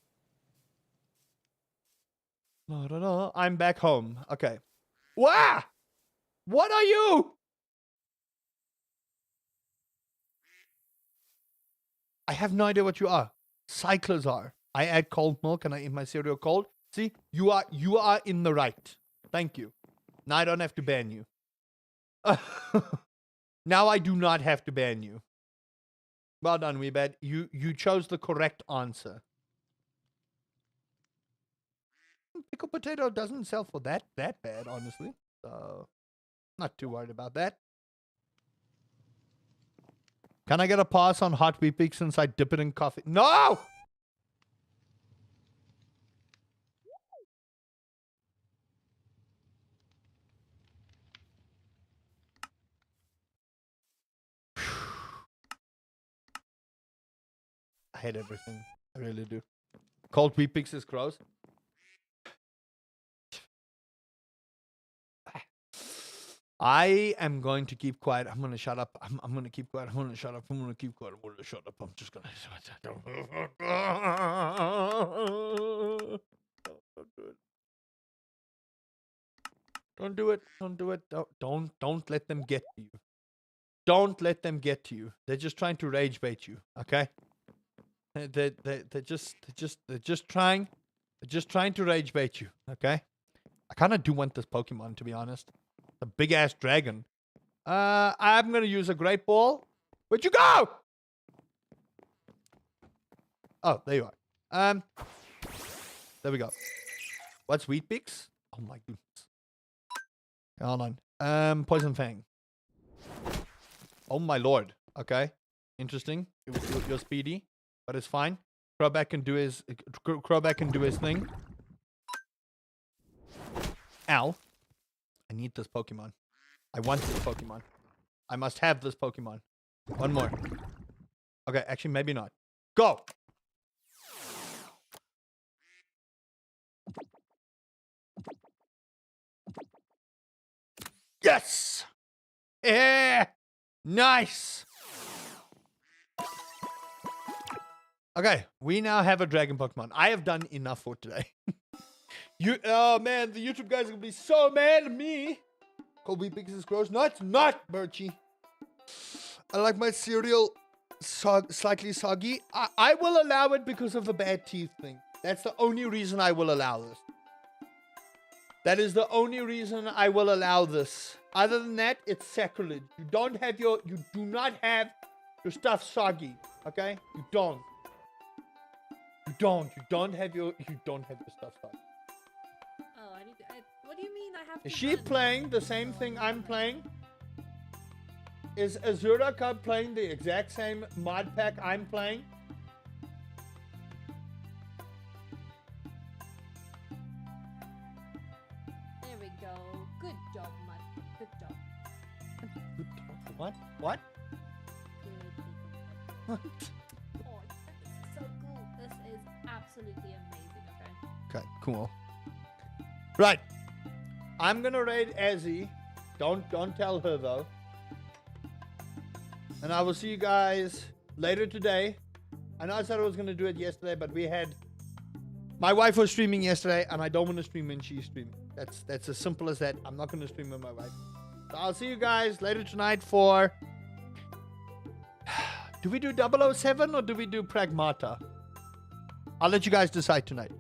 No. I'm back home. Okay. Wow! What are you? I have no idea what you are. Cyclers are. I add cold milk and I eat my cereal cold. See, you are in the right. Thank you. Now I don't have to ban you. Now I do not have to ban you. Well done, Weebad. You chose the correct answer. Pickled potato doesn't sell for that bad, honestly. So, not too worried about that. Can I get a pass on hot Wheat Bix since I dip it in coffee? No! I hate everything. I really do. Cold Wheat Bix is gross. I am going to keep quiet. I'm going to shut up. I'm going to keep quiet. I'm going to shut up. I'm going to keep quiet. I'm going to shut up. I'm just going to shut up. Don't do it. Don't do it. Don't let them get to you. Don't let them get to you. They're just trying to rage bait you. Okay? They're just trying to rage bait you. Okay? I kind of do want this Pokemon, to be honest. The big ass dragon. I'm gonna use a great ball. Where'd you go? Oh, there you are. There we go. What's Wheat Bix? Oh my goodness. Hold on. Poison Fang. Oh my lord. Okay. Interesting. You're speedy, but it's fine. Crobat can do his thing. Ow. I need this Pokemon. I want this Pokemon. I must have this Pokemon. One more. Okay, actually, maybe not. Go! Yes! Yeah! Nice! Okay, we now have a dragon Pokemon. I have done enough for today. Oh man, the YouTube guys are gonna be so mad at me. Cold Wheat Bix is gross. No, it's not, Birchie. I like my cereal slightly soggy. I will allow it because of the bad teeth thing. That's the only reason I will allow this. That is the only reason I will allow this. Other than that, it's sacrilege. You do not have your stuff soggy. Okay? You don't have your stuff soggy. What do you mean I have to? Is she playing the same thing I'm playing? Is Azura Cup playing the exact same mod pack I'm playing? There we go. Good job, Mud. Good job. Good job. What? Good. Oh, this is so cool. This is absolutely amazing. Okay, cool. Right. I'm gonna raid Ezzy. Don't tell her though. And I will see you guys later today. I know I said I was gonna do it yesterday, but my wife was streaming yesterday, and I don't want to stream when she's streaming. That's as simple as that. I'm not gonna stream with my wife. So I'll see you guys later tonight for... Do we do 007 or do we do Pragmata? I'll let you guys decide tonight.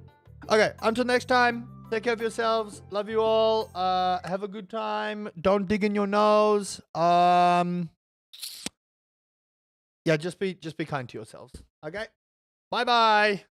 Okay, until next time, take care of yourselves. Love you all. Have a good time. Don't dig in your nose. Yeah, just be kind to yourselves. Okay? Bye-bye.